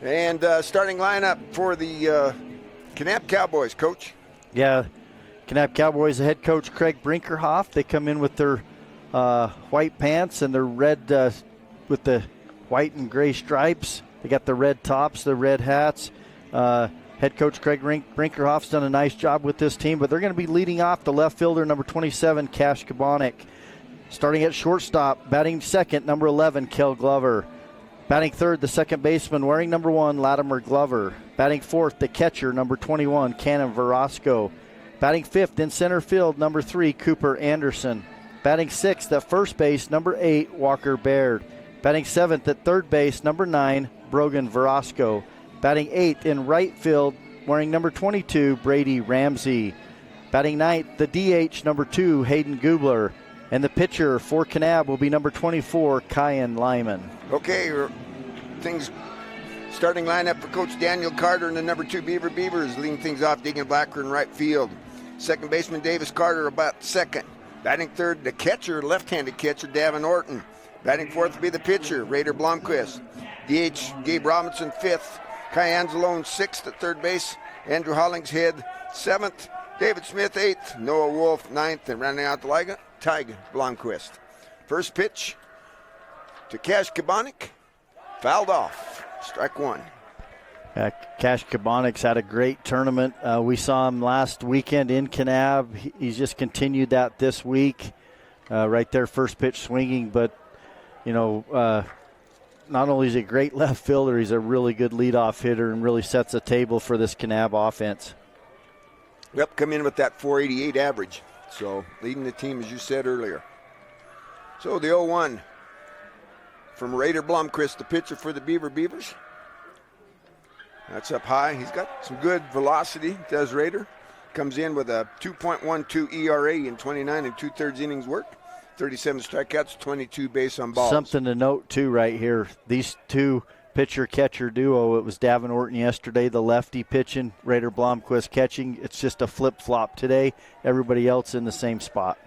And starting lineup for the Kanab Cowboys, Coach. Yeah, Kanab Cowboys, the head coach Craig Brinkerhoff. They come in with their white pants and their red with the white and gray stripes. They got the red tops, the red hats. Head coach Craig Brinkerhoff's done a nice job with this team, but they're going to be leading off the left fielder, number 27, Cash Kabonik. Starting at shortstop, batting second, number 11, Kel Glover. Batting third, the second baseman, wearing number 1, Latimer Glover. Batting fourth, the catcher, number 21, Kanab Verosco. Batting fifth in center field, number 3, Cooper Anderson. Batting sixth at first base, number 8, Walker Baird. Batting seventh at third base, number 9, Brogan Verosco. Batting eighth in right field, wearing number 22, Brady Ramsey. Batting ninth, the DH, number 2, Hayden Gubler. And the pitcher for Kanab will be number 24, Kyan Lyman. Okay, things starting lineup for Coach Daniel Carter and the number 2 Beavers leading things off, Deegan Blacker in right field. Second baseman Davis Carter about second. Batting third, the catcher, left-handed catcher, Davin Orton. Batting fourth will be the pitcher, Raider Blomquist. DH, Gabe Robinson, fifth. Kai Anzalone, sixth at third base. Andrew Hollingshead, seventh. David Smith, eighth. Noah Wolf, ninth. And rounding out the lineup, Tyg Blomquist. First pitch to Cash Kabonik. Fouled off. Strike one. Cash Kabonik's had a great tournament. We saw him last weekend in Kanab. He's just continued that this week. Right there, first pitch swinging. But, not only is he a great left fielder, he's a really good leadoff hitter and really sets a table for this Kanab offense. Yep, come in with that 488 average. So leading the team, as you said earlier. So the 0-1 from Raider Blomquist, the pitcher for the Beavers. That's up high. He's got some good velocity, does Raider. Comes in with a 2.12 ERA in 29 and 2/3 innings work. 37 strikeouts, 22 base on balls. Something to note, too, right here. These two pitcher-catcher duo, it was Davin Orton yesterday, the lefty pitching, Raider Blomquist catching. It's just a flip-flop today. Everybody else in the same spot.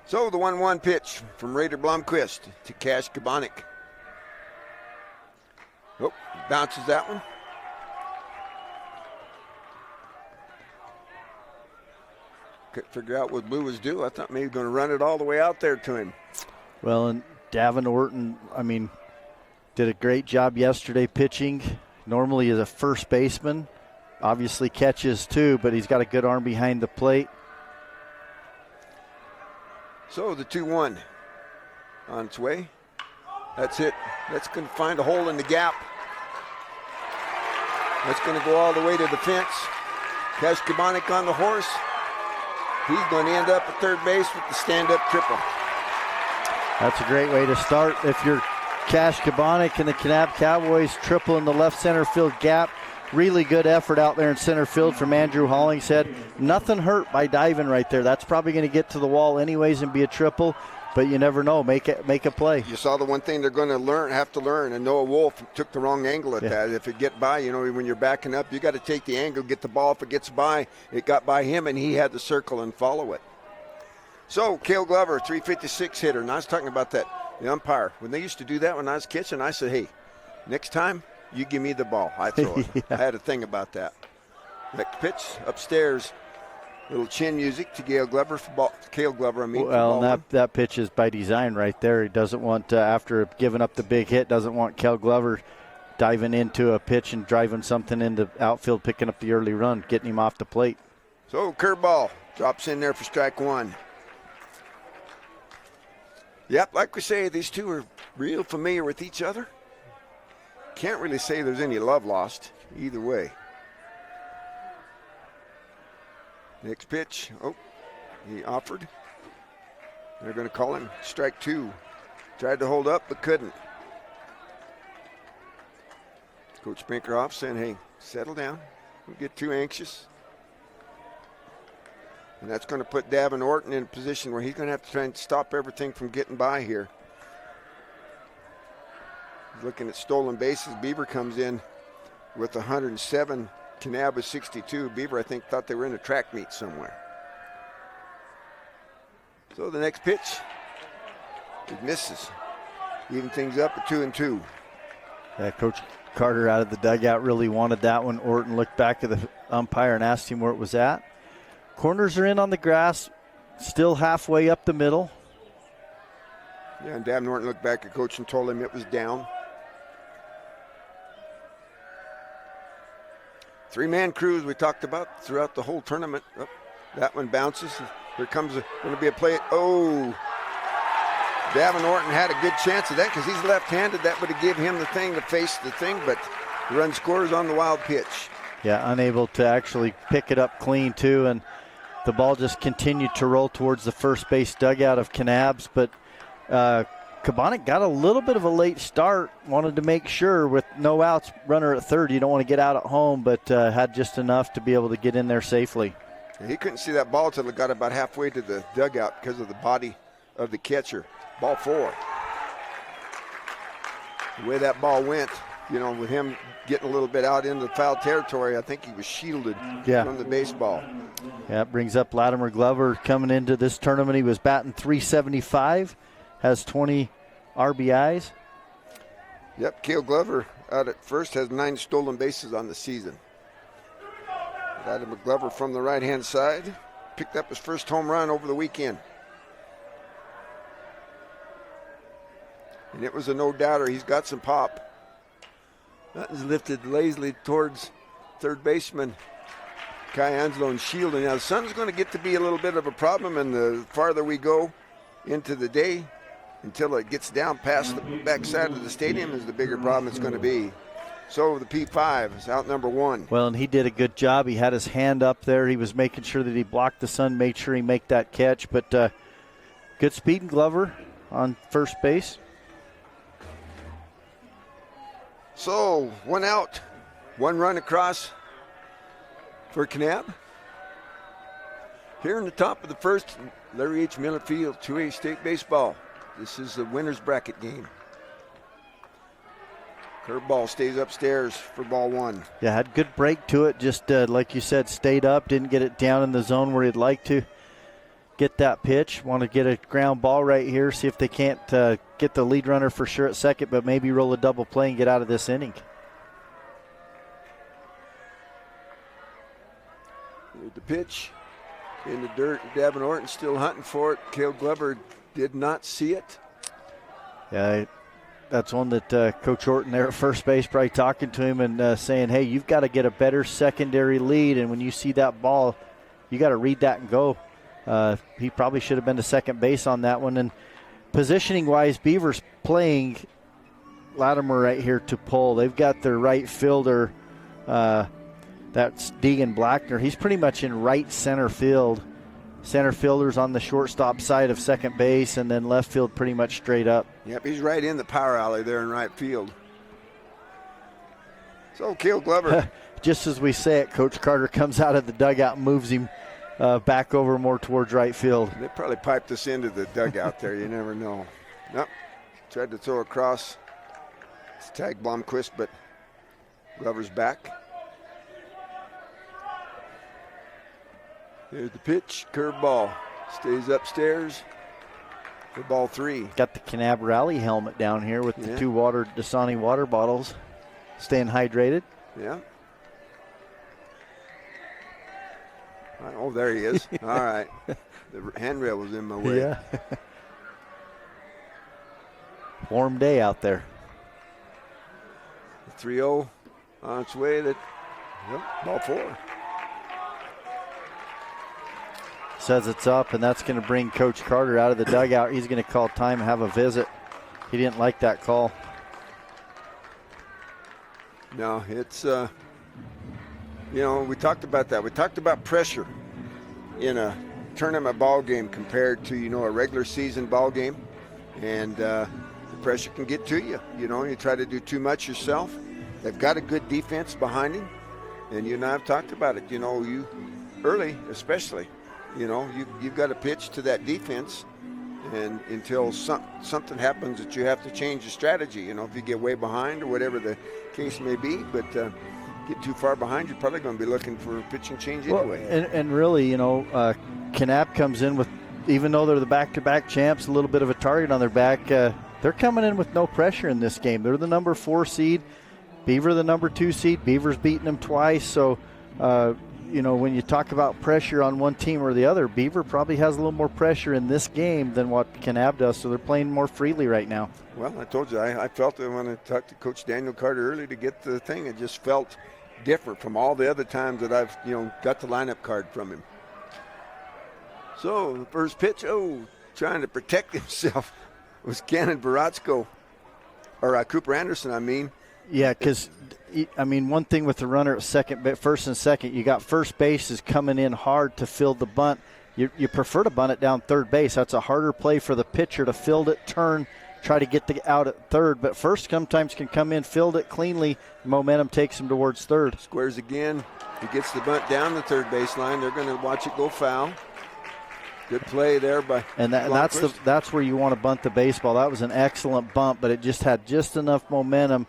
So the 1-1 pitch from Raider Blomquist to Cash Kabonik. Oh, bounces that one. Couldn't figure out what Blue was doing. I thought maybe he was going to run it all the way out there to him. Well, and Davin Orton, did a great job yesterday pitching. Normally is a first baseman. Obviously catches too, but he's got a good arm behind the plate. So the 2-1 on its way. That's it. That's going to find a hole in the gap. That's going to go all the way to the fence. Cash Kabonik on the horse. He's going to end up at third base with the stand-up triple. That's a great way to start. If you're Cash Kabonik and the Kanab Cowboys, triple in the left center field gap. Really good effort out there in center field from Andrew Hollingshead. Nothing hurt by diving right there. That's probably going to get to the wall anyways and be a triple, but you never know. Make a play. You saw the one thing they're going to have to learn, and Noah Wolf took the wrong angle at that. If it get by, when you're backing up, you got to take the angle, get the ball. If it gets by, it got by him, and he had to circle and follow it. So, Cale Glover, 356 hitter, and I was talking about that, the umpire. When they used to do that when I was catching, I said, hey, next time, you give me the ball. I throw it. Yeah. I had a thing about that. Next pitch, upstairs. Little chin music to Cale Glover. Well, that pitch is by design right there. He doesn't want, after giving up the big hit, doesn't want Cale Glover diving into a pitch and driving something into outfield, picking up the early run, getting him off the plate. So, curveball drops in there for strike one. Yep, like we say, these two are real familiar with each other. Can't really say there's any love lost either way. Next pitch. Oh, he offered. They're going to call him strike two. Tried to hold up, but couldn't. Coach Brinkerhoff saying, hey, settle down. Don't get too anxious. And that's going to put Davin Orton in a position where he's going to have to try and stop everything from getting by here. Looking at stolen bases, Beaver comes in with 107. Kanab with 62. Beaver, I think, thought they were in a track meet somewhere. So the next pitch, it misses. Even things up at 2-2. Yeah, Coach Carter out of the dugout really wanted that one. Orton looked back at the umpire and asked him where it was at. Corners are in on the grass, still halfway up the middle. Yeah, and Davin Orton looked back at Coach and told him it was down. 3-man crews we talked about throughout the whole tournament. Oh, that one bounces. Here comes going to be a play. Oh, Davin Orton had a good chance of that because he's left-handed. That would have given him the thing to face the thing, but the run scores on the wild pitch. Yeah, unable to actually pick it up clean, too, and the ball just continued to roll towards the first base dugout of Kanab's, but Kabonic got a little bit of a late start, wanted to make sure with no outs, runner at third, you don't want to get out at home, but had just enough to be able to get in there safely. He couldn't see that ball until it got about halfway to the dugout because of the body of the catcher. Ball 4. The way that ball went, with him getting a little bit out into the foul territory, I think he was shielded from the baseball. Yeah, it brings up Latimer Glover coming into this tournament. He was batting .375, has 20 RBIs. Yep, Cale Glover out at first has 9 stolen bases on the season. Latimer Glover from the right-hand side picked up his first home run over the weekend. And it was a no-doubter. He's got some pop. That is lifted lazily towards third baseman Kai Anslow and shielding. Now, the sun's going to get to be a little bit of a problem, and the farther we go into the day, until it gets down past the backside of the stadium, is the bigger problem it's going to be. So the P5 is out number 1. Well, and he did a good job. He had his hand up there. He was making sure that he blocked the sun, made sure he make that catch. But good speed in Glover on first base. So 1 out, 1 run across for Kanab. Here in the top of the first, Larry H. Miller Field, 2A State Baseball. This is the winner's bracket game. Curveball stays upstairs for ball 1. Yeah, had good break to it. Just like you said, stayed up, didn't get it down in the zone where he'd like to get that pitch. Want to get a ground ball right here, see if they can't get the lead runner for sure at second, but maybe roll a double play and get out of this inning. Here's the pitch in the dirt. Davin Orton still hunting for it. Cale Glover did not see it. Yeah, that's one that Coach Orton there at first base probably talking to him and saying, hey, you've got to get a better secondary lead, and when you see that ball, you got to read that and go. He probably should have been to second base on that one. And positioning-wise, Beavers playing Latimer right here to pull. They've got their right fielder, that's Deegan Blackner. He's pretty much in right center field. Center fielder's on the shortstop side of second base, and then left field pretty much straight up. Yep, he's right in the power alley there in right field. So Cale Glover. Just as we say it, Coach Carter comes out of the dugout and moves him back over more towards right field. They probably piped us into the dugout there. You never know. Nope. Tried to throw across. It's tag Blomquist, but Glover's back. Here's the pitch. Curveball. Stays upstairs for ball 3. Got the Kanab Rally helmet down here with the 2 Dasani water bottles. Staying hydrated. Yeah. Oh, there he is. All right. The handrail was in my way. Yeah. Warm day out there. The 3-0 on its way. Ball 4. Says it's up, and that's going to bring Coach Carter out of the dugout. He's going to call time and have a visit. He didn't like that call. No, it's, we talked about that. We talked about pressure in a tournament ball game compared to, a regular season ball game. And the pressure can get to you. You try to do too much yourself. They've got a good defense behind him. And you and I have talked about it. You early especially. You've got to pitch to that defense, and until something happens that you have to change the strategy. If you get way behind or whatever the case may be, but get too far behind, you're probably going to be looking for a pitching change anyway. And really, Kanab comes in with, even though they're the back-to-back champs, a little bit of a target on their back. They're they're coming in with no pressure in this game. They're the number 4 seed. Beaver the number 2 seed. Beaver's beaten them twice. So, when you talk about pressure on one team or the other, Beaver probably has a little more pressure in this game than what Kanab does. So they're playing more freely right now. Well, I told you, I felt it when I talked to Coach Daniel Carter early to get the thing. It just felt different from all the other times that I've, got the lineup card from him. So the first pitch, trying to protect himself was Cannon Baratsko, or Cooper Anderson, I mean. Yeah, because, one thing with the runner at first and second, you got first base is coming in hard to field the bunt. You prefer to bunt it down third base. That's a harder play for the pitcher to field it, turn, try to get the out at third. But first sometimes can come in, field it cleanly. Momentum takes him towards third. Squares again. He gets the bunt down the third baseline. They're going to watch it go foul. Good play there by that's where you want to bunt the baseball. That was an excellent bump, but it just had just enough momentum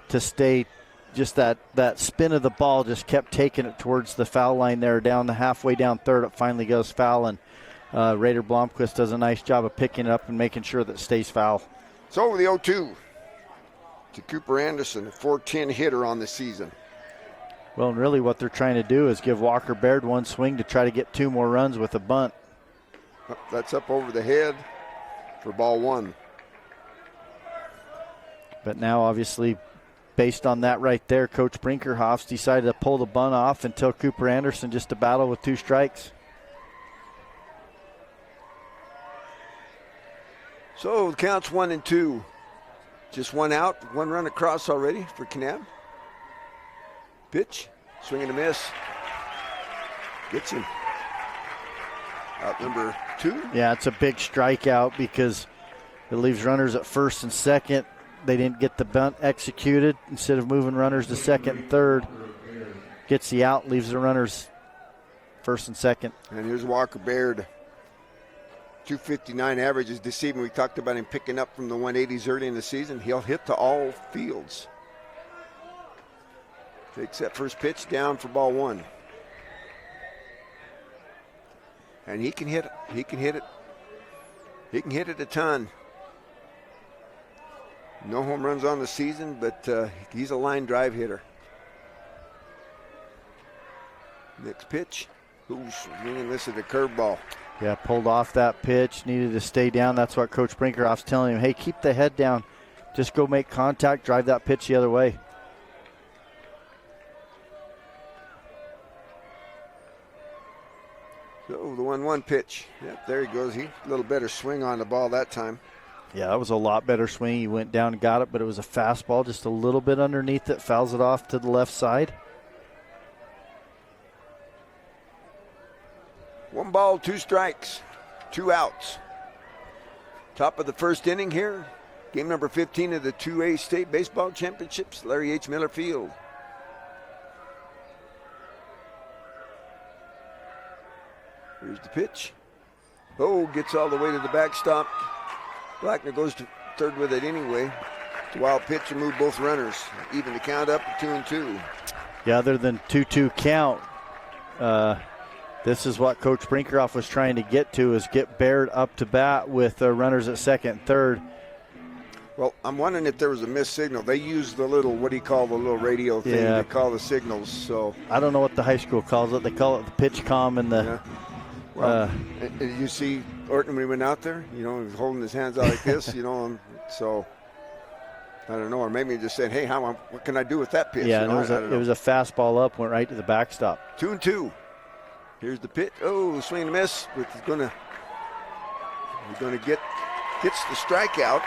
to stay. Just that spin of the ball just kept taking it towards the foul line there, down the halfway down third. It finally goes foul, and Raider Blomquist does a nice job of picking it up and making sure that it stays foul. So the 0-2 to Cooper Anderson, a .410 hitter on the season. Well, and really what they're trying to do is give Walker Baird one swing to try to get 2 more runs with a bunt. That's up over the head for ball 1. But now, obviously, based on that right there, Coach Brinkerhoff's decided to pull the bunt off and tell Cooper Anderson just to battle with 2 strikes. So the count's 1-2. Just 1 out, 1 run across already for Kanab. Pitch, swing and a miss. Gets him. Out number 2. Yeah, it's a big strikeout because it leaves runners at first and second. They didn't get the bunt executed. Instead of moving runners to second and third, gets the out, leaves the runners first and second. And here's Walker Baird. 259 average is deceiving. We talked about him picking up from the 180s early in the season. He'll hit to all fields. Takes that first pitch down for ball 1. And he can hit it. He can hit it a ton. No home runs on the season, but he's a line drive hitter. Next pitch. Who's swinging this at a curveball? Yeah, pulled off that pitch, needed to stay down. That's what Coach Brinkerhoff's telling him. Hey, keep the head down. Just go make contact, drive that pitch the other way. So the 1-1 pitch. Yep, there he goes. He a little better swing on the ball that time. Yeah, that was a lot better swing. He went down and got it, but it was a fastball just a little bit underneath it. Fouls it off to the left side. 1 ball, 2 strikes, 2 outs. Top of the first inning here. Game number 15 of the 2A State Baseball Championships, Larry H. Miller Field. Here's the pitch. Gets all the way to the backstop. Blackner goes to third with it anyway. It's a wild pitch to move both runners. Even the count up to 2-2. Yeah, other than 2-2 count, this is what Coach Brinkerhoff was trying to get to, is get Baird up to bat with runners at second and third. Well, I'm wondering if there was a missed signal. They use the little, what do you call the little radio thing to call the signals. So I don't know what the high school calls it. They call it the pitch comm and the. Yeah. Well, you see Orton when he went out there, he was holding his hands out like this, so I don't know. Or maybe he just said, hey, what can I do with that pitch? Yeah, it was a fastball up, went right to the backstop. 2-2. Here's the pitch. Swing and miss. Gets the strikeout,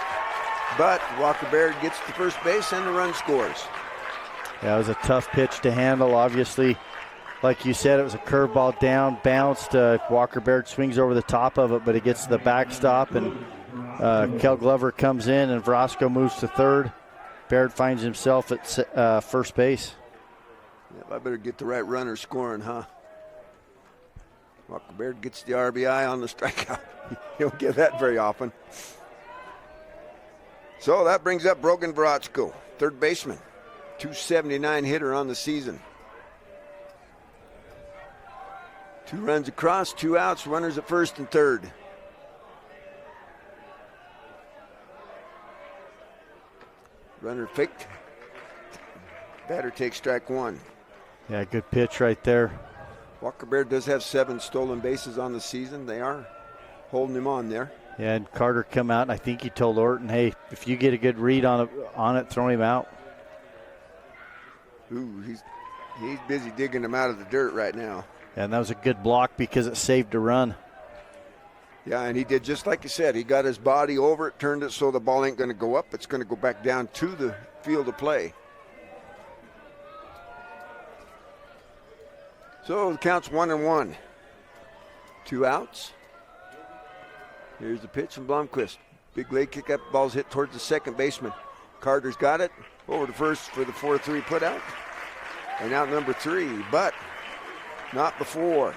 but Walker Baird gets to first base and the run scores. Yeah, it was a tough pitch to handle, obviously. Like you said, it was a curveball down, bounced. Walker Baird swings over the top of it, but it gets to the backstop, and Kel Glover comes in, and Vrosco moves to third. Baird finds himself at first base. I better get the right runner scoring, huh? Walker Baird gets the RBI on the strikeout. You don't get that very often. So that brings up Brogan Vrosco, third baseman, 279 hitter on the season. 2 runs across, 2 outs, runners at first and third. Runner faked. Batter takes strike one. Yeah, good pitch right there. Walker Baird does have 7 stolen bases on the season. They are holding him on there. Yeah, and Carter come out, and I think he told Orton, hey, if you get a good read on it, throw him out. Ooh, he's busy digging him out of the dirt right now. And that was a good block because it saved a run. Yeah, and he did just like you said. He got his body over it, turned it so the ball ain't going to go up. It's going to go back down to the field of play. So the count's 1-1. 2 outs. Here's the pitch from Blomquist. Big leg kick up, ball's hit towards the second baseman. Carter's got it. Over to first for the 4-3 put out. And out number 3, but not before.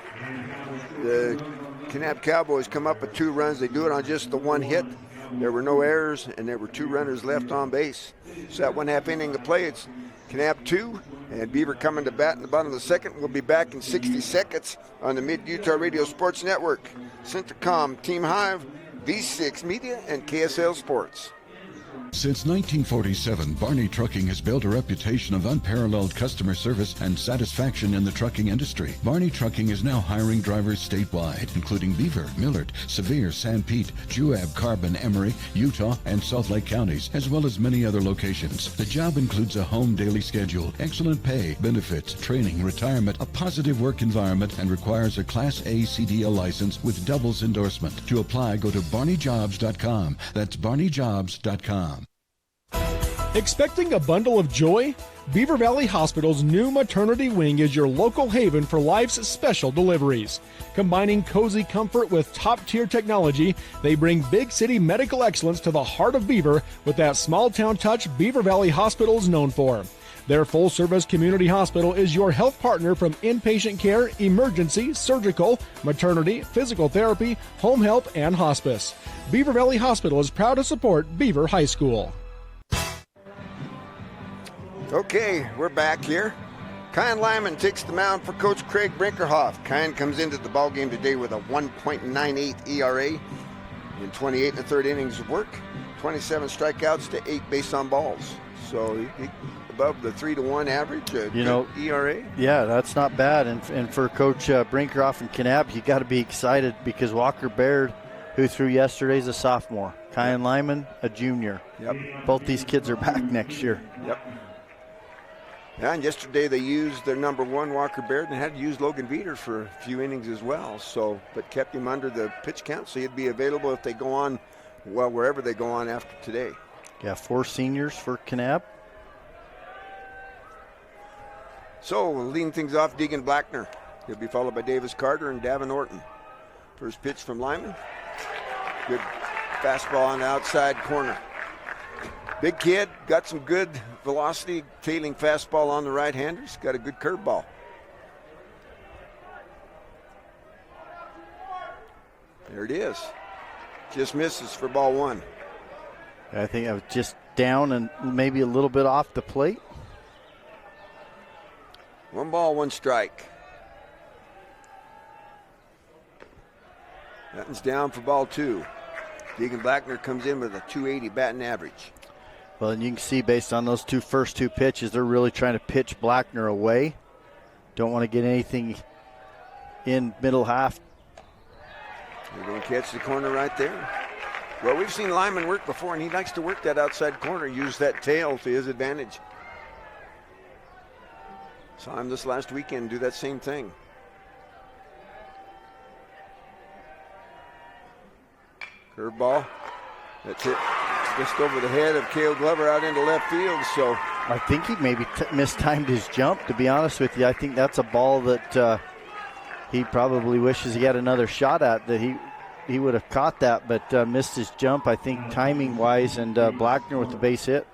The Kanab Cowboys come up with 2 runs. They do it on just the 1 hit. There were no errors, and there were 2 runners left on base. So that 1/2 inning of play, it's Kanab 2, and Beaver coming to bat in the bottom of the second. We'll be back in 60 seconds on the Mid-Utah Radio Sports Network. Centercom, Team Hive, V6 Media, and KSL Sports. Since 1947, Barney Trucking has built a reputation of unparalleled customer service and satisfaction in the trucking industry. Barney Trucking is now hiring drivers statewide, including Beaver, Millard, Sevier, San Pete, Juab, Carbon, Emery, Utah, and Salt Lake counties, as well as many other locations. The job includes a home daily schedule, excellent pay, benefits, training, retirement, a positive work environment, and requires a Class A CDL license with doubles endorsement. To apply, go to barneyjobs.com. That's barneyjobs.com. Expecting a bundle of joy? Beaver Valley Hospital's new maternity wing is your local haven for life's special deliveries. Combining cozy comfort with top-tier technology, they bring big city medical excellence to the heart of Beaver with that small-town touch Beaver Valley Hospital is known for. Their full-service community hospital is your health partner from inpatient care, emergency, surgical, maternity, physical therapy, home health, and hospice. Beaver Valley Hospital is proud to support Beaver High School. Okay, we're back here. Kyan Lyman takes the mound for Coach Craig Brinkerhoff. Kyan comes into the ballgame today with a 1.98 ERA in 28 1/3 innings of work, 27 strikeouts to 8 base on balls. So he above the 3-1 average, ERA. Yeah, that's not bad. And for Coach Brinkerhoff and Kanab, you got to be excited because Walker Baird, who threw yesterday, is a sophomore. Kyan Lyman, a junior. Yep. Both these kids are back next year. Yep. Yeah, and yesterday they used their number 1, Walker Baird, and had to use Logan Veeder for a few innings as well. So, but kept him under the pitch count, so he'd be available if they go on, well, wherever they go on after today. Yeah, 4 seniors for Kanab. So we'll lead things off, Deegan Blackner. He'll be followed by Davis Carter and Davin Orton. First pitch from Lyman. Good fastball on the outside corner. Big kid, got some good velocity, tailing fastball on the right-handers. Got a good curveball. There it is. Just misses for ball 1. I think I was just down and maybe a little bit off the plate. 1 ball, 1 strike. That one's down for ball 2. Deegan Blackner comes in with a .280 batting average. Well, and you can see based on those first two pitches, they're really trying to pitch Blackner away. Don't want to get anything in middle half. They're going to catch the corner right there. Well, we've seen Lyman work before, and he likes to work that outside corner, use that tail to his advantage. Saw him this last weekend do that same thing. Curveball. That's hit just over the head of Cale Glover out into left field. So I think he maybe mistimed his jump, to be honest with you. I think that's a ball that he probably wishes he had another shot at, that he would have caught that, but missed his jump, I think, timing-wise, and Blackner with the base hit.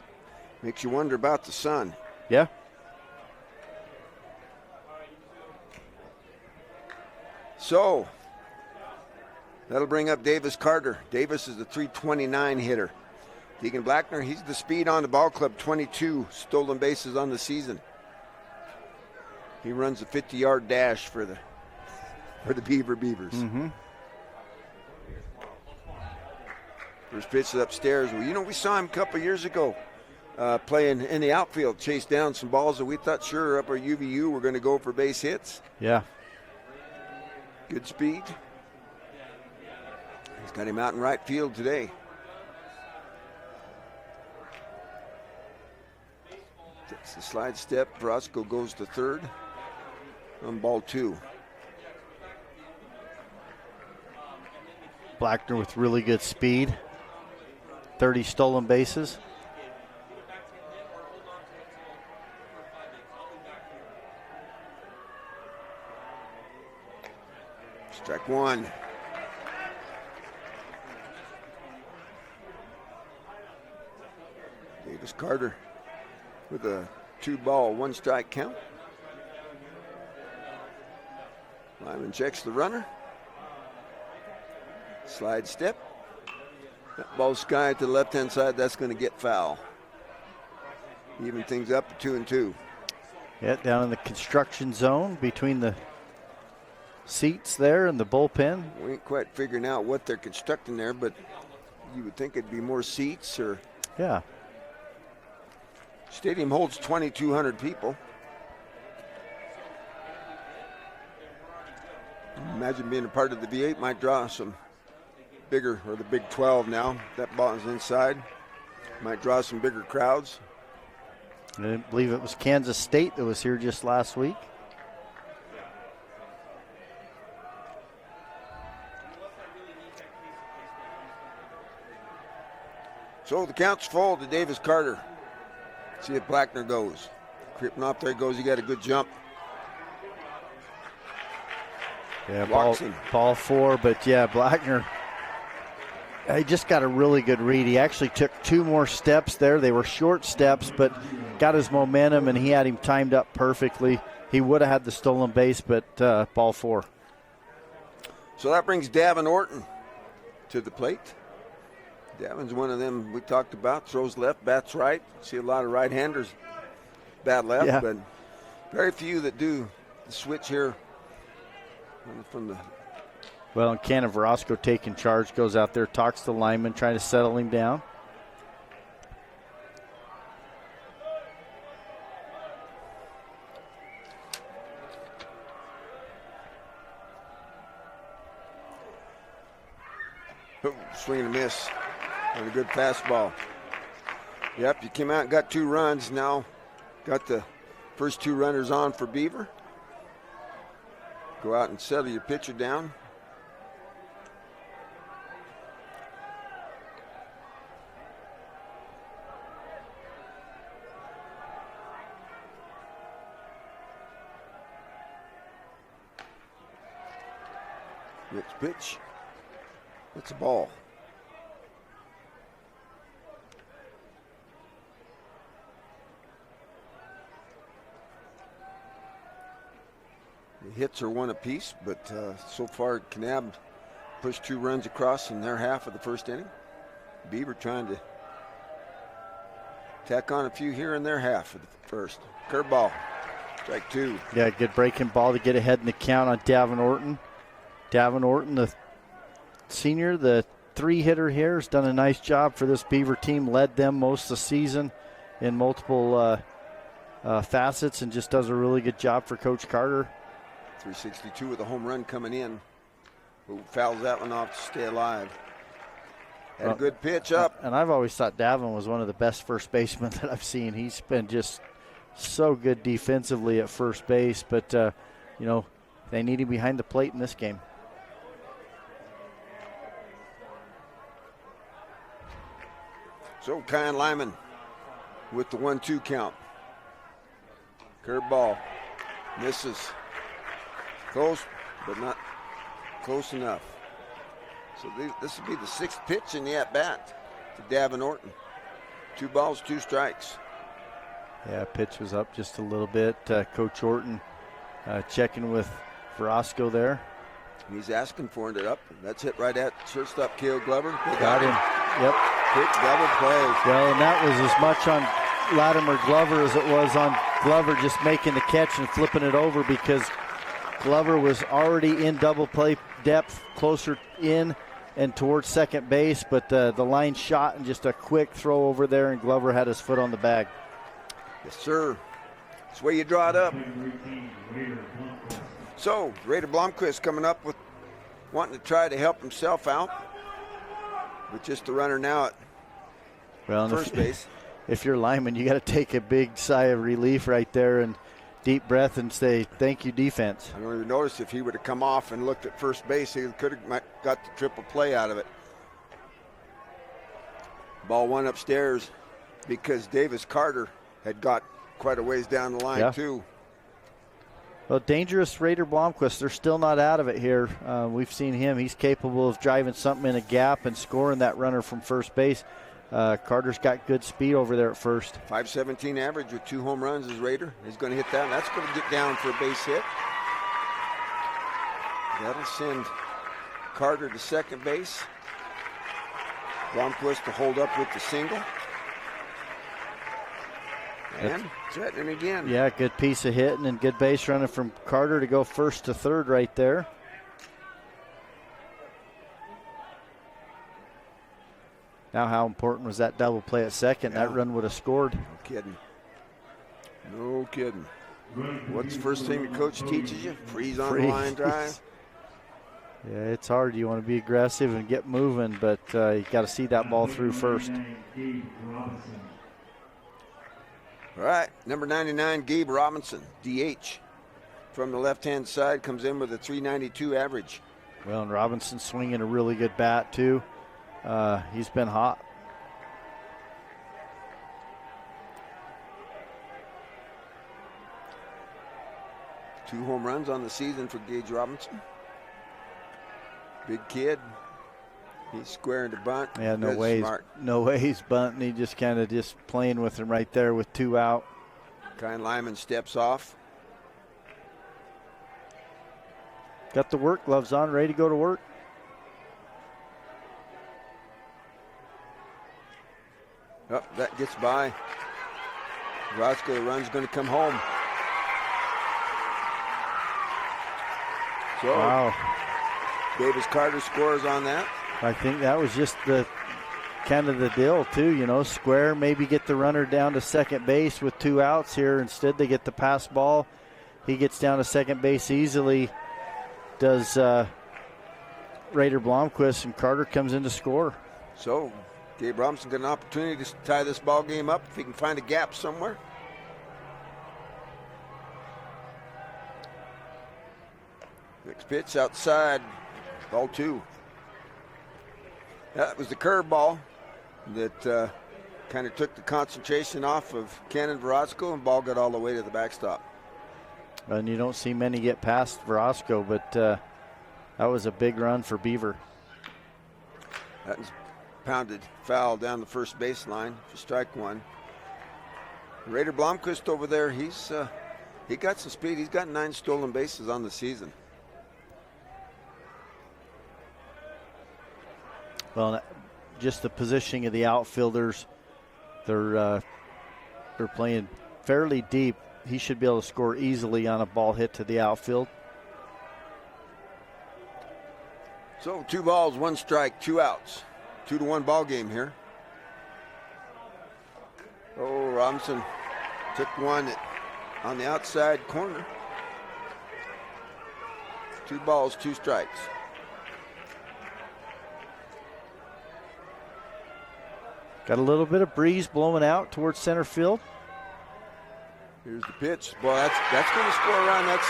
Makes you wonder about the sun. Yeah. So that'll bring up Davis Carter. Davis is the .329 hitter. Deegan Blackner, he's the speed on the ball club, 22 stolen bases on the season. He runs a 50-yard dash for the Beavers. Mm-hmm. First pitch is upstairs. Well, we saw him a couple years ago playing in the outfield, chased down some balls that we thought sure up our UVU were going to go for base hits. Yeah. Good speed. He's got him out in right field today. Takes the slide step. Roscoe goes to third on ball 2. Blackner with really good speed. 30 stolen bases. Strike 1. Davis Carter with a 2-ball, 1-strike count. Lyman checks the runner. Slide step. That ball sky to the left-hand side, that's going to get foul. Even things up to 2-2. Yeah, down in the construction zone between the seats there and the bullpen. We ain't quite figuring out what they're constructing there, but you would think it'd be more seats or. Yeah. Stadium holds 2,200 people. Imagine being a part of the V8 might draw some bigger, or the Big 12 now. That ball is inside. Might draw some bigger crowds. I believe it was Kansas State that was here just last week. So the count's full to Davis Carter. See if Blackner goes. Creeping off there goes. He got a good jump. Yeah, Walks ball 4, but yeah, Blackner, he just got a really good read. He actually took 2 more steps there. They were short steps, but got his momentum, and he had him timed up perfectly. He would have had the stolen base, but ball 4. So that brings Davin Orton to the plate. Davin's one of them we talked about. Throws left, bats right. See a lot of right-handers bat left, yeah. But very few that do the switch here from the. Well, and Kanab Roscoe taking charge, goes out there, talks to the lineman, trying to settle him down. Oh, swing and a miss. And a good fastball. Yep, you came out and got 2 runs. Now got the first 2 runners on for Beaver. Go out and settle your pitcher down. Next pitch. That's a ball. The hits are 1 apiece, but so far Kanab pushed 2 runs across in their half of the first inning. Beaver trying to tack on a few here in their half of the first. Curveball, strike 2. Yeah, good breaking ball to get ahead in the count on Davin Orton. Davin Orton, the senior, the 3-hitter here, has done a nice job for this Beaver team. Led them most of the season in multiple facets and just does a really good job for Coach Carter. 362 with a home run coming in. Who fouls that one off to stay alive. Had a good pitch up. And I've always thought Davin was one of the best first basemen that I've seen. He's been just so good defensively at first base, but, you know, they need him behind the plate in this game. So Kyan Lyman with the 1-2 count. Curveball. Misses. Close, but not close enough. So this will be the 6th pitch in the at-bat to Davin Orton. 2 balls, 2 strikes. Yeah, pitch was up just a little bit. Coach Orton checking with Roscoe there. He's asking for it up. That's hit right at shortstop Cale Glover. They Got him. Yep. Quick double play. Well, and that was as much on Latimer Glover as it was on Glover just making the catch and flipping it over, because Glover was already in double play depth, closer in, and towards second base, but the line shot and just a quick throw over there, and Glover had his foot on the bag. Yes, sir. That's the way you draw it up. So, Raider Blomquist coming up with wanting to try to help himself out with just the runner now at first base. If you're lineman, you got to take a big sigh of relief right there and deep breath and say, thank you, defense. I don't even notice if he would have come off and looked at first base, he could have got the triple play out of it. Ball one upstairs because Davis Carter had got quite a ways down the line, too. Well, dangerous Raider Blomquist. They're still not out of it here. We've seen him. He's capable of driving something in a gap and scoring that runner from first base. Carter's got good speed over there at first. 517 average with 2 home runs as Raider. He's going to hit that. That's going to get down for a base hit. That'll send Carter to second base. Blomquist to hold up with the single. And threatening again. Yeah, good piece of hitting and good base running from Carter to go first to third right there. Now how important was that double play at second? That run would have scored. No kidding. No kidding. What's the first thing the coach teaches you? Freeze on the line drive. Yeah, it's hard. You want to be aggressive and get moving, but you got to see that ball through first. All right, number 99, Gabe Robinson, DH. From the left-hand side, comes in with a .392 average. Well, and Robinson's swinging a really good bat, too. He's been hot. Two home runs on the season for Gage Robinson. Big kid. He's squaring to bunt. Yeah, no way he's bunting. He just kind of just playing with him right there with 2 out. Kyle Lyman steps off. Got the work gloves on, ready to go to work. Oh, that gets by. Roscoe, the run's going to come home. So, wow. Davis Carter scores on that. I think that was just the kind of the deal, too, you know, square, maybe get the runner down to second base with 2 outs here. Instead, they get the pass ball. He gets down to second base easily, does Raider Blomquist, and Carter comes in to score. So, Gabe Robinson got an opportunity to tie this ball game up if he can find a gap somewhere. Next pitch outside, ball 2. That was the curveball that kind of took the concentration off of Cannon Verosco, and ball got all the way to the backstop. And you don't see many get past Verosco, but that was a big run for Beaver. That was pounded foul down the first baseline for strike 1. Raider Blomquist over there, he got some speed. He's got 9 stolen bases on the season. Well, just the positioning of the outfielders, they're playing fairly deep. He should be able to score easily on a ball hit to the outfield. So 2 balls, 1 strike, 2 outs. 2-1 ball game here. Oh, Robinson took one on the outside corner. 2 balls, 2 strikes. Got a little bit of breeze blowing out towards center field. Here's the pitch. Boy, that's going to score a run. That's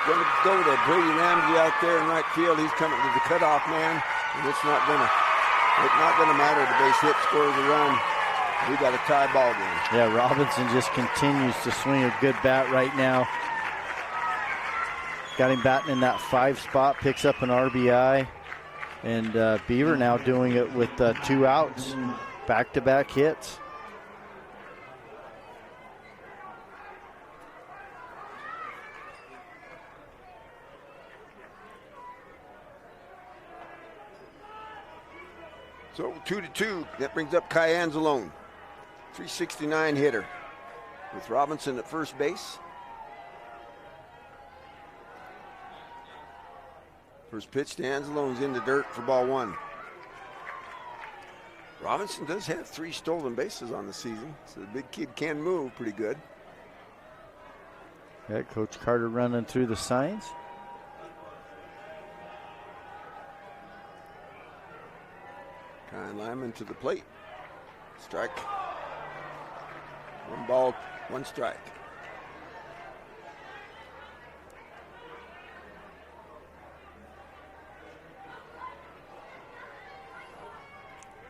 going to go to Brady Ramsey out there in right field. He's coming to the cutoff man, and it's not going to matter. The base hit scores a run. We got a tie ball game. Yeah, Robinson just continues to swing a good bat right now. Got him batting in that 5 spot, picks up an RBI, and Beaver now doing it with 2 outs. Back-to-back hits. So 2-2. That brings up Kai Anzalone, 369 hitter, with Robinson at first base. First pitch to Anzalone's in the dirt for ball 1. Robinson does have 3 stolen bases on the season, so the big kid can move pretty good. Yeah, Coach Carter running through the signs. Kyan Lyman to the plate. Strike. 1 ball, 1 strike.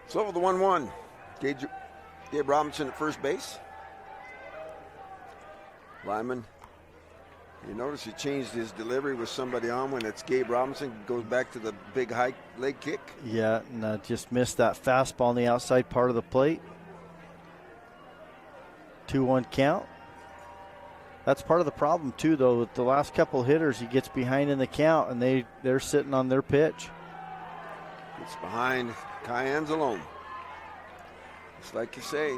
So the 1-1. Gabe Robinson at first base. Lyman. You notice he changed his delivery with somebody on when it's Gabe Robinson. Goes back to the big high leg kick. Yeah, and just missed that fastball on the outside part of the plate. 2-1 count. That's part of the problem too, though. With the last couple hitters, he gets behind in the count, and they're sitting on their pitch. It's behind Kai Anzalone. It's like you say.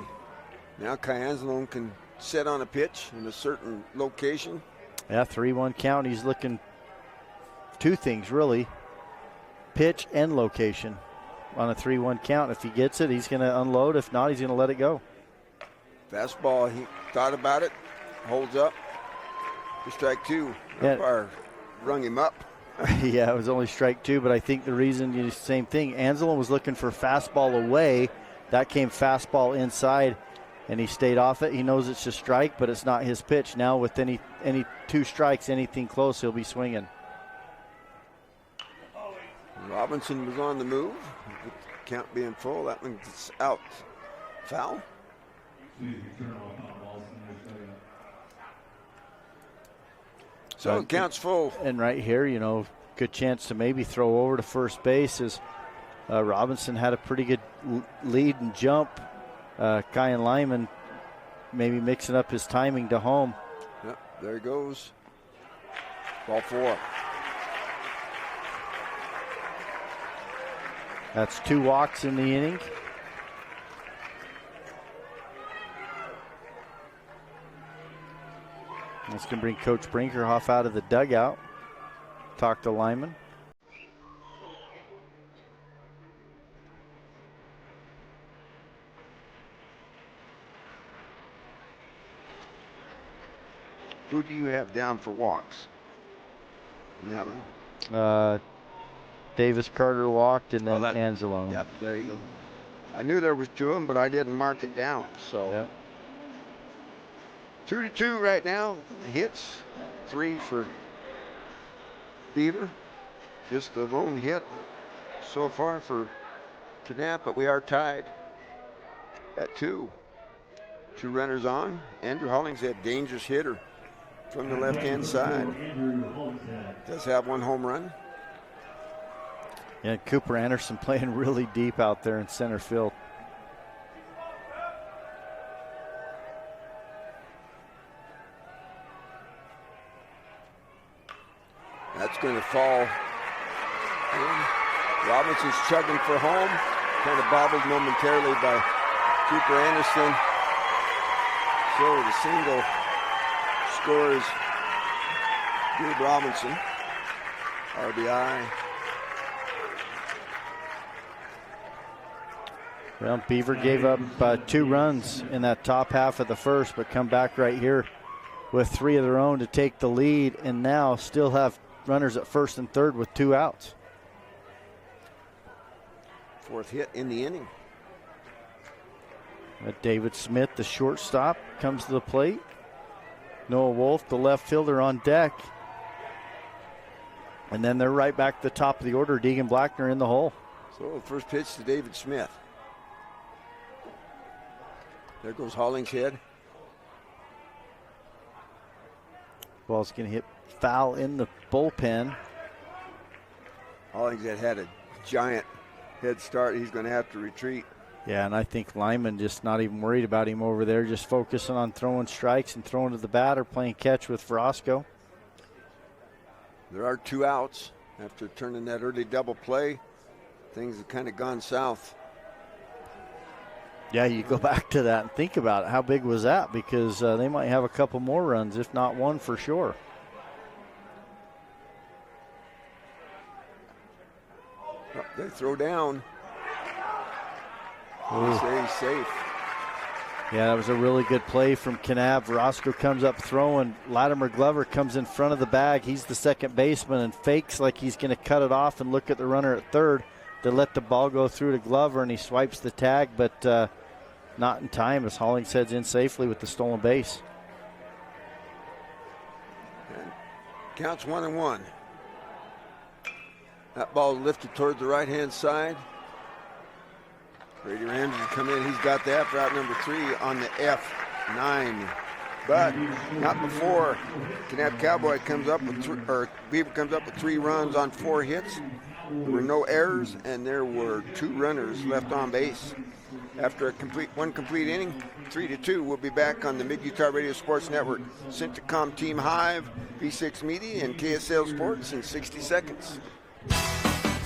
Now Kai Anzalone can sit on a pitch in a certain location. Yeah, 3-1 count. He's looking 2 things, really. Pitch and location on a 3-1 count. If he gets it, he's going to unload. If not, he's going to let it go. Fastball, he thought about it. Holds up. For strike 2. Umpire rung him up. Yeah, it was only strike 2, but I think the reason, same thing. Anzalone was looking for fastball away. That came fastball inside, and he stayed off it. He knows it's a strike, but it's not his pitch. Now with any 2 strikes, anything close, he'll be swinging. Robinson was on the move. With the count being full, that one's out. Foul. So it counts full. And right here, good chance to maybe throw over to first base as Robinson had a pretty good lead and jump. Kyan Lyman maybe mixing up his timing to home. Yep, there he goes. Ball 4. That's 2 walks in the inning. That's going to bring Coach Brinkerhoff out of the dugout. Talk to Lyman. Who do you have down for walks? Yeah. Davis Carter walked, and then Anzalone. Yep, there you go. I knew there was 2 of them, but I didn't mark it down. So yep. 2-2 right now. Hits 3 for Beaver. Just the lone hit so far for Kanab, but we are tied at 2. 2 runners on. Andrew Hollings, that dangerous hitter from the left-hand side. Does have 1 home run. Yeah, Cooper Anderson playing really deep out there in center field. That's going to fall in. Robinson's chugging for home. Kind of bobbled momentarily by Cooper Anderson. So the single scores Gabe Robinson. RBI. Well, Beaver gave up 2 runs in that top half of the first, but come back right here with 3 of their own to take the lead, and now still have runners at first and third with 2 outs. 4th hit in the inning. David Smith, the shortstop, comes to the plate. Noah Wolf, the left fielder, on deck. And then they're right back to the top of the order. Deegan Blackner in the hole. So first pitch to David Smith. There goes Hollingshead. Ball's going to hit foul in the bullpen. Hollingshead had a giant head start. He's going to have to retreat. Yeah, and I think Lyman just not even worried about him over there, just focusing on throwing strikes and throwing to the batter, playing catch with Frosco. There are 2 outs after turning that early double play. Things have kind of gone south. Yeah, you go back to that and think about it. How big was that? Because they might have a couple more runs, if not 1 for sure. Oh, they throw down. He's safe. Yeah, that was a really good play from Kanab. Roscoe comes up throwing. Latimer Glover comes in front of the bag. He's the second baseman and fakes like he's going to cut it off and look at the runner at third to let the ball go through to Glover, and he swipes the tag, but not in time as Hollingshead's in safely with the stolen base. And counts 1-1. That ball lifted towards the right-hand side. Brady Ramsey come in. He's got that for out number 3 on the F9. But not before Kanab Cowboy comes up with Beaver comes up with 3 runs on 4 hits. There were no errors, and there were 2 runners left on base. After one complete inning, 3-2, we'll be back on the Mid-Utah Radio Sports Network. Centricom Team Hive, V6 Media, and KSL Sports in 60 seconds.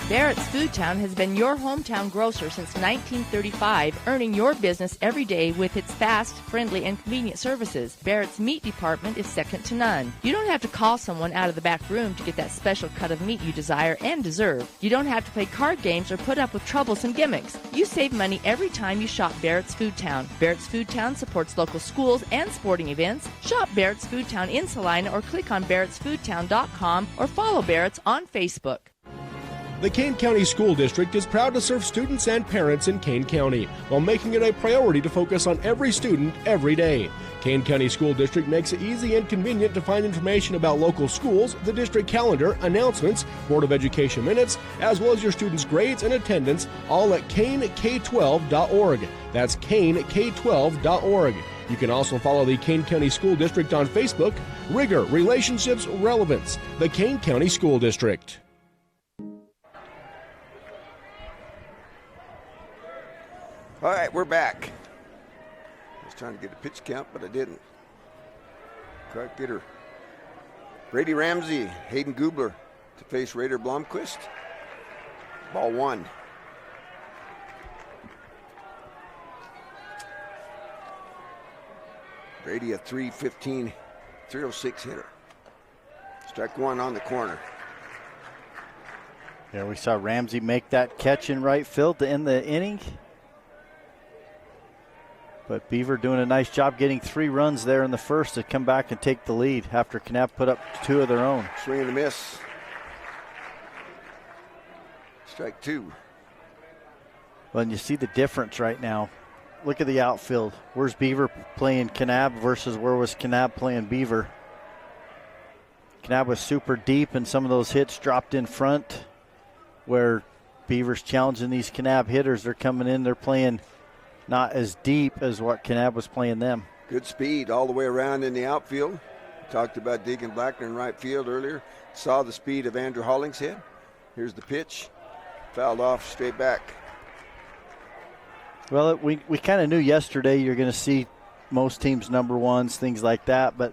Barrett's Food Town has been your hometown grocer since 1935, earning your business every day with its fast, friendly, and convenient services. Barrett's meat department is second to none. You don't have to call someone out of the back room to get that special cut of meat you desire and deserve. You don't have to play card games or put up with troublesome gimmicks. You save money every time you shop Barrett's Food Town. Barrett's Food Town supports local schools and sporting events. Shop Barrett's Food Town in Salina or click on barrettsfoodtown.com or follow Barrett's on Facebook. The Kane County School District is proud to serve students and parents in Kane County while making it a priority to focus on every student every day. Kane County School District makes it easy and convenient to find information about local schools, the district calendar, announcements, Board of Education minutes, as well as your students' grades and attendance, all at kanek12.org. That's kanek12.org. You can also follow the Kane County School District on Facebook. Rigor, Relationships, Relevance. The Kane County School District. All right, we're back. I was trying to get a pitch count, but I didn't. Quite get her. Brady Ramsey, Hayden Gubler to face Raider Blomquist. Ball 1. Brady a 306 hitter. Strike 1 on the corner. Yeah, we saw Ramsey make that catch in right field to end the inning. But Beaver doing a nice job getting 3 runs there in the first to come back and take the lead after Kanab put up 2 of their own. Swing and a miss. Strike 2. Well, and you see the difference right now. Look at the outfield. Where's Beaver playing Kanab versus where was Kanab playing Beaver? Kanab was super deep, and some of those hits dropped in front where Beaver's challenging these Kanab hitters. They're coming in, they're playing not as deep as what Kanab was playing them. Good speed all the way around in the outfield. Talked about Deacon Blackner in right field earlier. Saw the speed of Andrew Hollingshead. Here's the pitch. Fouled off straight back. Well, we kind of knew yesterday you're going to see most teams number ones, things like that, but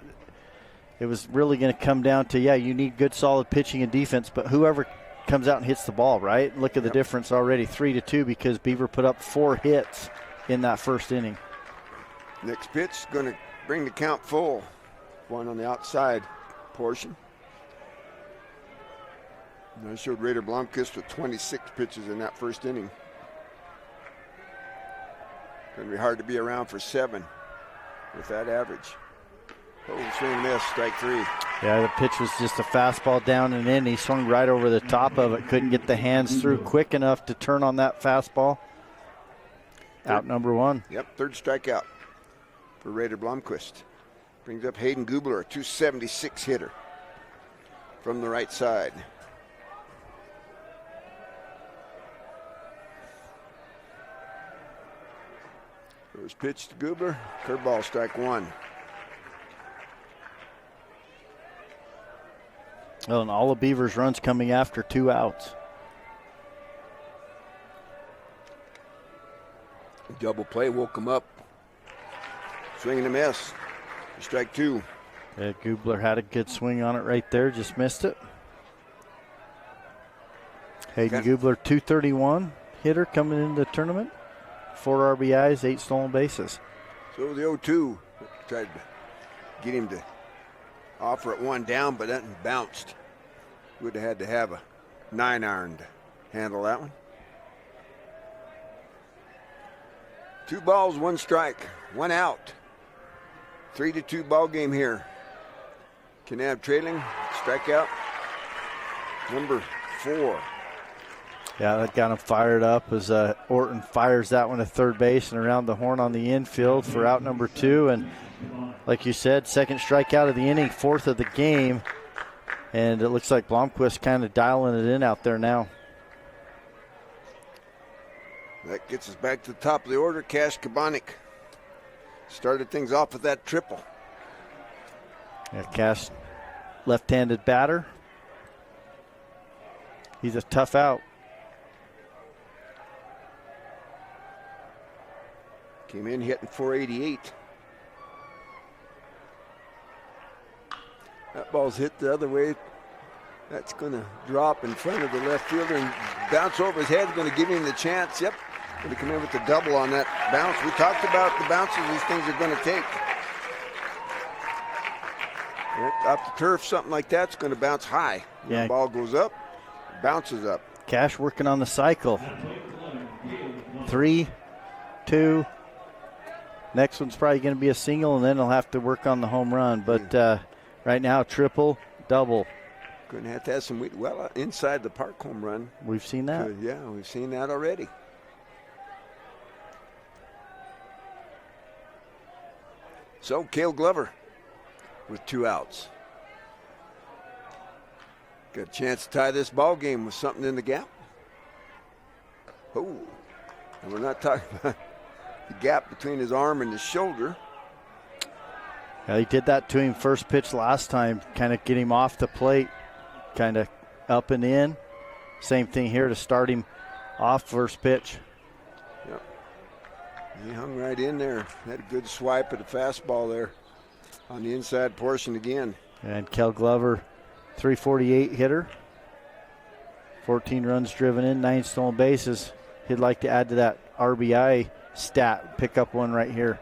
it was really going to come down to, you need good solid pitching and defense, but whoever comes out and hits the ball, right? Look at the difference already, 3-2, because Beaver put up 4 hits in that first inning. Next pitch going to bring the count full. One on the outside portion. And I showed Raider Blomquist with 26 pitches in that first inning. Going to be hard to be around for 7 with that average. Oh, swing and miss, strike 3. Yeah, the pitch was just a fastball down and in. He swung right over the top of it. Couldn't get the hands through quick enough to turn on that fastball. Out number 1. Yep, third strikeout for Raider Blomquist. Brings up Hayden Gubler, a 276 hitter from the right side. First pitch to Gubler, curveball, strike 1. Well, and all of Beaver's runs coming after 2 outs. Double play woke him up. Swing and a miss. Strike 2. Yeah, Gubler had a good swing on it right there, just missed it. Hayden Gubler, 231 hitter coming into the tournament. 4 RBIs, 8 stolen bases. So the 0-2 tried to get him to offer it 1 down, but that bounced. Would have had to have a 9-iron to handle that one. 2 balls, 1 strike, 1 out. 3-2 ball game here. Kanab trailing, strikeout number 4. Yeah, that got him fired up as Orton fires that one to third base and around the horn on the infield for out number 2. And like you said, second strikeout of the inning, 4th of the game. And it looks like Blomquist kind of dialing it in out there now. That gets us back to the top of the order. Cash Kabonic started things off with that triple. Yeah, Cash, left-handed batter. He's a tough out. Came in hitting 488. That ball's hit the other way. That's going to drop in front of the left fielder and bounce over his head. Going to give him the chance. Yep. Going to come in with the double on that bounce. We talked about the bounces these things are going to take. Off the turf, something like that's going to bounce high. Yeah. The ball goes up, bounces up. Cash working on the cycle. 3, 2. Next one's probably going to be a single, and then he'll have to work on the home run. But right now, triple, double. Going to have some weight. Well, inside the park home run. We've seen that. Yeah, we've seen that already. So, Cale Glover with 2 outs. Got a chance to tie this ball game with something in the gap. Oh, and we're not talking about the gap between his arm and his shoulder. Yeah, he did that to him first pitch last time, kind of get him off the plate, kind of up and in. Same thing here to start him off first pitch. Yep. He hung right in there. Had a good swipe at a fastball there on the inside portion again. And Kel Glover, 348 hitter. 14 runs driven in, 9 stolen bases. He'd like to add to that RBI stat, pick up one right here.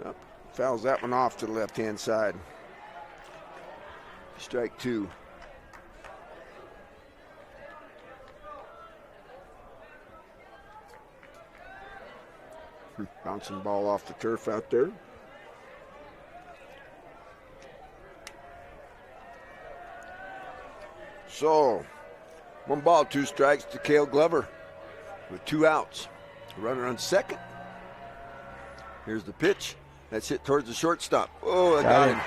Yep. Fouls that one off to the left-hand side. Strike 2. Bouncing ball off the turf out there. So, 1 ball, 2 strikes to Cale Glover with 2 outs. Runner on second. Here's the pitch. That's hit towards the shortstop. Oh, I got him.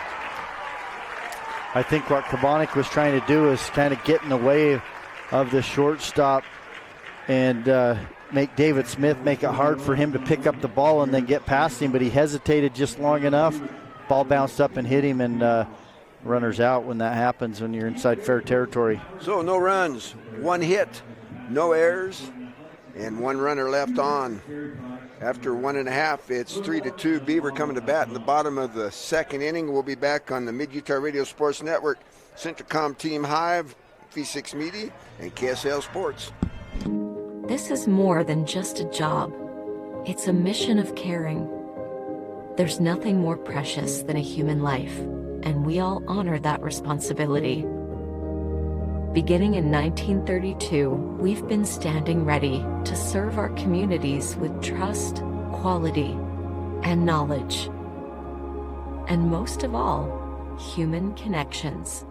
I think what Kabonic was trying to do is kind of get in the way of the shortstop and make David Smith make it hard for him to pick up the ball and then get past him, but he hesitated just long enough. Ball bounced up and hit him, and runners out when that happens when you're inside fair territory. So no runs, 1 hit, no errors, and 1 runner left on. After 1.5, it's 3-2. Beaver coming to bat in the bottom of the 2nd inning. We'll be back on the Mid-Utah Radio Sports Network, Centricom Team Hive, V6 Media, and KSL Sports. This is more than just a job. It's a mission of caring. There's nothing more precious than a human life, and we all honor that responsibility. Beginning in 1932, we've been standing ready to serve our communities with trust, quality, and knowledge. And most of all, human connections.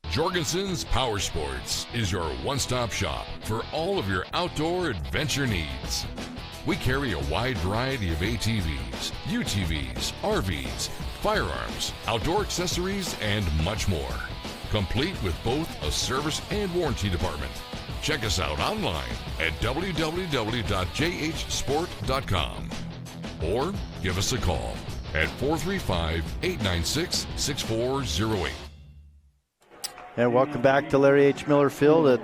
Jorgensen's Power Sports is your one-stop shop for all of your outdoor adventure needs. We carry a wide variety of ATVs, UTVs, RVs, firearms, outdoor accessories, and much more. Complete with both a service and warranty department. Check us out online at www.jhsport.com or give us a call at 435-896-6408. And welcome back to Larry H. Miller Field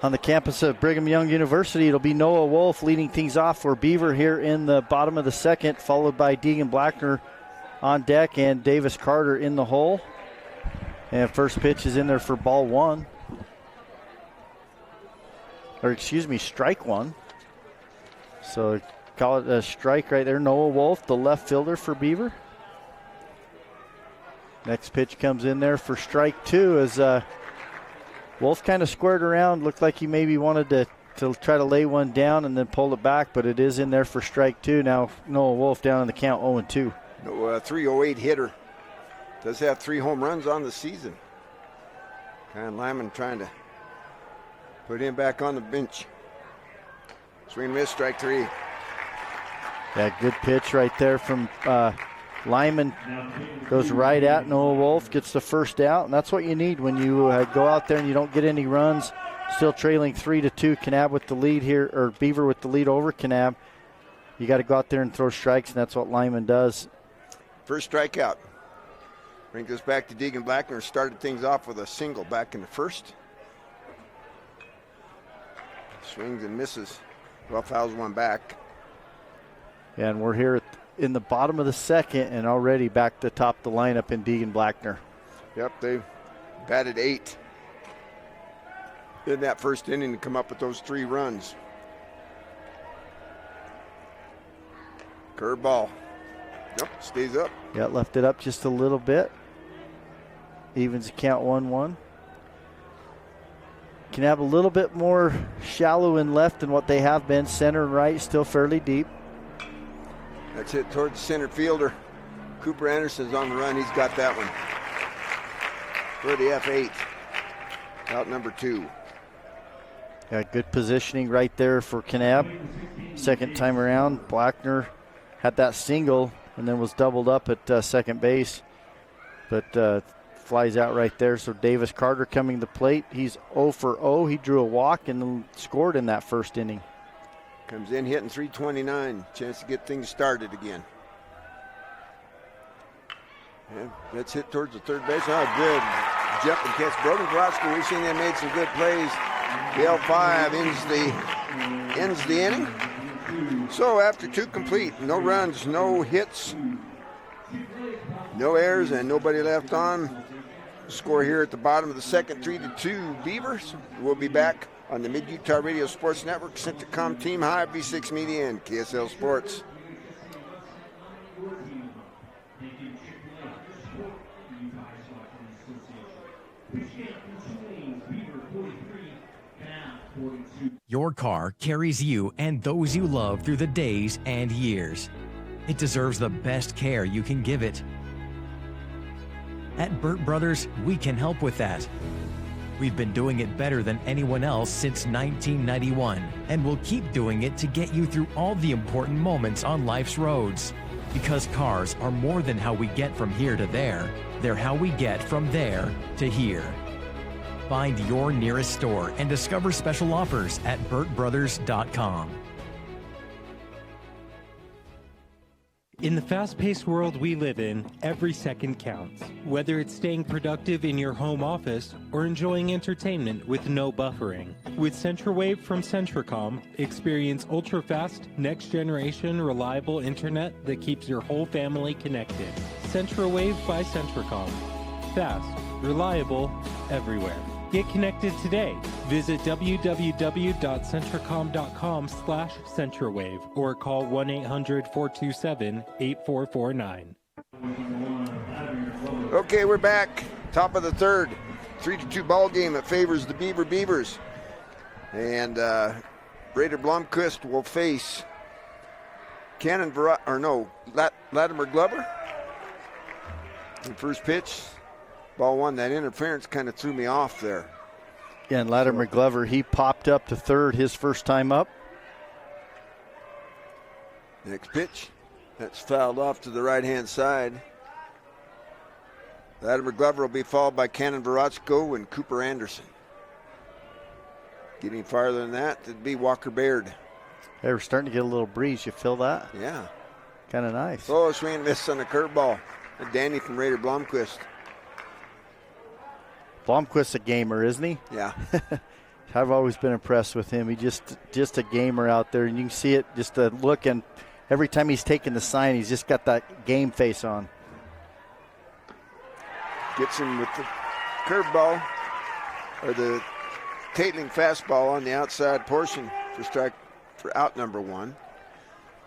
on the campus of Brigham Young University. It'll be Noah Wolf leading things off for Beaver here in the bottom of the 2nd, followed by Deegan Blackner on deck and Davis Carter in the hole. And first pitch is in there for ball 1. Or excuse me, strike 1. So call it a strike right there. Noah Wolf, the left fielder for Beaver. Next pitch comes in there for strike 2 as Wolf kind of squared around. Looked like he maybe wanted to try to lay one down and then pull it back, but it is in there for strike 2. Now Noah Wolf down in the count 0-2. No, 308 hitter. Does have 3 home runs on the season. Kyle Lyman trying to put him back on the bench. Swing and miss, strike 3. Yeah, good pitch right there from Lyman. Goes right at Noah Wolf, gets the first out, and that's what you need when you go out there and you don't get any runs. Still trailing 3-2. Kanab with the lead here, or Beaver with the lead over Kanab. You got to go out there and throw strikes, and that's what Lyman does. First strikeout. Brings us back to Deegan Blackner. Started things off with a single back in the first. Swings and misses. Well, fouls one back. Yeah, and we're here in the bottom of the second and already back to top the lineup in Deegan Blackner. Yep, they batted 8 in that first inning to come up with those 3 runs. Curveball. Yep, stays up. Yeah, left it up just a little bit. Evens the count 1-1. Can have a little bit more shallow in left than what they have been. Center and right still fairly deep. That's hit towards the center fielder. Cooper Anderson's on the run. He's got that one. For the F8. Out number 2. Yeah, good positioning right there for Kanab. Second time around, Blackner had that single and then was doubled up at second base. But flies out right there. So Davis Carter coming to the plate. He's 0 for 0. He drew a walk and scored in that first inning. Comes in hitting .329. Chance to get things started again. And that's hit towards the third base. Oh, good jump and catch. Brogan Brodsky, we've seen them made some good plays. The L5 ends the inning. So after 2 complete, no runs, no hits, no errors, and nobody left on. Score here at the bottom of the second, 3-2 Beavers. We'll be back on the Mid-Utah Radio Sports Network, Centricom Team High, V6 Media, and KSL Sports. Your car carries you and those you love through the days and years. It deserves the best care you can give it. At Burt Brothers, we can help with that. We've been doing it better than anyone else since 1991, and we'll keep doing it to get you through all the important moments on life's roads. Because cars are more than how we get from here to there. They're how we get from there to here. Find your nearest store and discover special offers at burtbrothers.com. In the fast-paced world we live in, every second counts. Whether it's staying productive in your home office or enjoying entertainment with no buffering. With CentraWave from Centricom, experience ultra-fast, next-generation, reliable internet that keeps your whole family connected. CentraWave by Centricom. Fast, reliable, everywhere. Get connected today. Visit www.centricom.com/CentraWave or call 1-800-427-8449. Okay, we're back. Top of the third. 3-2 ball game that favors the Beavers. And Raider Blomquist will face Latimer Glover. The first pitch. Ball 1, that interference kind of threw me off there. Yeah, and Latimer Glover, he popped up to third his first time up. Next pitch, that's fouled off to the right-hand side. Latimer Glover will be followed by Cannon Verotsko and Cooper Anderson. Getting farther than that, it'd be Walker Baird. Hey, we're starting to get a little breeze. You feel that? Yeah. Kind of nice. Oh, swing and miss on the curveball. Danny from Raider Blomquist. Blomquist's a gamer, isn't he? Yeah. I've always been impressed with him. He just a gamer out there, and you can see it, just the look, and every time he's taking the sign, he's just got that game face on. Gets him with the curveball, or the Tatling fastball on the outside portion for out number 1.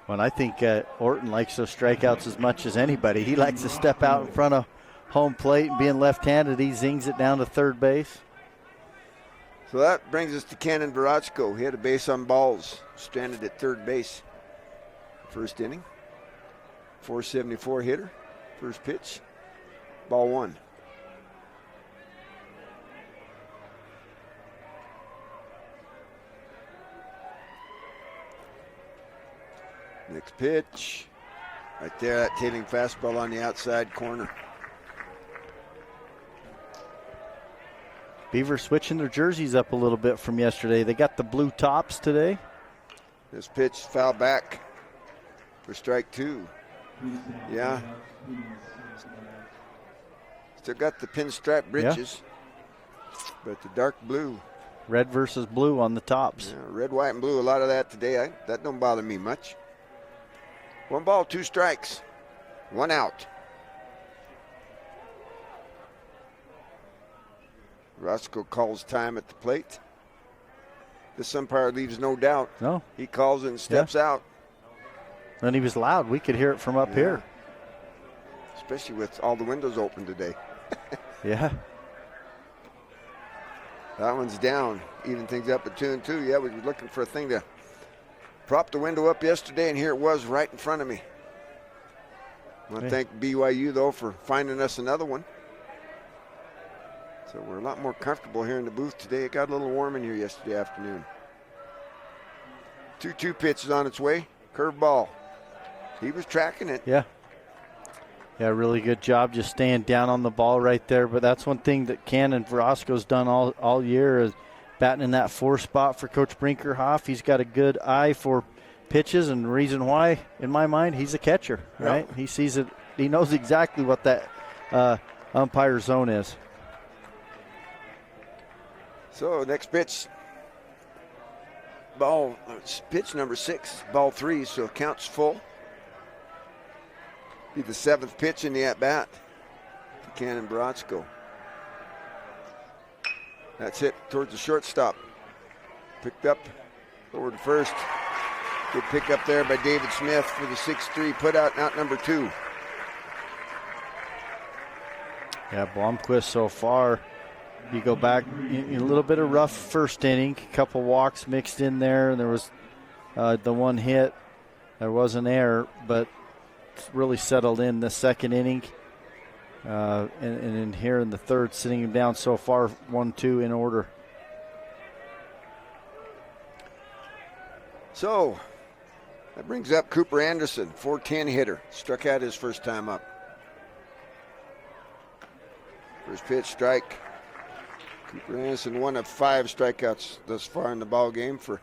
Well, I think Orton likes those strikeouts as much as anybody. He likes to step out in front of home plate and being left-handed, he zings it down to third base. So that brings us to Cannon Verachko. He had a base on balls, stranded at third base. First inning. 474 hitter. First pitch. Ball 1. Next pitch. Right there, that tailing fastball on the outside corner. Beaver switching their jerseys up a little bit from yesterday. They got the blue tops today. This pitch foul back for strike 2. Yeah. Still got the pinstripe britches, but the dark blue. Red versus blue on the tops. Yeah, red, white, and blue, a lot of that today. That don't bother me much. 1 ball, 2 strikes, 1 out. Roscoe calls time at the plate. This umpire leaves no doubt. No. He calls it and steps out. And he was loud. We could hear it from up here. Especially with all the windows open today. Yeah. That one's down. Even things up at 2-2. Yeah, we were looking for a thing to prop the window up yesterday, and here it was right in front of me. I want to thank BYU, though, for finding us another one. So we're a lot more comfortable here in the booth today. It got a little warm in here yesterday afternoon. 2-2 pitch is on its way. Curveball. He was tracking it. Yeah. Yeah, really good job just staying down on the ball right there. But that's one thing that Cannon Verosco's done all year is batting in that 4 spot for Coach Brinkerhoff. He's got a good eye for pitches, and the reason why, in my mind, he's a catcher, right? He sees it. He knows exactly what that umpire zone is. So next pitch, ball, pitch number 6, ball 3, so counts full. Be the 7th pitch in the at-bat to Cannon Verachko. That's hit towards the shortstop. Picked up over to first. Good pick up there by David Smith for the 6-3 put out number 2. Yeah, Blomquist so far. You go back in a little bit of rough first inning, a couple walks mixed in there, and there was the one hit. There was an error, but it's really settled in the second inning. And in here in the third, sitting him down so far, 1-2 in order. So that brings up Cooper Anderson, 410 hitter. Struck out his first time up. First pitch, strike. Cooper Anderson, 1 of 5 strikeouts thus far in the ball game for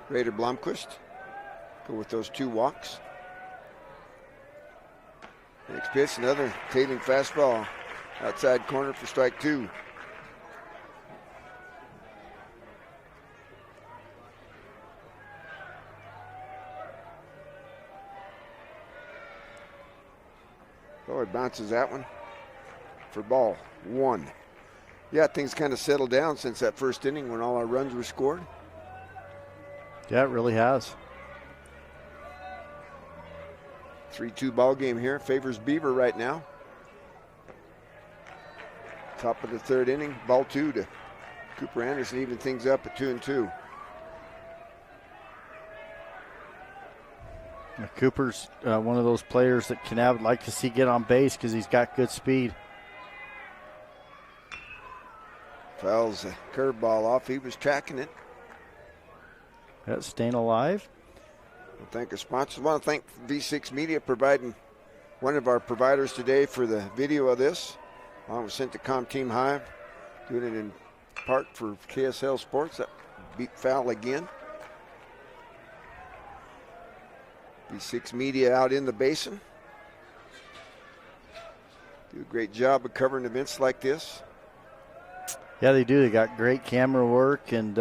Raider Blomquist. Go with those 2 walks. Next pitch, another tailing fastball. Outside corner for strike 2. Oh, it bounces that one for ball 1. Yeah, things kind of settled down since that first inning when all our runs were scored. Yeah, it really has. 3-2 ball game here. Favors Beaver right now. Top of the third inning. Ball 2 to Cooper Anderson, even things up at 2-2. Now, Cooper's one of those players that Kanab would like to see get on base because he's got good speed. Fouls the curveball off. He was tracking it. That's staying alive. We'll thank our sponsors. I want to thank V6 Media providing one of our providers today for the video of this. Along with Centacom Team Hive, doing it in part for KSL Sports. That beat foul again. V6 Media out in the basin. Do a great job of covering events like this. Yeah, they do. They got great camera work, and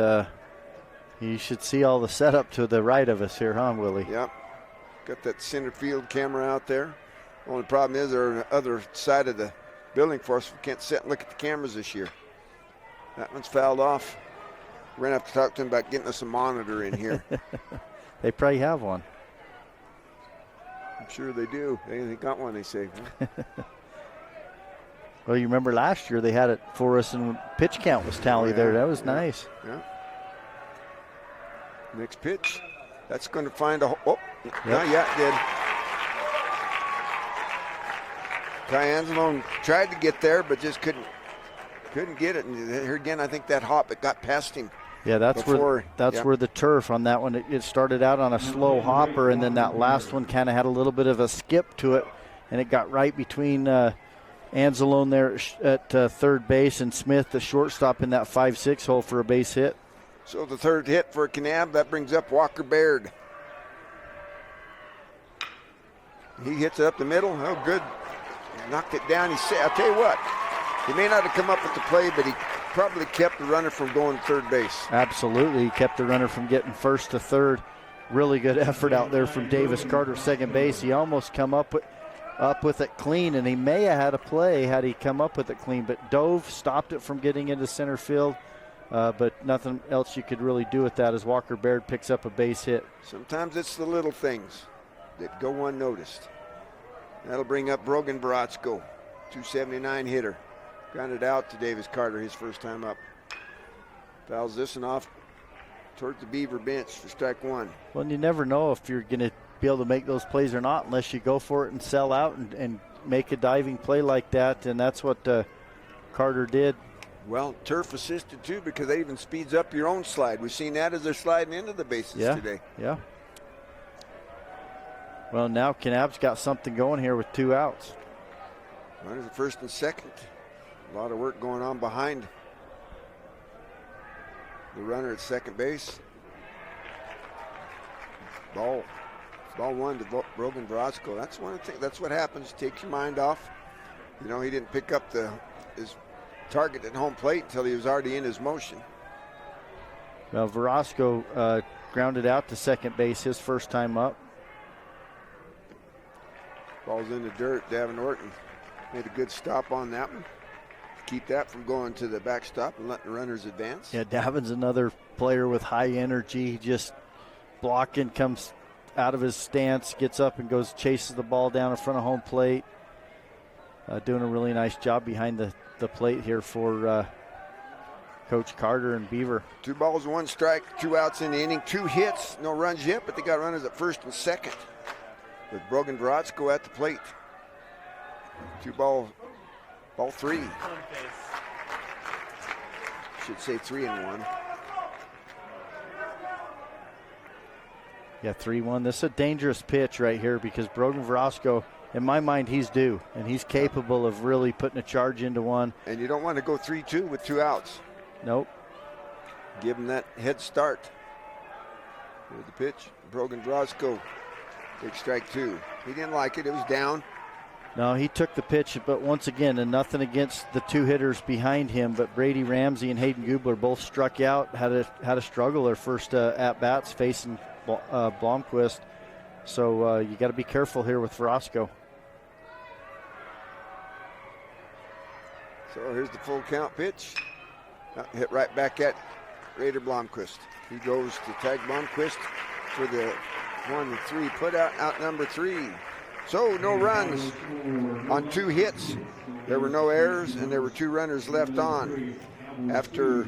you should see all the setup to the right of us here, huh, Willie? Yep. Got that center field camera out there. Only problem is they're on the other side of the building for us. We can't sit and look at the cameras this year. That one's fouled off. We're going to have to talk to them about getting us a monitor in here. They probably have one. I'm sure they do. They got one, they say. Well, you remember last year they had it for us and pitch count was tallied there. That was nice. Yeah. Next pitch. That's going to find a... Oh, not yet, did. Ty Anzalone tried to get there, but just couldn't get it. And here again, I think that hop, it got past him. Yeah, that's where the turf on that one, it started out on a slow hopper, and then that last one kind of had a little bit of a skip to it, and it got right between Anzalone there at third base and Smith, the shortstop, in that 5-6 hole for a base hit. So the third hit for Kanab, that brings up Walker Baird. He hits it up the middle. Oh, good. Knocked it down. I'll tell you what, he may not have come up with the play, but he probably kept the runner from going to third base. Absolutely. He kept the runner from getting first to third. Really good effort out there from Davis Carter, second base. He almost come up with it clean, and he may have had a play had he come up with it clean, but dove, stopped it from getting into center field. But nothing else you could really do with that as Walker Baird picks up a base hit. Sometimes it's the little things that go unnoticed. That'll bring up Brogan Baratzko, 279 hitter. Grounded out to Davis Carter, his first time up. Fouls this one off towards the Beaver bench for strike one. Well, and you never know if you're going to be able to make those plays or not unless you go for it and sell out and make a diving play like that, and that's what Carter did. Well, turf assisted too, because that even speeds up your own slide. We've seen that as they're sliding into the bases today. Yeah. Well, now Kanab's got something going here with 2 outs. Runners at first and second. A lot of work going on behind the runner at second base. Ball one to Brogan Baratzko. That's one of the things. That's what happens. Take your mind off. You know, he didn't pick up his target at home plate until he was already in his motion. Well, Verosco grounded out to second base his first time up. Ball's in the dirt. Davin Orton made a good stop on that one. Keep that from going to the backstop and letting the runners advance. Yeah, Davin's another player with high energy. Just blocking, comes out of his stance, gets up and chases the ball down in front of home plate. Doing a really nice job behind the plate here for Coach Carter and Beaver. 2 balls, 1 strike, 2 outs in the inning, 2 hits, no runs yet, but they got runners at first and second with Brogan Baratzko at the plate. ball 3. Should say 3-1. Yeah, 3-1. This is a dangerous pitch right here because Brogan Verosco, in my mind, he's due, and he's capable of really putting a charge into one. And you don't want to go 3-2 with 2 outs. Nope. Give him that head start. Here's the pitch. Brogan Verosco. Big strike 2. He didn't like it. It was down. No, he took the pitch, but once again, and nothing against the 2 hitters behind him, but Brady Ramsey and Hayden Gubler both struck out, had a struggle their first at-bats facing Blomquist. So you got to be careful here with Verosco. So here's the full count pitch. Hit right back at Raider Blomquist. He goes to tag Blomquist for the 1-3 put out number 3. So no runs on 2 hits. There were no errors, and there were 2 runners left on. After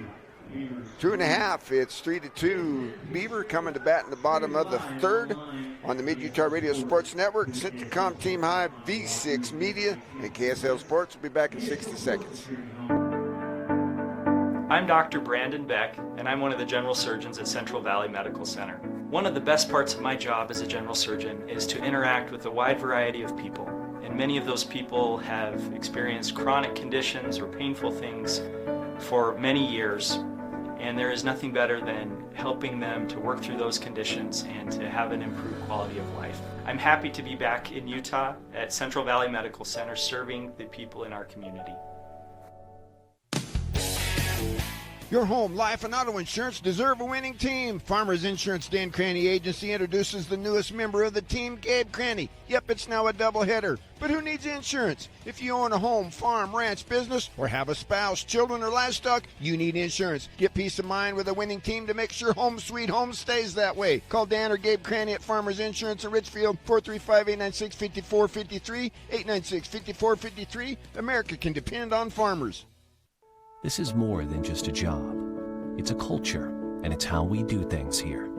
2.5, it's 3-2. Beaver coming to bat in the bottom of the 3rd on the Mid-Utah Radio Sports Network. Centricom Team High, V6 Media, and KSL Sports will be back in 60 seconds. I'm Dr. Brandon Beck, and I'm one of the general surgeons at Central Valley Medical Center. One of the best parts of my job as a general surgeon is to interact with a wide variety of people, and many of those people have experienced chronic conditions or painful things for many years, and there is nothing better than helping them to work through those conditions and to have an improved quality of life. I'm happy to be back in Utah at Central Valley Medical Center serving the people in our community. Your home, life, and auto insurance deserve a winning team. Farmers Insurance Dan Cranny Agency introduces the newest member of the team, Gabe Cranny. Yep, it's now a doubleheader. But who needs insurance? If you own a home, farm, ranch, business, or have a spouse, children, or livestock, you need insurance. Get peace of mind with a winning team to make sure home sweet home stays that way. Call Dan or Gabe Cranny at Farmers Insurance in Richfield, 435-896-5453, 896-5453. America can depend on farmers. This is more than just a job. It's a culture, and it's how we do things here.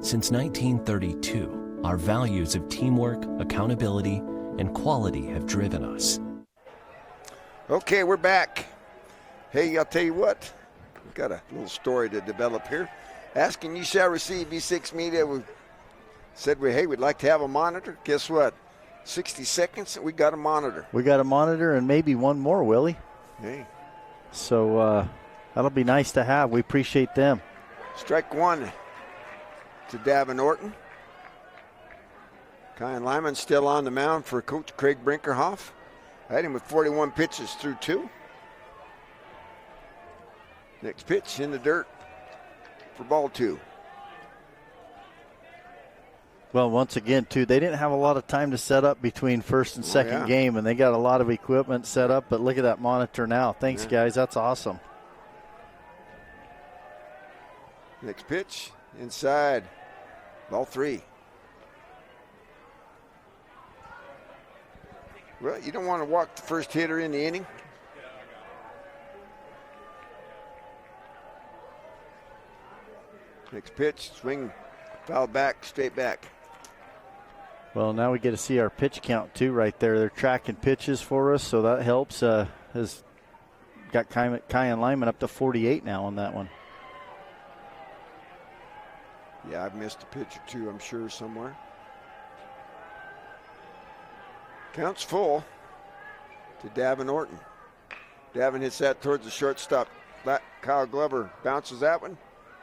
Since 1932, our values of teamwork, accountability, and quality have driven us. Okay, we're back. Hey, I'll tell you what. We've got a little story to develop here. Asking you shall receive. V6 Media said, we'd like to have a monitor. Guess what? 60 seconds, and we got a monitor. We got a monitor and maybe one more, Willie. Hey. So that'll be nice to have. We appreciate them. Strike one to Davin Orton. Kyan Lyman still on the mound for Coach Craig Brinkerhoff. I had him with 41 pitches through 2. Next pitch in the dirt for ball 2. Well, once again, too, they didn't have a lot of time to set up between first and second game, and they got a lot of equipment set up, but look at that monitor now. Thanks, guys. That's awesome. Next pitch, inside, ball 3. Well, you don't want to walk the first hitter in the inning. Next pitch, swing, foul back, straight back. Well, now we get to see our pitch count, too, right there. They're tracking pitches for us, so that helps. Has got Kyan Lyman up to 48 now on that one. Yeah, I've missed a pitch or two, I'm sure, somewhere. Count's full to Davin Orton. Davin hits that towards the shortstop. Kyle Glover bounces that one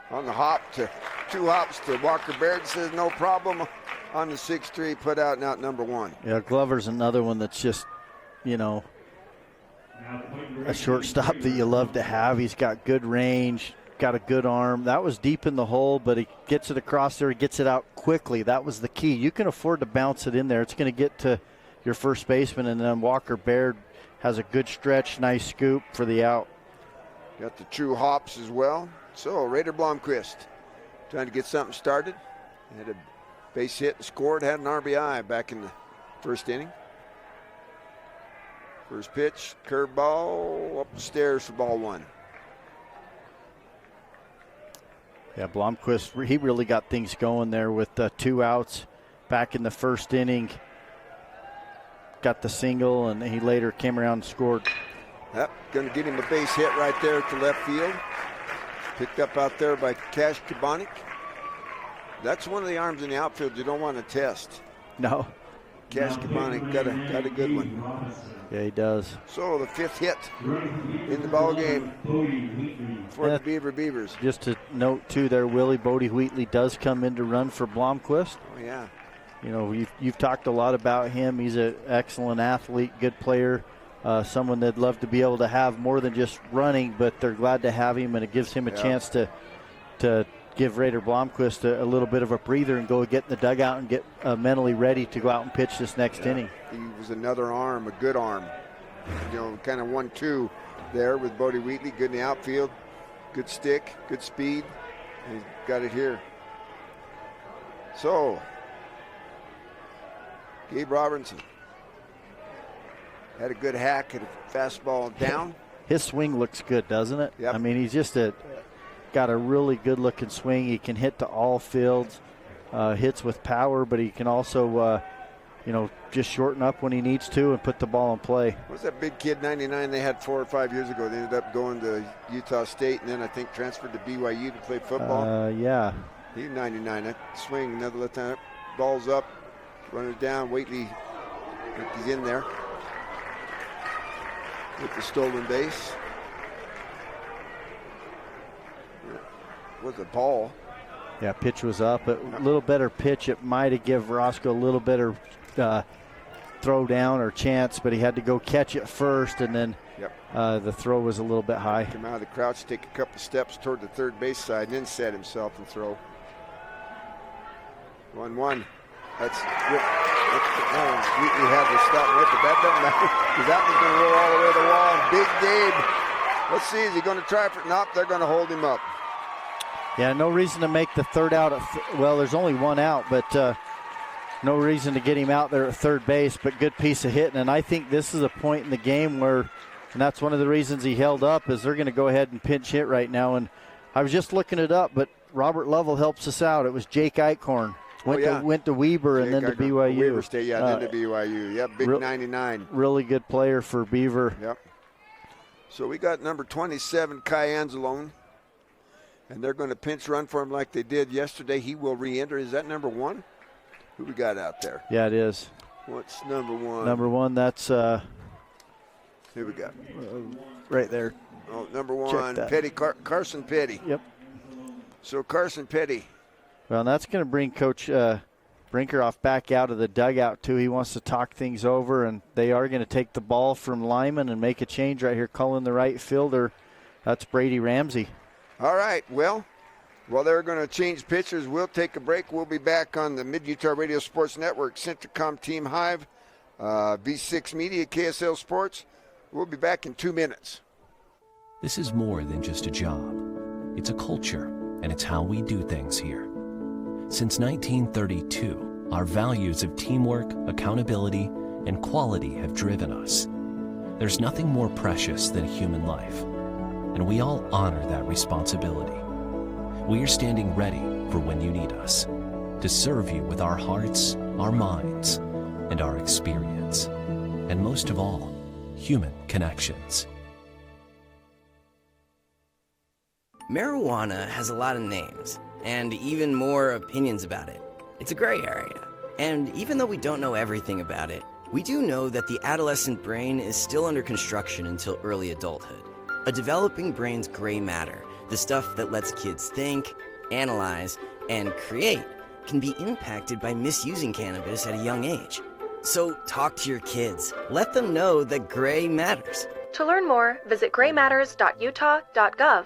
on the hop to 2 hops to Walker Baird. Says no problem on the 6-3, put out and out number 1. Yeah, Glover's another one that's just, a shortstop that you love to have. He's got good range, got a good arm. That was deep in the hole, but he gets it across there. He gets it out quickly. That was the key. You can afford to bounce it in there. It's going to get to your first baseman, and then Walker Baird has a good stretch, nice scoop for the out. Got the true hops as well. So Raider Blomqvist trying to get something started. Had a base hit and scored, had an RBI back in the first inning. First pitch, curveball, up the stairs for ball 1. Yeah, Blomqvist, he really got things going there with 2 outs back in the first inning. Got the single, and he later came around and scored. Yep, going to get him a base hit right there to left field. Picked up out there by Cash Kabanik. That's one of the arms in the outfield you don't want to test. No. Cash Kabanik got a good one. Yeah, he does. So the 5th hit in the ball game for the Beavers. Just to note, too, there, Willie, Bodie Wheatley does come in to run for Blomqvist. Oh, yeah. You've talked a lot about him. He's an excellent athlete, good player, someone they'd love to be able to have more than just running, but they're glad to have him, and it gives him a chance to give Raider Blomqvist a little bit of a breather and go get in the dugout and get mentally ready to go out and pitch this next inning. He was another arm, a good arm. Kind of 1-2 there with Bodie Wheatley, good in the outfield, good stick, good speed, and he's got it here. So, Gabe Robinson had a good hack at a fastball down. His swing looks good, doesn't it? Yep. I mean, he's just got a really good-looking swing. He can hit to all fields, hits with power, but he can also, just shorten up when he needs to and put the ball in play. What was that big kid, 99, they had 4 or 5 years ago? They ended up going to Utah State and then I think transferred to BYU to play football. Yeah. He's 99. That swing, another left hand, ball's up, run it down. Waitley, I think he's in there with the stolen base. Was a ball. Yeah, pitch was up. A little better pitch. It might have given Roscoe a little better throw down or chance, but he had to go catch it first, and then Yep. The throw was a little bit high. Come out of the crouch, take a couple steps toward the third base side, and then set himself and throw. 1-1. That's good. You had to stop and whip, but that doesn't matter because that one's going to roll all the way to the wall. And Big Gabe, let's see, is he going to try for it? Nope, they're going to hold him up. Yeah, no reason to make the third out. Well, there's only one out, but no reason to get him out there at third base, but good piece of hitting. And I think this is a point in the game where, and that's one of the reasons he held up, is they're going to go ahead and pinch hit right now. And I was just looking it up, but Robert Lovell helps us out. It was Jake Eichhorn. Went to Weber and then to BYU. Weber State, then to BYU. Yep, big 99. Really good player for Beaver. Yep. So we got number 27, Kai Anzalone. And they're going to pinch run for him like they did yesterday. He will re-enter. Is that number 1? Who we got out there? Yeah, it is. What's number 1? Number 1, that's who we got? Right there. Oh, number 1, Petty, Carson Petty. Yep. So Carson Petty. Well, and that's going to bring Coach Brinkerhoff back out of the dugout, too. He wants to talk things over, and they are going to take the ball from Lyman and make a change right here, calling the right fielder. That's Brady Ramsey. All right, well, while they're going to change pitchers, we'll take a break. We'll be back on the Mid-Utah Radio Sports Network, Centricom Team Hive, V6 Media, KSL Sports. We'll be back in 2 minutes. This is more than just a job. It's a culture, and it's how we do things here. Since 1932, our values of teamwork, accountability, and quality have driven us. There's nothing more precious than a human life, and we all honor that responsibility. We are standing ready for when you need us, to serve you with our hearts, our minds, and our experience, and most of all, human connections. Marijuana has a lot of names, and even more opinions about it. It's a gray area. And even though we don't know everything about it, we do know that the adolescent brain is still under construction until early adulthood. A developing brain's gray matter, the stuff that lets kids think, analyze, and create, can be impacted by misusing cannabis at a young age. So talk to your kids. Let them know that gray matters. To learn more, visit graymatters.utah.gov.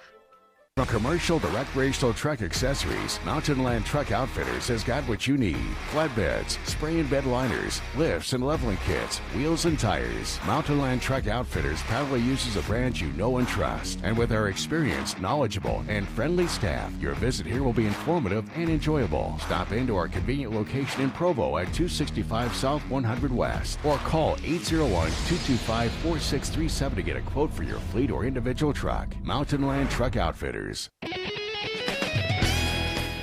From commercial to recreational truck accessories, Mountain Land Truck Outfitters has got what you need. Flatbeds, spray and bed liners, lifts and leveling kits, wheels and tires. Mountain Land Truck Outfitters proudly uses a brand you know and trust. And with our experienced, knowledgeable, and friendly staff, your visit here will be informative and enjoyable. Stop into our convenient location in Provo at 265 South 100 West or call 801-225-4637 to get a quote for your fleet or individual truck. Mountain Land Truck Outfitters.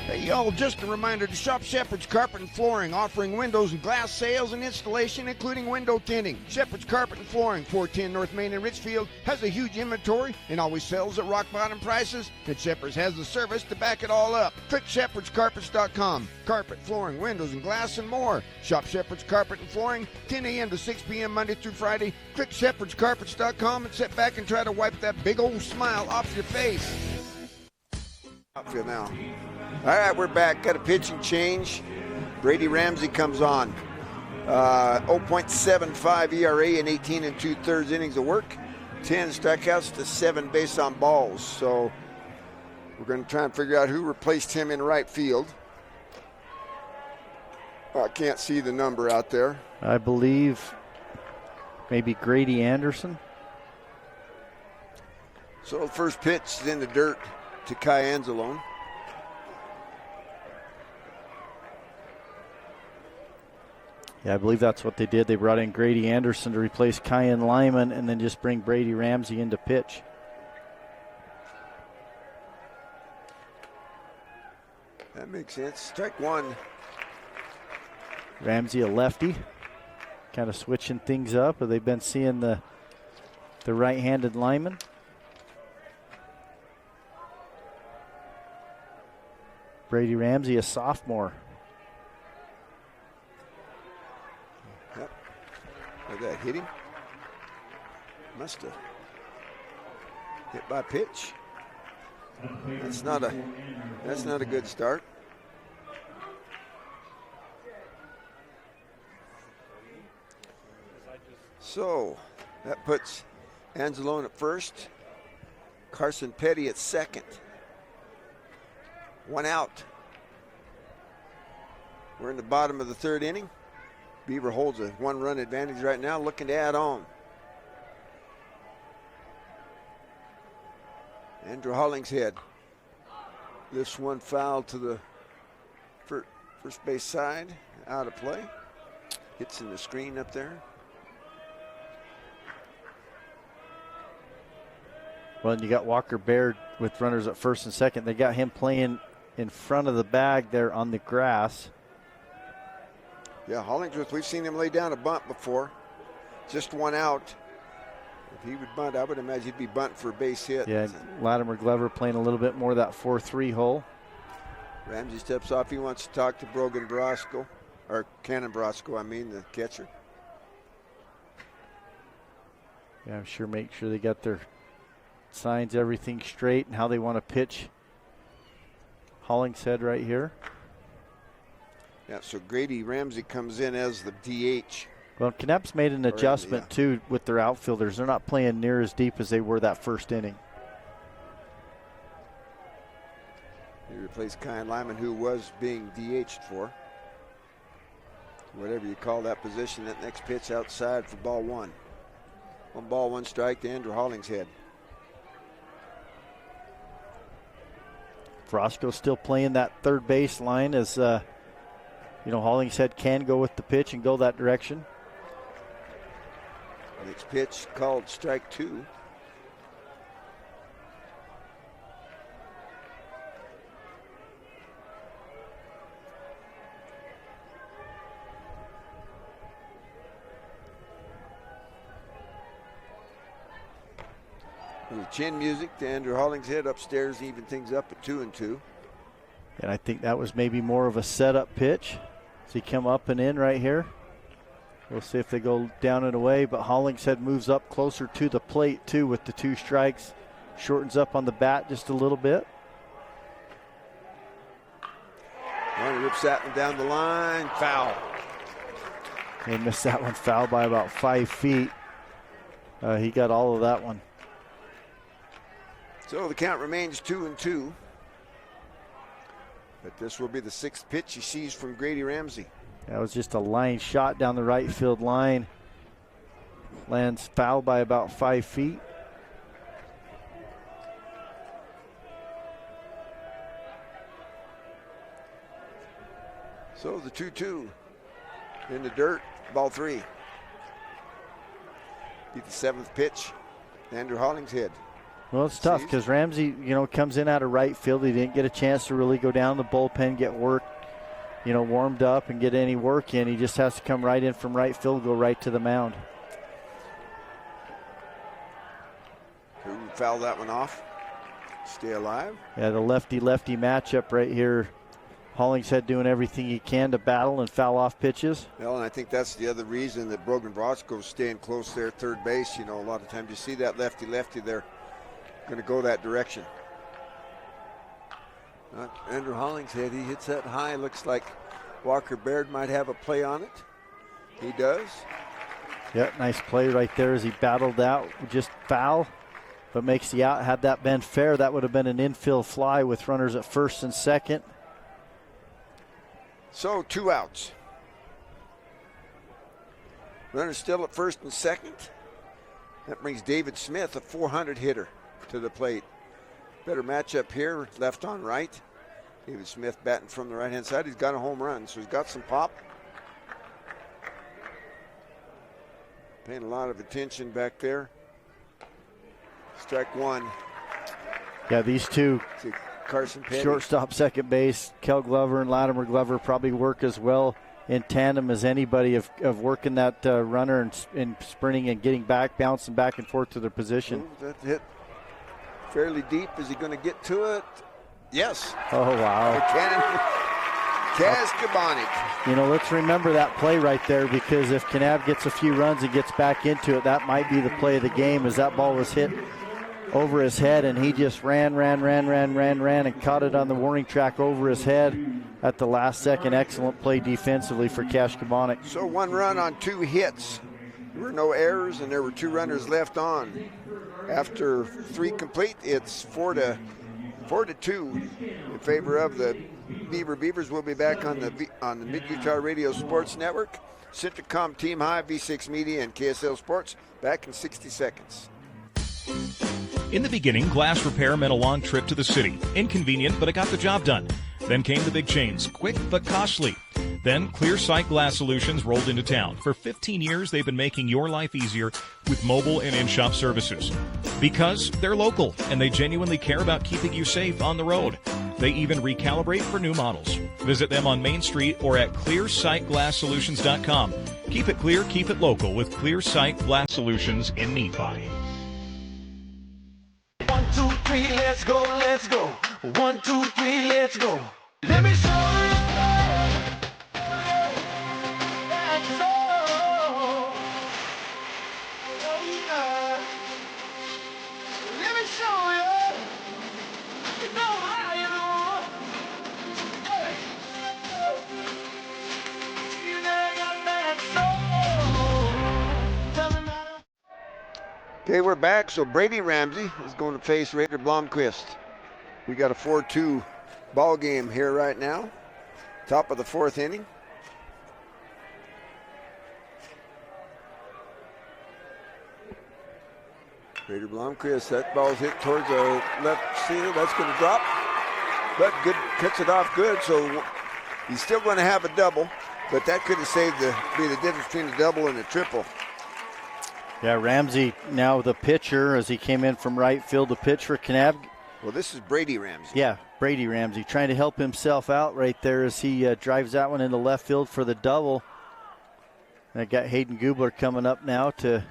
Hey, y'all, just a reminder to shop Shepherd's Carpet and Flooring, offering windows and glass sales and installation, including window tinting. Shepherd's Carpet and Flooring, 410 North Main in Richfield, has a huge inventory and always sells at rock-bottom prices, and Shepherd's has the service to back it all up. Click shepherdscarpets.com. Carpet, flooring, windows, and glass, and more. Shop Shepherd's Carpet and Flooring, 10 a.m. to 6 p.m. Monday through Friday. Click shepherdscarpets.com and sit back and try to wipe that big old smile off your face. Outfield now. All right, we're back. Got a pitching change. Brady Ramsey comes on. 0.75 ERA in 18 2/3 innings of work. 10 strikeouts to 7 base on balls. So we're going to try and figure out who replaced him in right field. I can't see the number out there. I believe maybe Grady Anderson. So the first pitch is in the dirt to Kai Anzalone. Yeah, I believe that's what they did. They brought in Grady Anderson to replace Kyan Lyman and then just bring Brady Ramsey into pitch. That makes sense. Strike one. Ramsey, a lefty, kind of switching things up. Have they been seeing the right-handed lineman? Brady Ramsey, a sophomore. Yep. Did that hit him? Must have hit by pitch. That's not a good start. So that puts Anzalone at first. Carson Petty at second. 1 out. We're in the bottom of the 3rd inning. Beaver holds a 1-run advantage right now, looking to add on. Andrew Hollingshead lifts one foul to the first base side, out of play. Hits in the screen up there. Well, and you got Walker Baird with runners at first and second. They got him playing in front of the bag there on the grass. Yeah, Hollingsworth, we've seen him lay down a bunt before. Just 1 out. If he would bunt, I would imagine he'd be bunting for a base hit. Yeah, Latimer Glover playing a little bit more of that 4-3 hole. Ramsey steps off. He wants to talk to Brogan Brosco, or Cannon Brosco, I mean, the catcher. Yeah, I'm sure make sure they got their signs, everything straight, and how they want to pitch. Hollingshead right here. Yeah, so Grady Ramsey comes in as the DH. Well, Kanab's made an adjustment, too, with their outfielders. They're not playing near as deep as they were that first inning. He replaced Kyan Lyman, who was being DH'd for. Whatever you call that position, that next pitch outside for ball 1. 1 ball, 1 strike to Andrew Hollingshead. Frosco still playing that third base line as, Hollingshead can go with the pitch and go that direction. Next pitch called strike 2. Little chin music to Andrew Hollingshead upstairs, even things up at 2-2. And I think that was maybe more of a setup pitch. Does he come up and in right here? We'll see if they go down and away, but Hollingshead moves up closer to the plate too with the 2 strikes. Shortens up on the bat just a little bit. One rips that one down the line, foul. They missed that one, foul by about 5 feet. He got all of that one. So the count remains 2-2. But this will be the 6th pitch he sees from Grady Ramsey. That was just a line shot down the right field line. Lands foul by about 5 feet. So the 2-2 in the dirt, ball 3. Be the 7th pitch, Andrew Hollingshead. Well, it's tough because Ramsey, comes in out of right field. He didn't get a chance to really go down the bullpen, get work, warmed up and get any work in. He just has to come right in from right field, go right to the mound. Who fouled that one off? Stay alive. Yeah, the lefty-lefty matchup right here. Hollingshead doing everything he can to battle and foul off pitches. Well, and I think that's the other reason that Brogan Brosco's staying close there at third base. A lot of times you see that lefty-lefty there. Going to go that direction. Andrew Hollingshead, he hits that high. Looks like Walker Baird might have a play on it. He does. Yeah, nice play right there as he battled out. Just foul, but makes the out. Had that been fair, that would have been an infield fly with runners at first and second. So 2 outs. Runners still at first and second. That brings David Smith, a 400 hitter, to the plate. Better matchup here, left on right. David Smith batting from the right-hand side. He's got a home run, so he's got some pop. Paying a lot of attention back there. Strike 1. Yeah, these two, Carson Petty. Shortstop, second base, Kel Glover and Latimer Glover probably work as well in tandem as anybody of working that runner and sprinting and getting back, bouncing back and forth to their position. Ooh, that hit fairly deep. Is he going to get to it? Yes. Oh, wow. Kaskabonik. Let's remember that play right there, because if Kanab gets a few runs and gets back into it, that might be the play of the game, as that ball was hit over his head, and he just ran, and caught it on the warning track over his head at the last second. Excellent play defensively for Kaskabonik. So 1 run on 2 hits There were no errors, and there were 2 runners left on. After 3 complete, it's 4-2 in favor of the Beaver Beavers. We'll be back on the Mid-Utah Radio Sports Network, Centricom Team High, V6 Media, and KSL Sports. Back in 60 seconds. In the beginning, glass repair meant a long trip to the city. Inconvenient, but it got the job done. Then came the big chains, quick but costly. Then Clear Sight Glass Solutions rolled into town. For 15 years, they've been making your life easier with mobile and in-shop services. Because they're local, and they genuinely care about keeping you safe on the road. They even recalibrate for new models. Visit them on Main Street or at clearsightglasssolutions.com. Keep it clear, keep it local with Clear Sight Glass Solutions in Nephi. 1, 2, 3, let's go, let's go. 1, 2, 3, let's go. Let me show you. Okay, we're back. So Brady Ramsey is going to face Raider Blomqvist. We got a 4-2 ball game here right now. Top of the 4th inning. Raider Blomqvist, that ball's hit towards the left field. That's going to drop. But good, cuts it off good. So he's still going to have a double. But that could have be the difference between a double and a triple. Yeah, Ramsey now the pitcher as he came in from right field to pitch for Kanab. Well, this is Brady Ramsey. Yeah, Brady Ramsey trying to help himself out right there as he drives that one into left field for the double. And I got Hayden Gubler coming up now to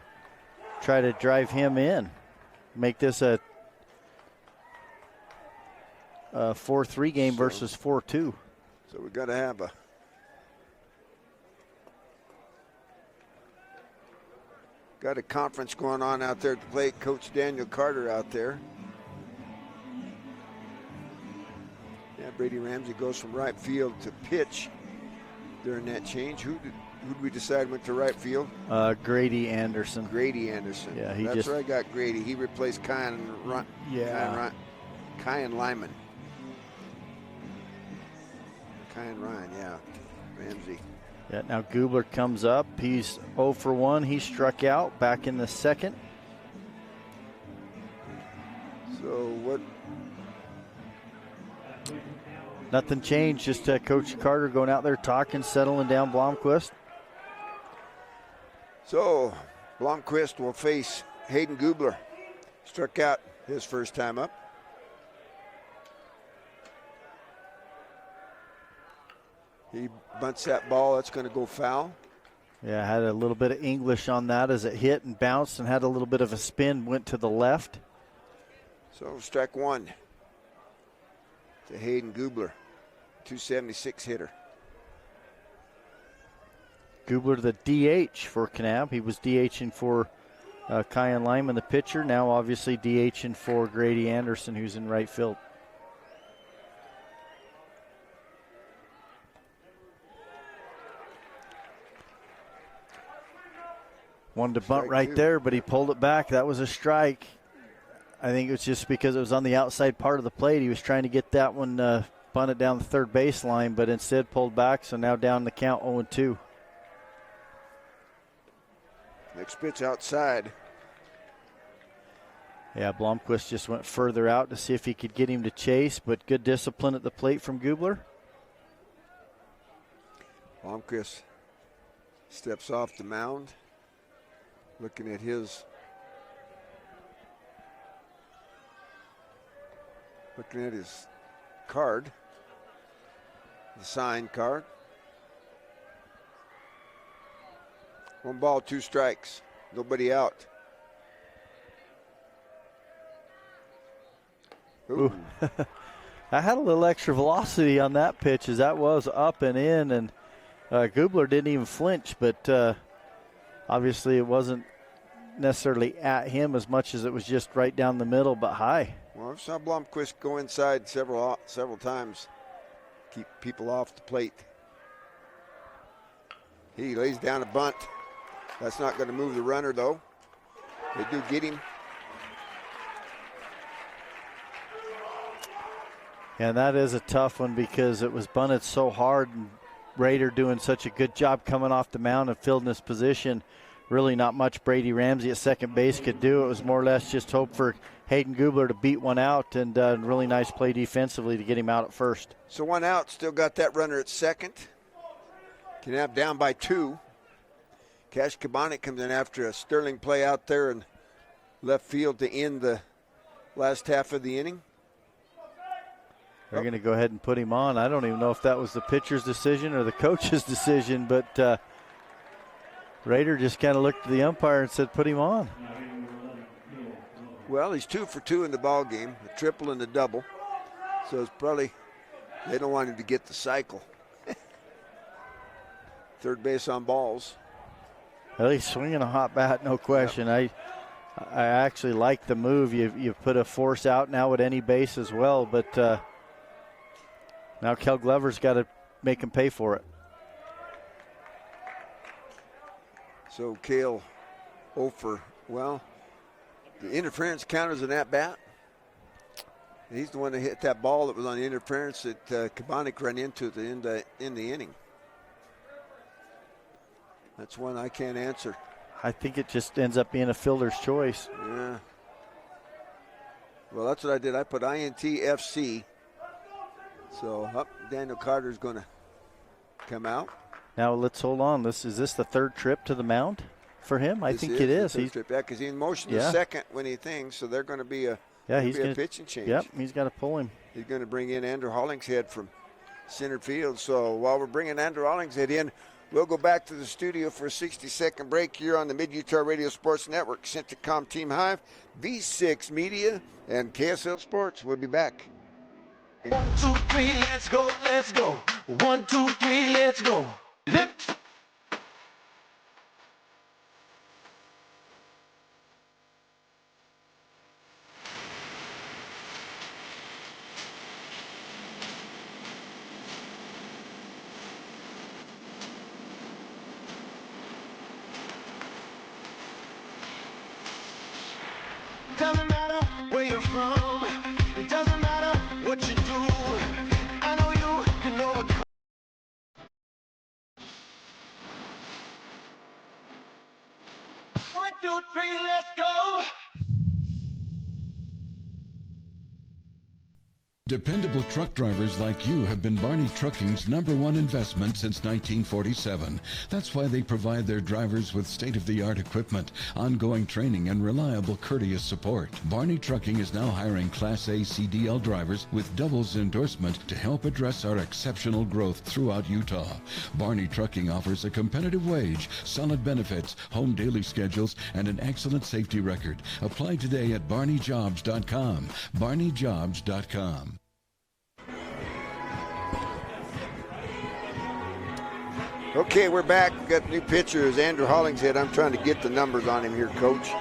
try to drive him in. Make this a 4-3 game versus 4-2. So we got to have got a conference going on out there at the plate. Coach Daniel Carter out there. Yeah, Brady Ramsey goes from right field to pitch during that change. Who did we decide went to right field? Grady Anderson. Grady Anderson. Yeah, that's where I got Grady. He replaced Kyan Lyman. Kyan Ryan, yeah. Ramsey. Yeah, now Gubler comes up. He's 0 for 1. He struck out back in the 2nd. So what? Nothing changed. Just Coach Carter going out there talking, settling down Blomqvist. So Blomqvist will face Hayden Gubler. Struck out his first time up. He bunts that ball. That's going to go foul. Yeah, had a little bit of English on that as it hit and bounced and had a little bit of a spin, went to the left. So strike 1 to Hayden Gubler, 276 hitter. Gubler, the DH for Kanab. He was DHing for Kyan Lyman, the pitcher. Now obviously DHing for Grady Anderson, who's in right field. Wanted to bunt right there, but he pulled it back. That was a strike. I think it was just because it was on the outside part of the plate. He was trying to get that one bunted down the third baseline, but instead pulled back, so now down the count 0-2. Next pitch outside. Yeah, Blomqvist just went further out to see if he could get him to chase, but good discipline at the plate from Gubler. Blomqvist steps off the mound. Looking at his card, the signed card. 1 ball, 2 strikes, nobody out. Ooh. I had a little extra velocity on that pitch as that was up and in, and Gubler didn't even flinch, but obviously it wasn't necessarily at him as much as it was just right down the middle, but high. Well, I've saw Blomqvist go inside several times, keep people off the plate. He lays down a bunt. That's not going to move the runner, though. They do get him. And that is a tough one because it was bunted so hard, and Raider doing such a good job coming off the mound and fielding his position. Really not much Brady Ramsey at second base could do. It was more or less just hope for Hayden Gubler to beat one out, and really nice play defensively to get him out at first. So one out, still got that runner at second. Kanab down by 2. Cash Kabonic comes in after a sterling play out there in left field to end the last half of the inning. They're going to go ahead and put him on. I don't even know if that was the pitcher's decision or the coach's decision, but Raider just kind of looked at the umpire and said, put him on. Well, he's 2 for 2 in the ball game, a triple and a double. So it's probably, they don't want him to get the cycle. Third base on balls. Well, he's swinging a hot bat, no question. Yep. I actually like the move. You put a force out now at any base as well, but now Kel Glover's got to make him pay for it. So Cale Ofer, well, the interference count as an at-bat. He's the one that hit that ball that was on the interference that Kabonic ran into at the end in the inning. That's one I can't answer. I think it just ends up being a fielder's choice. Yeah. Well, that's what I did. I put INTFC. So Daniel Carter's going to come out. Now let's hold on. Is this the third trip to the mound for him? I think it is. He's trip. Yeah, because he's in motion the second when he thinks. So they're going to be a pitching change. Yep, he's got to pull him. He's going to bring in Andrew Hollingshead from center field. So while we're bringing Andrew Hollingshead in, we'll go back to the studio for a 60-second break here on the Mid-Utah Radio Sports Network. Centricom Team Hive, V6 Media, and KSL Sports. We'll be back. 1, 2, 3, let's go, let's go. 1, 2, 3, let's go. Doesn't matter where you're from. It doesn't matter what you do. I know you can overcome. 1, 2, 3, let's go. Dependable truck drivers like you have been Barney Trucking's #1 investment since 1947. That's why they provide their drivers with state-of-the-art equipment, ongoing training, and reliable, courteous support. Barney Trucking is now hiring Class A CDL drivers with doubles endorsement to help address our exceptional growth throughout Utah. Barney Trucking offers a competitive wage, solid benefits, home daily schedules, and an excellent safety record. Apply today at barneyjobs.com. barneyjobs.com. Okay, we're back. We've got new pitchers. Andrew Hollingshead. I'm trying to get the numbers on him here, Coach. See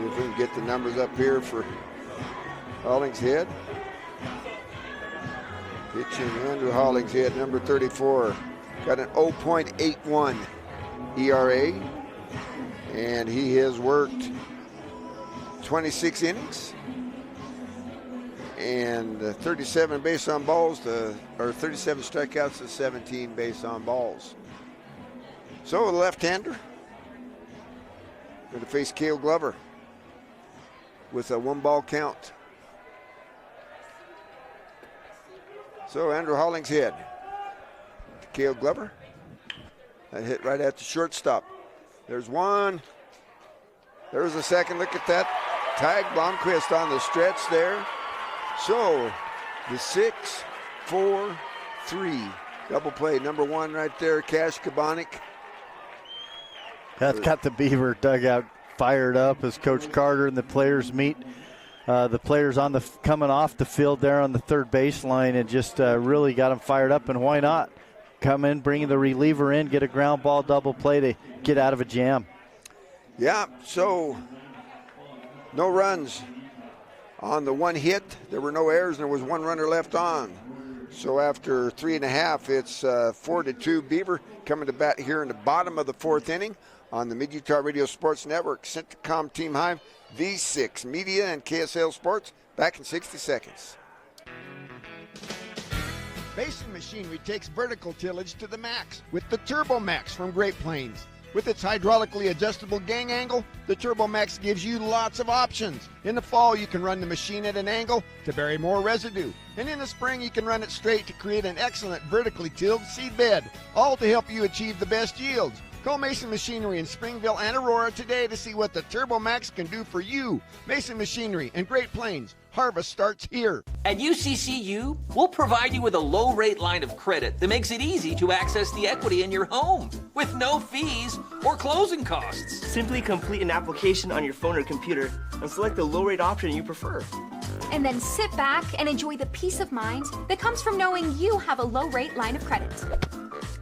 if we can get the numbers up here for Hollingshead. Pitching Andrew Hollingshead, number 34. Got an 0.81 ERA. And he has worked 26 innings. And 37 base on balls or 37 strikeouts to 17 base on balls. So the left-hander going to face Cale Glover with a 1-ball count. So Andrew Hollingshead to Cale Glover. That hit right at the shortstop. There's one. There's a second. Look at that. Tig Blomqvist on the stretch there. So the 6-4-3 double play. Number 1 right there, Cash Kabonic. That's got the Beaver dugout fired up as Coach Carter and the players meet. The players coming off the field there on the third baseline and just really got them fired up. And why not come in, bring the reliever in, get a ground ball double play to get out of a jam. Yeah, so no runs on the one hit. There were no errors, and there was 1 runner left on. So after 3.5, it's 4-2 Beaver coming to bat here in the bottom of the fourth inning on the Mid-Utah Radio Sports Network. Centacom Team Hive, V6 Media, and KSL Sports. Back in 60 seconds. Basin machinery takes vertical tillage to the max with the Turbo Max from Great Plains. With its hydraulically adjustable gang angle, the Turbo Max gives you lots of options. In the fall, you can run the machine at an angle to bury more residue. And in the spring, you can run it straight to create an excellent vertically tilled seed bed, all to help you achieve the best yields. Call Mason Machinery in Springville and Aurora today to see what the Turbo Max can do for you. Mason Machinery in Great Plains. Harvest starts here. At UCCU, we'll provide you with a low-rate line of credit that makes it easy to access the equity in your home with no fees or closing costs. Simply complete an application on your phone or computer and select the low-rate option you prefer. And then sit back and enjoy the peace of mind that comes from knowing you have a low-rate line of credit.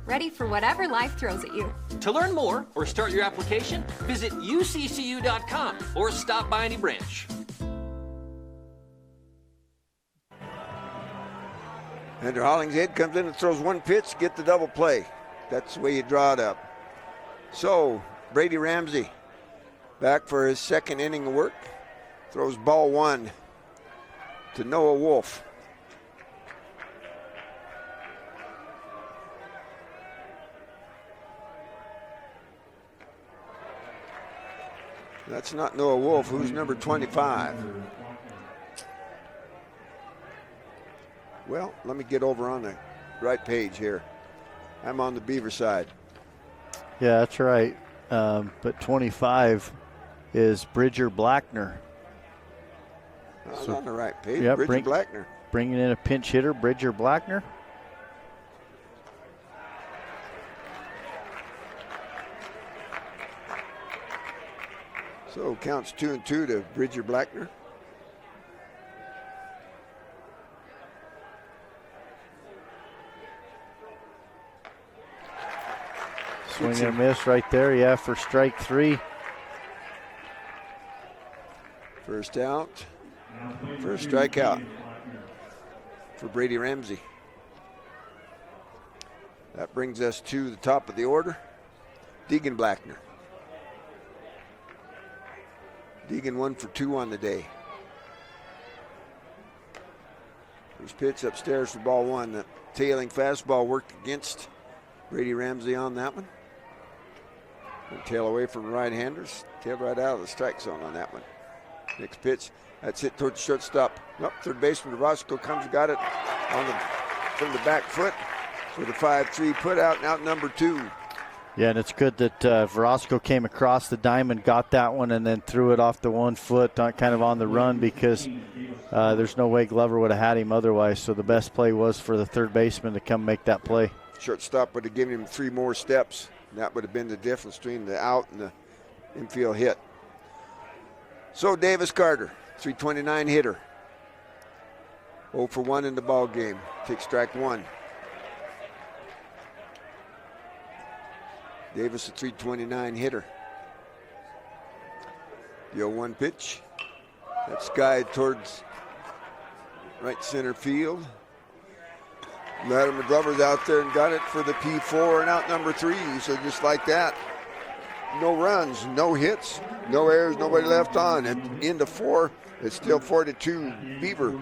Ready for whatever life throws at you. To learn more or start your application, visit uccu.com or stop by any branch. Andrew Hollingshead comes in and throws one pitch, get the double play. That's the way you draw it up. So, Brady Ramsey back for his second inning of work. Throws ball one to Noah Wolf. That's not Noah Wolf, who's number 25. Well, let me get over on the right page here. I'm on the Beaver side. Yeah, that's right. But 25 is Bridger Blackner. So, on the right page, yeah, Bridger Blackner. Bringing in a pinch hitter, Bridger Blackner. So counts 2-2 to Bridger Blackner. Swing and a miss right there, yeah, for strike three. First out, first strikeout for Brady Ramsey. That brings us to the top of the order, Deegan Blackner. Deegan 1 for 2 on the day. First pitch upstairs for ball one. The tailing fastball worked against Brady Ramsey on that one. Tail away from right-handers. Tail right out of the strike zone on that one. Next pitch, that's hit towards shortstop. Nope, third baseman Roscoe comes, got it from the back foot for the 5-3 put out, and out number 2. Yeah, and it's good that Verosco came across the diamond, got that one, and then threw it off the 1 foot, kind of on the run, because there's no way Glover would have had him otherwise. So the best play was for the third baseman to come make that play. Shortstop would have given him 3 more steps. That would have been the difference between the out and the infield hit. So Davis Carter, 329 hitter. 0 for 1 in the ball game. Takes strike 1. Davis, a 329 hitter. The 0-1 pitch. That's skied towards right center field. Latimer Glover's out there and got it for the P4 and out number 3. So just like that, no runs, no hits, no errors, nobody left on. And into 4, it's still 4-2 Beaver.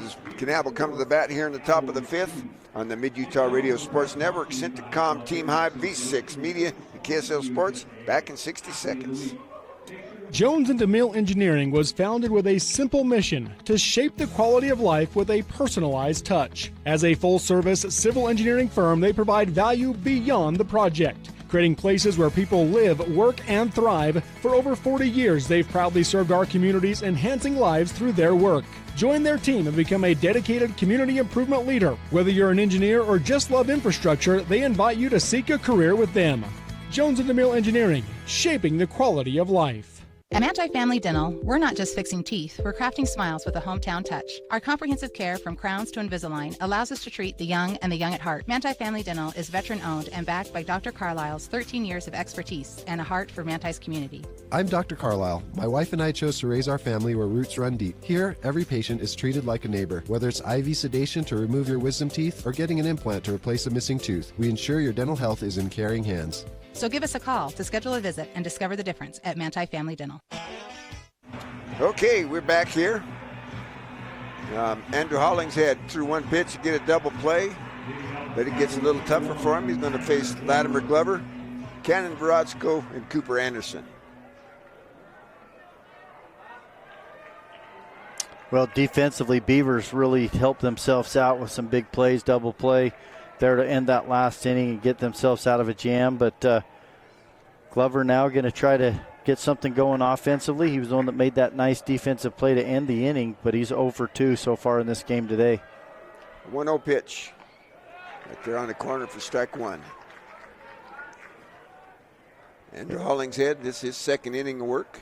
As Kanab will come to the bat here in the top of the 5th on the Mid-Utah Radio Sports Network. Centacom Team Hive, V6 Media, and KSL Sports. Back in 60 seconds. Jones & DeMille Engineering was founded with a simple mission to shape the quality of life with a personalized touch. As a full-service civil engineering firm, they provide value beyond the project, creating places where people live, work, and thrive. For over 40 years, they've proudly served our communities, enhancing lives through their work. Join their team and become a dedicated community improvement leader. Whether you're an engineer or just love infrastructure, they invite you to seek a career with them. Jones & DeMille Engineering, shaping the quality of life. At Manti Family Dental, we're not just fixing teeth, we're crafting smiles with a hometown touch. Our comprehensive care from crowns to Invisalign allows us to treat the young and the young at heart. Manti Family Dental is veteran-owned and backed by Dr. Carlisle's 13 years of expertise and a heart for Manti's community. I'm Dr. Carlisle. My wife and I chose to raise our family where roots run deep. Here, every patient is treated like a neighbor. Whether it's IV sedation to remove your wisdom teeth or getting an implant to replace a missing tooth, we ensure your dental health is in caring hands. So give us a call to schedule a visit and discover the difference at Manti Family Dental. Okay, we're back here. Andrew Hollingshead threw one pitch to get a double play, but it gets a little tougher for him. He's going to face Latimer Glover, Cannon Verotzko, and Cooper Anderson. Well, defensively, Beavers really helped themselves out with some big plays, double play there to end that last inning and get themselves out of a jam. But Glover now going to try to get something going offensively. He was the one that made that nice defensive play to end the inning, but he's 0 for 2 so far in this game today. 1-0 pitch. Right there on the corner for strike one. Andrew Hollingshead, this is his second inning of work.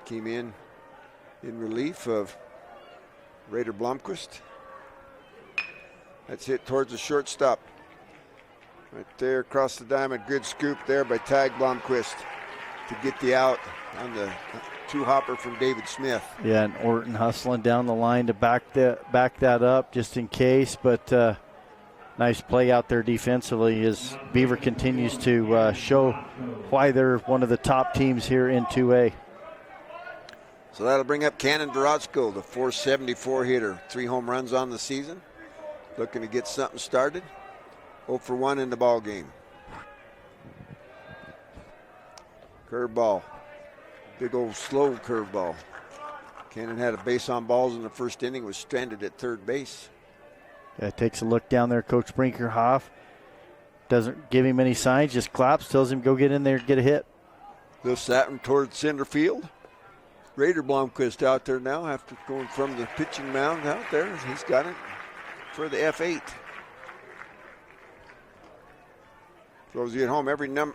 Came in relief of Raider Blomquist. That's hit towards the shortstop. Right there across the diamond. Good scoop there by Tag Blomquist to get the out on the two-hopper from David Smith. Yeah, and Orton hustling down the line to back that up just in case. But nice play out there defensively as Beaver continues to show why they're one of the top teams here in 2A. So that'll bring up Cannon Verotzko, the .474 hitter. 3 home runs on the season. Looking to get something started. 0 for 1 in the ball game. Curveball. Big old slow curveball. Cannon had a base on balls in the first inning, was stranded at third base. Yeah, takes a look down there, Coach Brinkerhoff. Doesn't give him any signs, just claps, tells him go get in there and get a hit. Lifts that one towards center field. Raider Blomquist out there now after going from the pitching mound out there. He's got it for the F8. Throws you at home.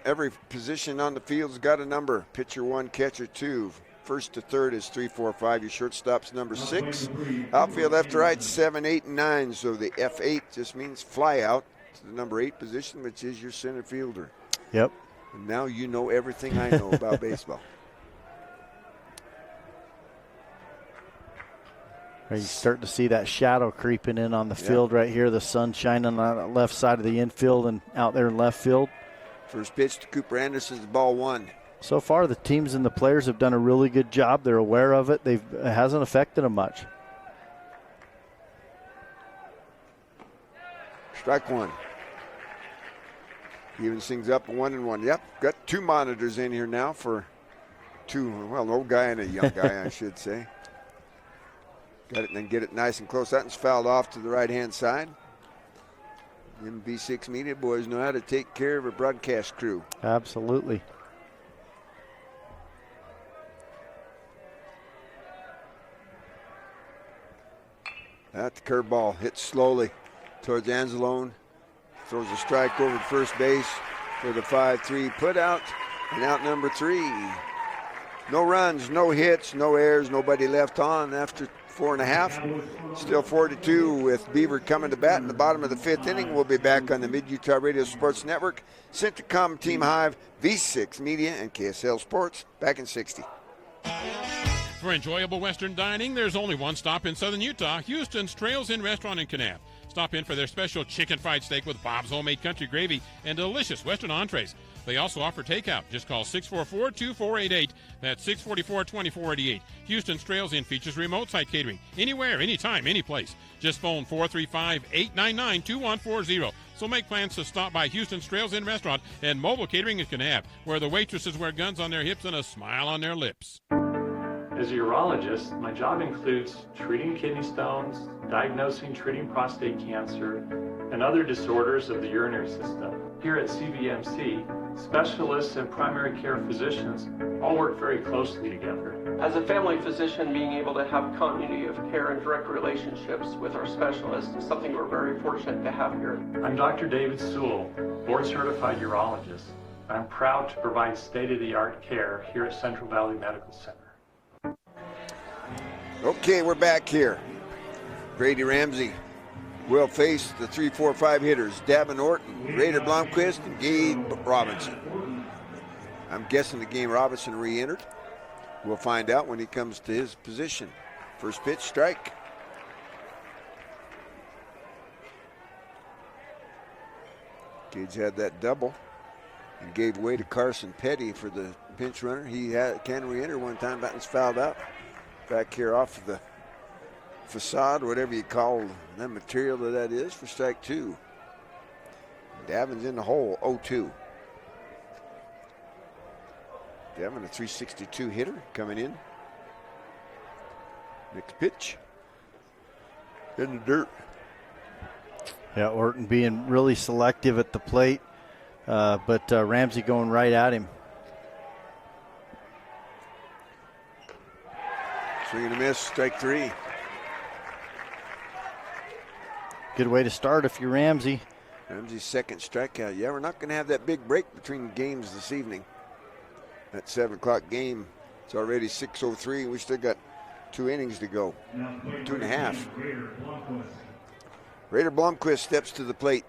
Every position on the field's got a number. Pitcher 1, catcher 2. First to third is 3, 4, 5. Your shortstop's number 6. Outfield left to right 7, 8, and 9. So the F8 just means fly out to the number 8 position, which is your center fielder. Yep. And now you know everything I know about baseball. You're starting to see that shadow creeping in on the field right here. The sun shining on the left side of the infield and out there in left field. First pitch to Cooper Anderson's ball 1. So far, the teams and the players have done a really good job. They're aware of it. It hasn't affected them much. Strike 1. Evens things up 1-1. Yep, got 2 monitors in here now for 2, well, an old guy and a young guy, I should say. Got it and then get it nice and close. That one's fouled off to the right-hand side. MB6 Media boys know how to take care of a broadcast crew. Absolutely. That the curveball hits slowly towards Anzalone. Throws a strike over to first base for the 5-3 put out. And out number 3. No runs, no hits, no errors, nobody left on after 4.5. Still 4-2 with Beaver coming to bat in the bottom of the 5th inning. We'll be back on the Mid-Utah Radio Sports Network. Centricom, Team Hive, V6 Media, and KSL Sports. Back in 60. For enjoyable Western dining, there's only one stop in Southern Utah, Houston's Trails Inn Restaurant in Kanab. Stop in for their special chicken fried steak with Bob's homemade country gravy and delicious Western entrees. They also offer takeout. Just call 644-2488. That's 644-2488. Houston's Trails Inn features remote site catering. Anywhere, anytime, any place. Just phone 435-899-2140. So make plans to stop by Houston's Trails Inn Restaurant and mobile catering in Kanab, where the waitresses wear guns on their hips and a smile on their lips. As a urologist, my job includes treating kidney stones, diagnosing, treating prostate cancer, and other disorders of the urinary system. Here at CVMC, specialists and primary care physicians all work very closely together. As a family physician, being able to have continuity of care and direct relationships with our specialists is something we're very fortunate to have here. I'm Dr. David Sewell, board-certified urologist. I'm proud to provide state-of-the-art care here at Central Valley Medical Center. Okay, we're back here. Brady Ramsey will face the 3-4-5 hitters, Davin Orton, Raider Blomquist, and Gabe Robinson. I'm guessing the game Robinson re-entered. We'll find out when he comes to his position. First pitch, strike. Gage had that double and gave way to Carson Petty for the pinch runner. He can re-enter one time, but was fouled out. Back here off of the facade, whatever you call that material that is, for strike two. Davin's in the hole, 0-2. Davin, a 362 hitter coming in. Next pitch. In the dirt. Yeah, Orton being really selective at the plate, but Ramsey going right at him. Swing and a miss, strike three. Good way to start if you're Ramsey. Ramsey's second strikeout. Yeah, we're not going to have that big break between games this evening. That 7 o'clock game, it's already 6:03. We still got 2 innings to go, 2.5. Raider Blomquist steps to the plate.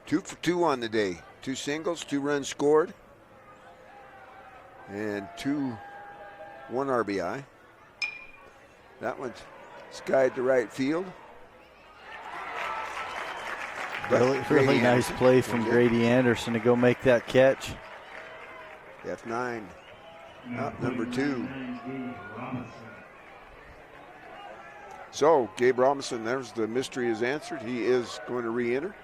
2 for 2 on the day. 2 singles, 2 runs scored, and 1 RBI. That one's skied to right field. Really nice play from Grady Anderson to go make that catch. F9, out number 2. So, Gabe Robinson, there's the mystery is answered. He is going to re-enter.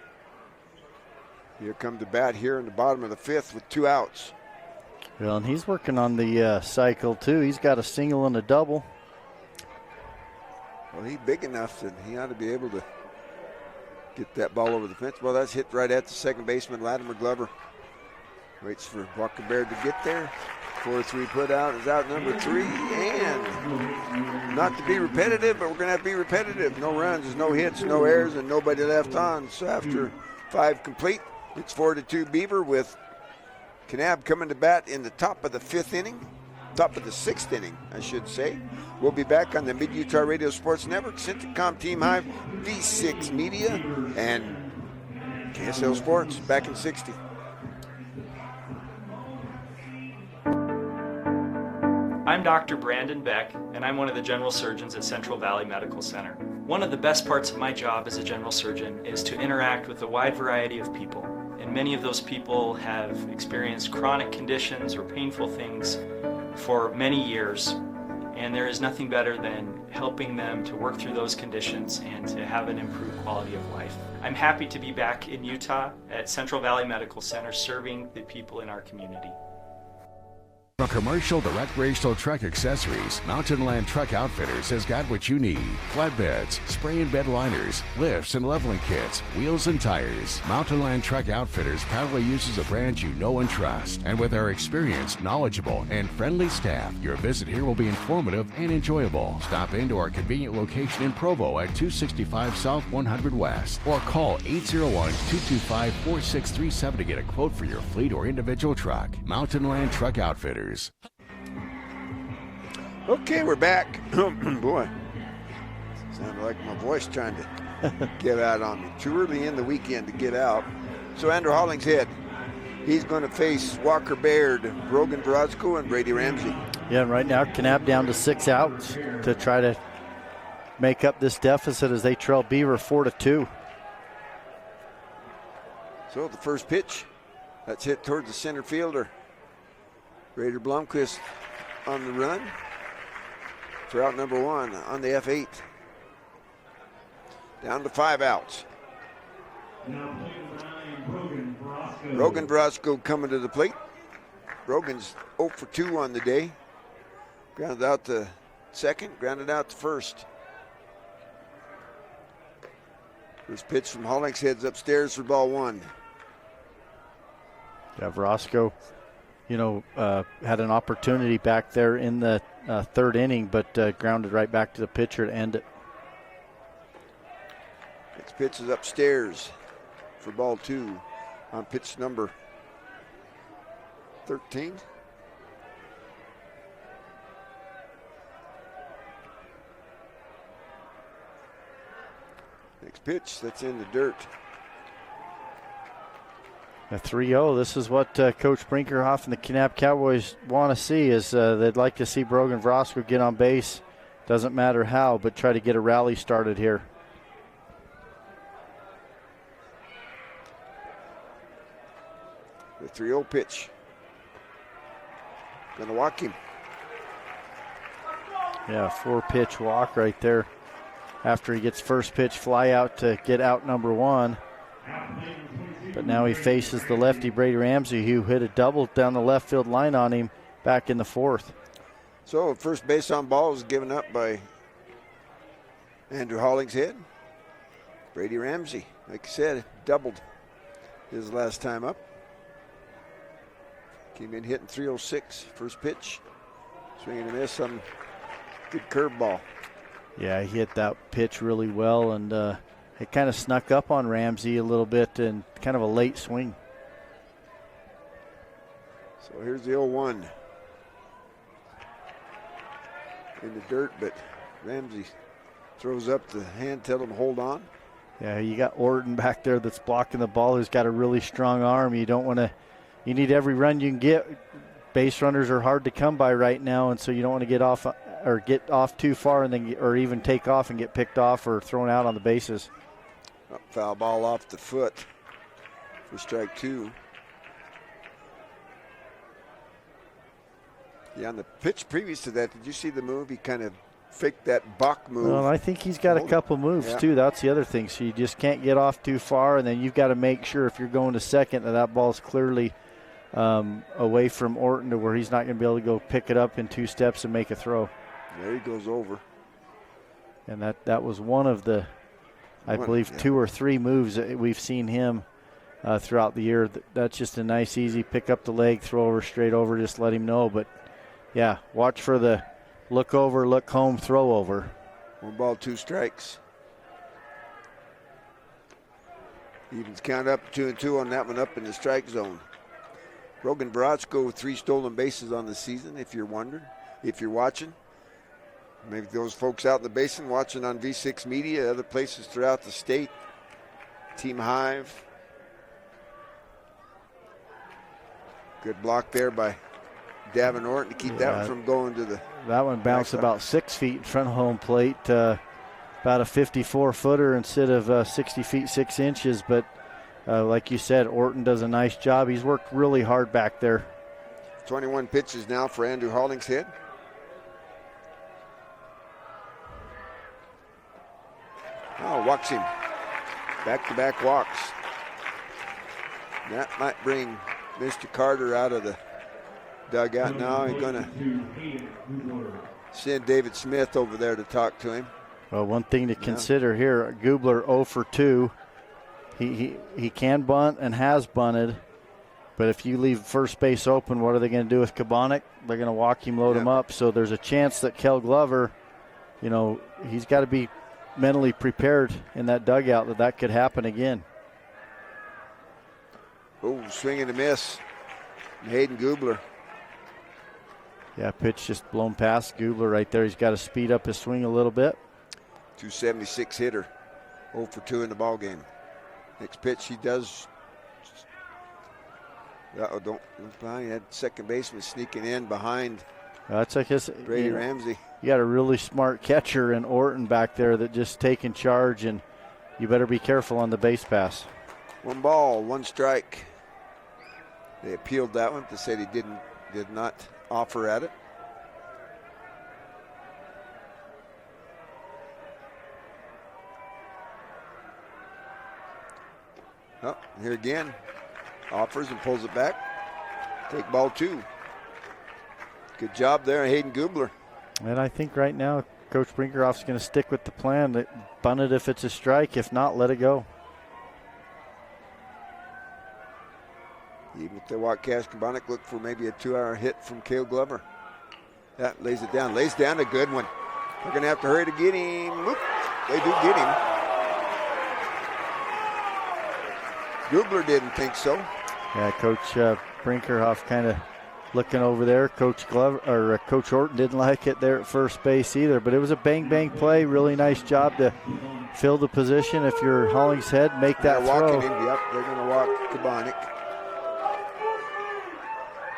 He'll come to bat here in the bottom of the 5th with 2 outs. Well, and he's working on the cycle, too. He's got a single and a double. Well, he's big enough that he ought to be able to get that ball over the fence. Well, that's hit right at the second baseman, Latimer Glover. Waits for Walker Baird to get there. 4-3 put out is out number 3. And not to be repetitive, but we're going to have to be repetitive. No runs, no hits, no errors, and nobody left on. So after 5 complete, it's 4-2 Beaver with Kanab coming to bat in the top of the 5th inning. Top of the 6th inning, I should say. We'll be back on the Mid-Utah Radio Sports Network, Centricom Team Hive, V6 Media, and KSL Sports back in 60. I'm Dr. Brandon Beck, and I'm one of the general surgeons at Central Valley Medical Center. One of the best parts of my job as a general surgeon is to interact with a wide variety of people. And many of those people have experienced chronic conditions or painful things for many years. And there is nothing better than helping them to work through those conditions and to have an improved quality of life. I'm happy to be back in Utah at Central Valley Medical Center serving the people in our community. From commercial to recreational truck accessories, Mountain Land Truck Outfitters has got what you need. Flatbeds, spray and bed liners, lifts and leveling kits, wheels and tires. Mountain Land Truck Outfitters proudly uses a brand you know and trust. And with our experienced, knowledgeable, and friendly staff, your visit here will be informative and enjoyable. Stop into our convenient location in Provo at 265 South 100 West or call 801-225-4637 to get a quote for your fleet or individual truck. Mountain Land Truck Outfitters. Okay, we're back. Boy, sounded like my voice trying to get out on me. Too early in the weekend to get out. So Andrew Hollingshead, he's going to face Walker Baird, Brogan Brodsko, and Brady Ramsey. Yeah, and right now Kanab down to 6 outs to try to make up this deficit as they trail Beaver 4-2. So the first pitch, that's hit towards the center fielder. Raider Blomquist on the run for out number 1 on the F8. Down to 5 outs. Brogan Brodsko coming to the plate. Brogan's 0 for 2 on the day. Grounded out to second, grounded out to first. First pitch from Hollingshead's upstairs for ball 1. Yeah, Brodsko, had an opportunity back there in the 3rd inning, but grounded right back to the pitcher to end it. Next pitch is upstairs for ball 2 on pitch number 13. Next pitch, that's in the dirt. A 3-0. This is what Coach Brinkerhoff and the Kanab Cowboys want to see. Is they'd like to see Brogan Vrosco get on base. Doesn't matter how, but try to get a rally started here. The 3-0 pitch. Gonna walk him. Yeah, 4-pitch walk right there. After he gets first pitch fly out to get out number 1. But now he faces the lefty Brady Ramsey, who hit a double down the left field line on him back in the 4th. So first base on ball was given up by Andrew Hollingshead. Brady Ramsey, like I said, doubled his last time up. Came in hitting 306, first pitch. Swinging and a miss on good curveball. Yeah, he hit that pitch really well, and it kind of snuck up on Ramsey a little bit and kind of a late swing. So here's the 0-1. In the dirt, but Ramsey throws up the hand, tell him hold on. Yeah, you got Orton back there that's blocking the ball, who's got a really strong arm. You don't want to, you need every run you can get. Base runners are hard to come by right now, and so you don't want to get off too far and then, or even take off and get picked off or thrown out on the bases. Foul ball off the foot for strike 2. Yeah, on the pitch previous to that, did you see the move? He kind of faked that Bach move. Well, I think he's got a couple moves, too. That's the other thing. So you just can't get off too far, and then you've got to make sure if you're going to second that ball's clearly away from Orton to where he's not going to be able to go pick it up in 2 steps and make a throw. There he goes over. And that was one of the, I believe, 2 or 3 moves that we've seen him throughout the year. That's just a nice, easy pick up the leg, throw over, straight over, just let him know. But, yeah, watch for the look over, look home, throw over. 1 ball, 2 strikes. Evens count up 2-2 on that one, up in the strike zone. Brogan Vrosco with 3 stolen bases on the season, if you're wondering, if you're watching. Maybe those folks out in the basin watching on V6 Media, other places throughout the state. Team Hive. Good block there by Davin Orton to keep that one from going to the... That one bounced about 6 feet in front of home plate. About a 54-footer instead of 60 feet 6 inches. But like you said, Orton does a nice job. He's worked really hard back there. 21 pitches now for Andrew Hollingshead. Oh, walks him. Back-to-back walks. That might bring Mr. Carter out of the dugout now. He's going to send David Smith over there to talk to him. Well, one thing to consider here, Gubler 0 for 2. He can bunt and has bunted, but if you leave first base open, what are they going to do with Kabonic? They're going to walk him, load him up. So there's a chance that Kel Glover, he's got to be mentally prepared in that dugout that could happen again. Oh, swing and a miss. Hayden Gubler. Yeah, pitch just blown past Gubler right there. He's got to speed up his swing a little bit. 276 hitter. 0 for 2 in the ball game. Next pitch he does. Don't look behind. He had second baseman sneaking in behind. That's like his Brady Ramsey. You got a really smart catcher in Orton back there that just taking charge, and you better be careful on the base pass. 1 ball, 1 strike. They appealed that one to say he did not offer at it. Oh, here again, offers and pulls it back. Take ball 2. Good job there, Hayden Gubler. And I think right now, Coach Brinkerhoff's going to stick with the plan that bunt it if it's a strike. If not, let it go. Even if they walk Cash Kabonic, look for maybe a 2-hour hit from Cale Glover. That lays it down. Lays down a good one. They're going to have to hurry to get him. Whoop. They do get him. Gubler didn't think so. Yeah, Coach Brinkerhoff kind of looking over there. Coach Orton didn't like it there at first base either, but it was a bang play. Really nice job to fill the position. If you're Hollingshead, make that throw. Yep, they're going to walk Kabonic.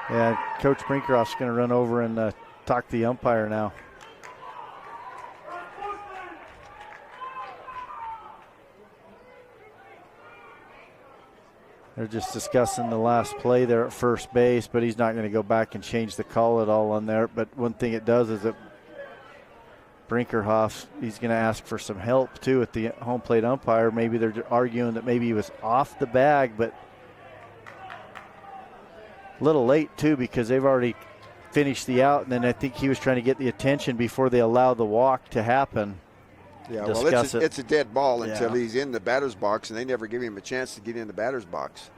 Yeah, Coach Brinkerhoff's going to run over and talk to the umpire now. They're just discussing the last play there at first base, but he's not going to go back and change the call at all on there. But one thing it does is that Brinkerhoff, he's going to ask for some help too at the home plate umpire. Maybe they're arguing that maybe he was off the bag, but a little late too because they've already finished the out, and then I think he was trying to get the attention before they allow the walk to happen. Yeah, well, it's a dead ball until he's in the batter's box, and they never give him a chance to get in the batter's box.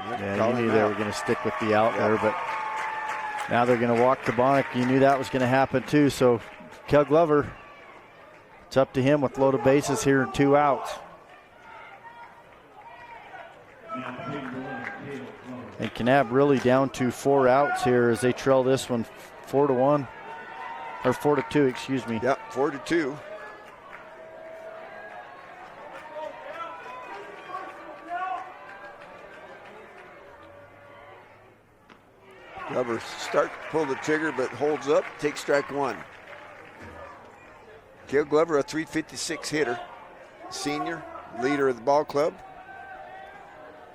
Yeah, you knew they were going to stick with the out there, but now they're going to walk Kabonic. You knew that was going to happen too, so Kel Glover, it's up to him with loaded bases here and 2 outs. And Kanab really down to 4 outs here as they trail this one 4-1. Or 4-2, excuse me. Yep, 4-2. Glover start to pull the trigger, but holds up, takes strike 1. Cale Glover, a .356 hitter, senior, leader of the ball club.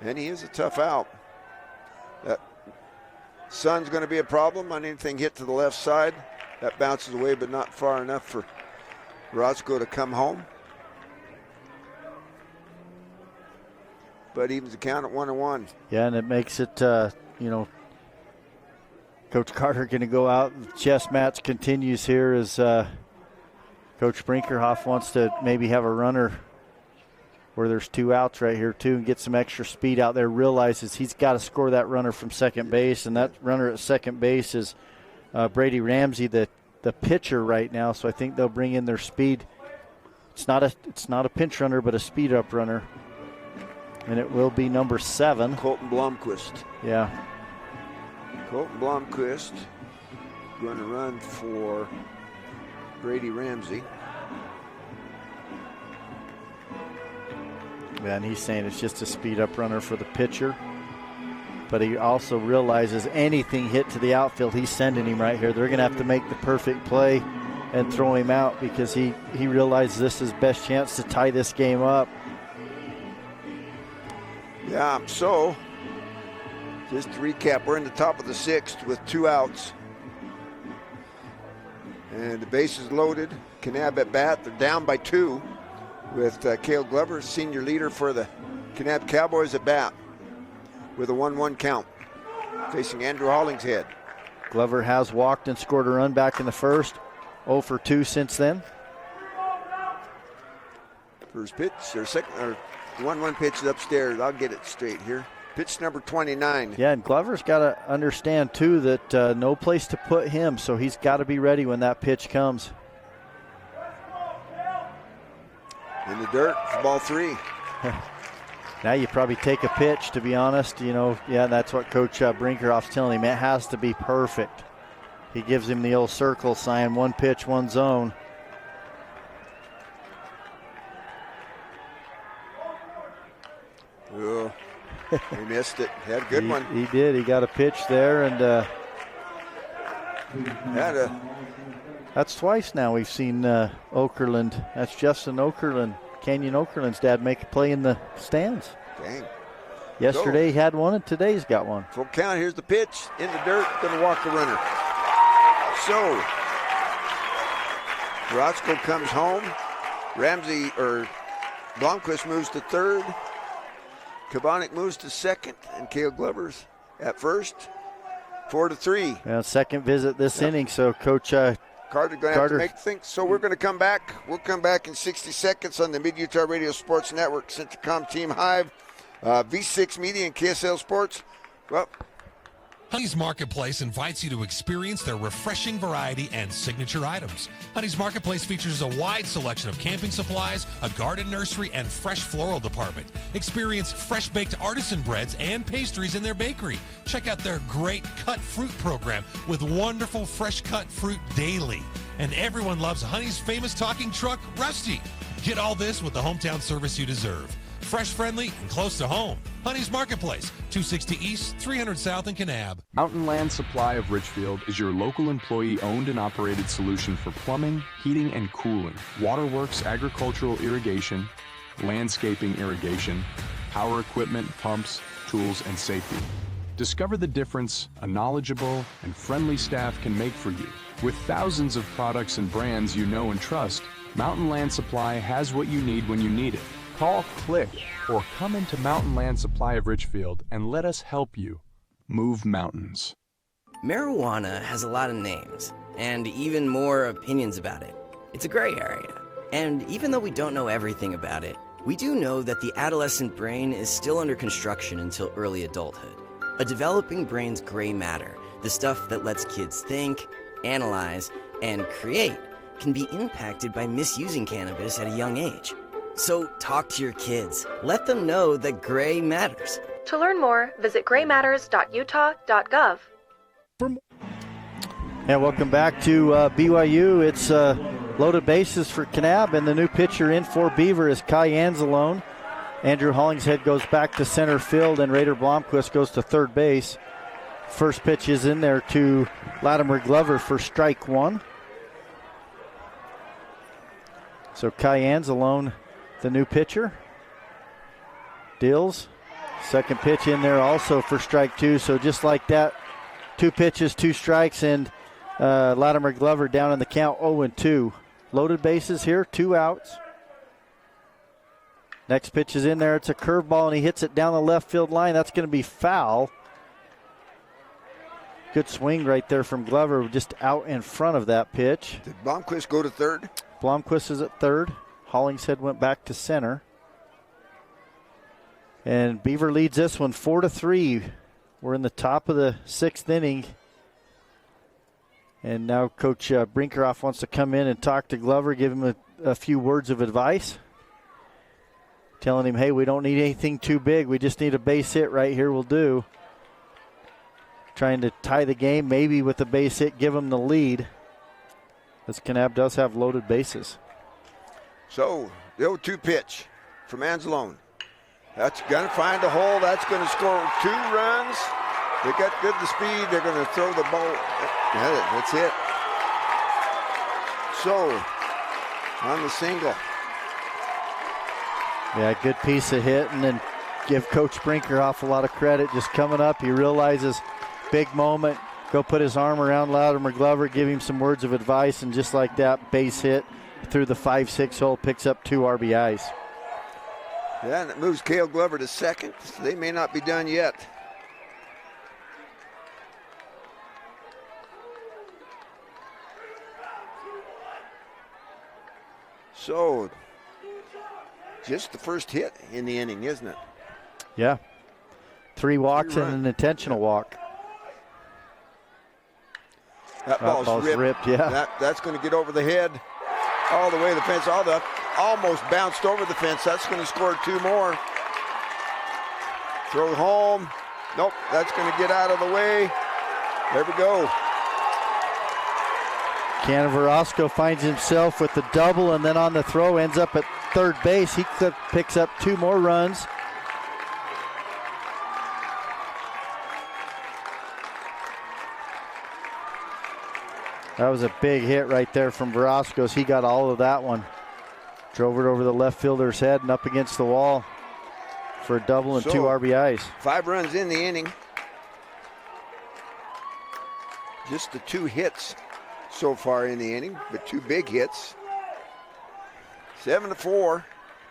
And he is a tough out. That sun's going to be a problem on anything hit to the left side. That bounces away, but not far enough for Roscoe to come home. But evens the count at 1-1. Yeah, and it makes it, Coach Carter going to go out. The chess match continues here as Coach Brinkerhoff wants to maybe have a runner where there's 2 outs right here, too, and get some extra speed out there. Realizes he's got to score that runner from second base, and that runner at second base is Brady Ramsey, the pitcher right now, so I think they'll bring in their speed. It's not a pinch runner, but a speed up runner, and it will be number 7, Colton Blomquist. Yeah, Colton Blomquist going to run for Brady Ramsey. Yeah, and he's saying it's just a speed up runner for the pitcher. But he also realizes anything hit to the outfield, he's sending him right here. They're going to have to make the perfect play and throw him out because he realizes this is his best chance to tie this game up. Yeah, so just to recap, we're in the top of the 6th with 2 outs. And the base is loaded. Kanab at bat. They're down by 2 with Cale Glover, senior leader for the Kanab Cowboys at bat, with a 1-1 count, facing Andrew Hollingshead. Glover has walked and scored a run back in the first. 0 for 2 since then. First pitch, or second, or 1-1 pitch is upstairs. I'll get it straight here. Pitch number 29. Yeah, and Glover's got to understand, too, that no place to put him, so he's got to be ready when that pitch comes. In the dirt for ball 3. Now you probably take a pitch, to be honest. Yeah, that's what Coach Brinkerhoff's telling him. It has to be perfect. He gives him the old circle sign, 1 pitch, 1 zone. Oh, he missed it. Had a good one. He did. He got a pitch there, and that's twice now we've seen Okerlund. That's Justin Okerlund, Canyon Okerlund's dad, make a play in the stands. Dang. Yesterday he had one, and today's got one. Full count. Here's the pitch in the dirt. Going to walk the runner. So Roscoe comes home. Blomquist moves to third. Kabonic moves to second, and Cale Glover's at first. 4-3. Yeah, second visit this inning, so Coach Carter going to have to make things. So we're going to come back. We'll come back in 60 seconds on the Mid-Utah Radio Sports Network, Centricom Team Hive, V6 Media, and KSL Sports. Well, Honey's Marketplace invites you to experience their refreshing variety and signature items. Honey's Marketplace features a wide selection of camping supplies, a garden nursery, and fresh floral department. Experience fresh-baked artisan breads and pastries in their bakery. Check out their great cut fruit program with wonderful fresh-cut fruit daily. And everyone loves Honey's famous talking truck, Rusty. Get all this with the hometown service you deserve. Fresh, friendly, and close to home. Honey's Marketplace, 260 East, 300 South in Kanab. Mountain Land Supply of Richfield is your local employee-owned and operated solution for plumbing, heating, and cooling, waterworks, agricultural irrigation, landscaping irrigation, power equipment, pumps, tools, and safety. Discover the difference a knowledgeable and friendly staff can make for you. With thousands of products and brands you know and trust, Mountain Land Supply has what you need when you need it. Call, click, or come into Mountain Land Supply of Richfield and let us help you move mountains. Marijuana has a lot of names, and even more opinions about it. It's a gray area. And even though we don't know everything about it, we do know that the adolescent brain is still under construction until early adulthood. A developing brain's gray matter, the stuff that lets kids think, analyze, and create, can be impacted by misusing cannabis at a young age. So talk to your kids. Let them know that gray matters. To learn more, visit graymatters.utah.gov. And welcome back to BYU. It's loaded bases for Kanab, and the new pitcher in for Beaver is Kai Anzalone. Andrew Hollingshead goes back to center field, and Raider Blomquist goes to third base. First pitch is in there to Latimer Glover for strike one. So Kai Anzalone, the new pitcher. Dills, second pitch in there also for strike two. So just like that, 2 pitches, 2 strikes, and Latimer Glover down in the count 0-2. Loaded bases here, 2 outs. Next pitch is in there. It's a curveball, and he hits it down the left field line. That's going to be foul. Good swing right there from Glover, just out in front of that pitch. Did Blomquist go to third? Blomquist is at third. Hollingshead went back to center. And Beaver leads this one 4-3. We're in the top of the 6th inning. And now Coach Brinkerhoff wants to come in and talk to Glover, give him a few words of advice. Telling him, hey, we don't need anything too big. We just need a base hit right here will do. Trying to tie the game, maybe with a base hit, give him the lead. As Kanab does have loaded bases. So, the 0-2 pitch from Anzalone. That's going to find a hole. That's going to score 2 runs. They got good the speed. They're going to throw the ball. That's it. So, on the single. Yeah, good piece of hit, and then give Coach Brinkerhoff a lot of credit. Just coming up, he realizes big moment. Go put his arm around Latimer Glover, give him some words of advice, and just like that, base hit through the 5-6 hole, picks up 2 RBIs. Yeah, and it moves Cale Glover to second. They may not be done yet. So, just the first hit in the inning, isn't it? Yeah. 3 walks and an intentional walk. That ball's ripped. Yeah. That's going to get over the head all the way to the fence. Almost bounced over the fence. That's going to score 2 more. Throw home. Nope, that's going to get out of the way. There we go. Canavarosco finds himself with the double, and then on the throw ends up at third base. He picks up 2 more runs. That was a big hit right there from Veroscos. He got all of that one. Drove it over the left fielder's head and up against the wall for a double and 2 RBIs. 5 runs in the inning. Just the 2 hits so far in the inning, but 2 big hits. 7-4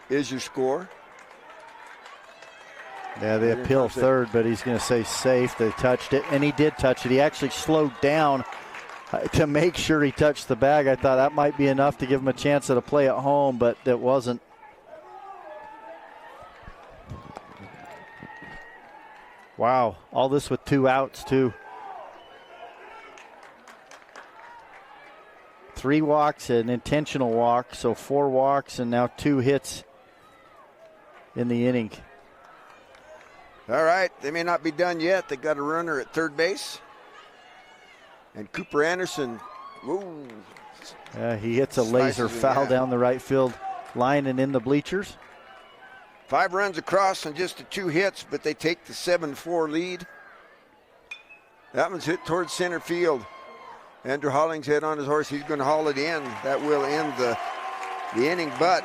is your score. Yeah, they appeal third, but he's going to say safe. They touched it, and he did touch it. He actually slowed down to make sure he touched the bag. I thought that might be enough to give him a chance at a play at home, but it wasn't. Wow, all this with 2 outs, too. 3 walks, an intentional walk, so 4 walks, and now 2 hits in the inning. All right, they may not be done yet. They got a runner at third base. And Cooper Anderson, woo. He hits a laser foul down the right field line and in the bleachers. 5 runs across and just the 2 hits, but they take the 7-4 lead. That one's hit towards center field. Andrew Hollingshead on his horse. He's going to haul it in. That will end the inning, but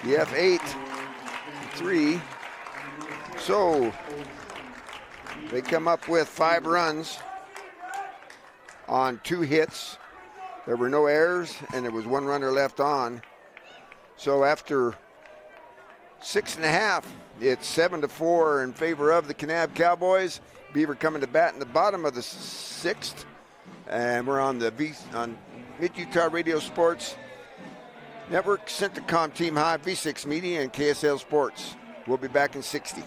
the F8-3. So they come up with 5 runs on 2 hits. There were no errors, and there was 1 runner left on. So after 6.5, it's 7-4 in favor of the Kanab Cowboys. Beaver coming to bat in the bottom of the 6th. And we're on the Mid-Utah Radio Sports Network, Centricom Team High, V6 Media, and KSL Sports. We'll be back in 60.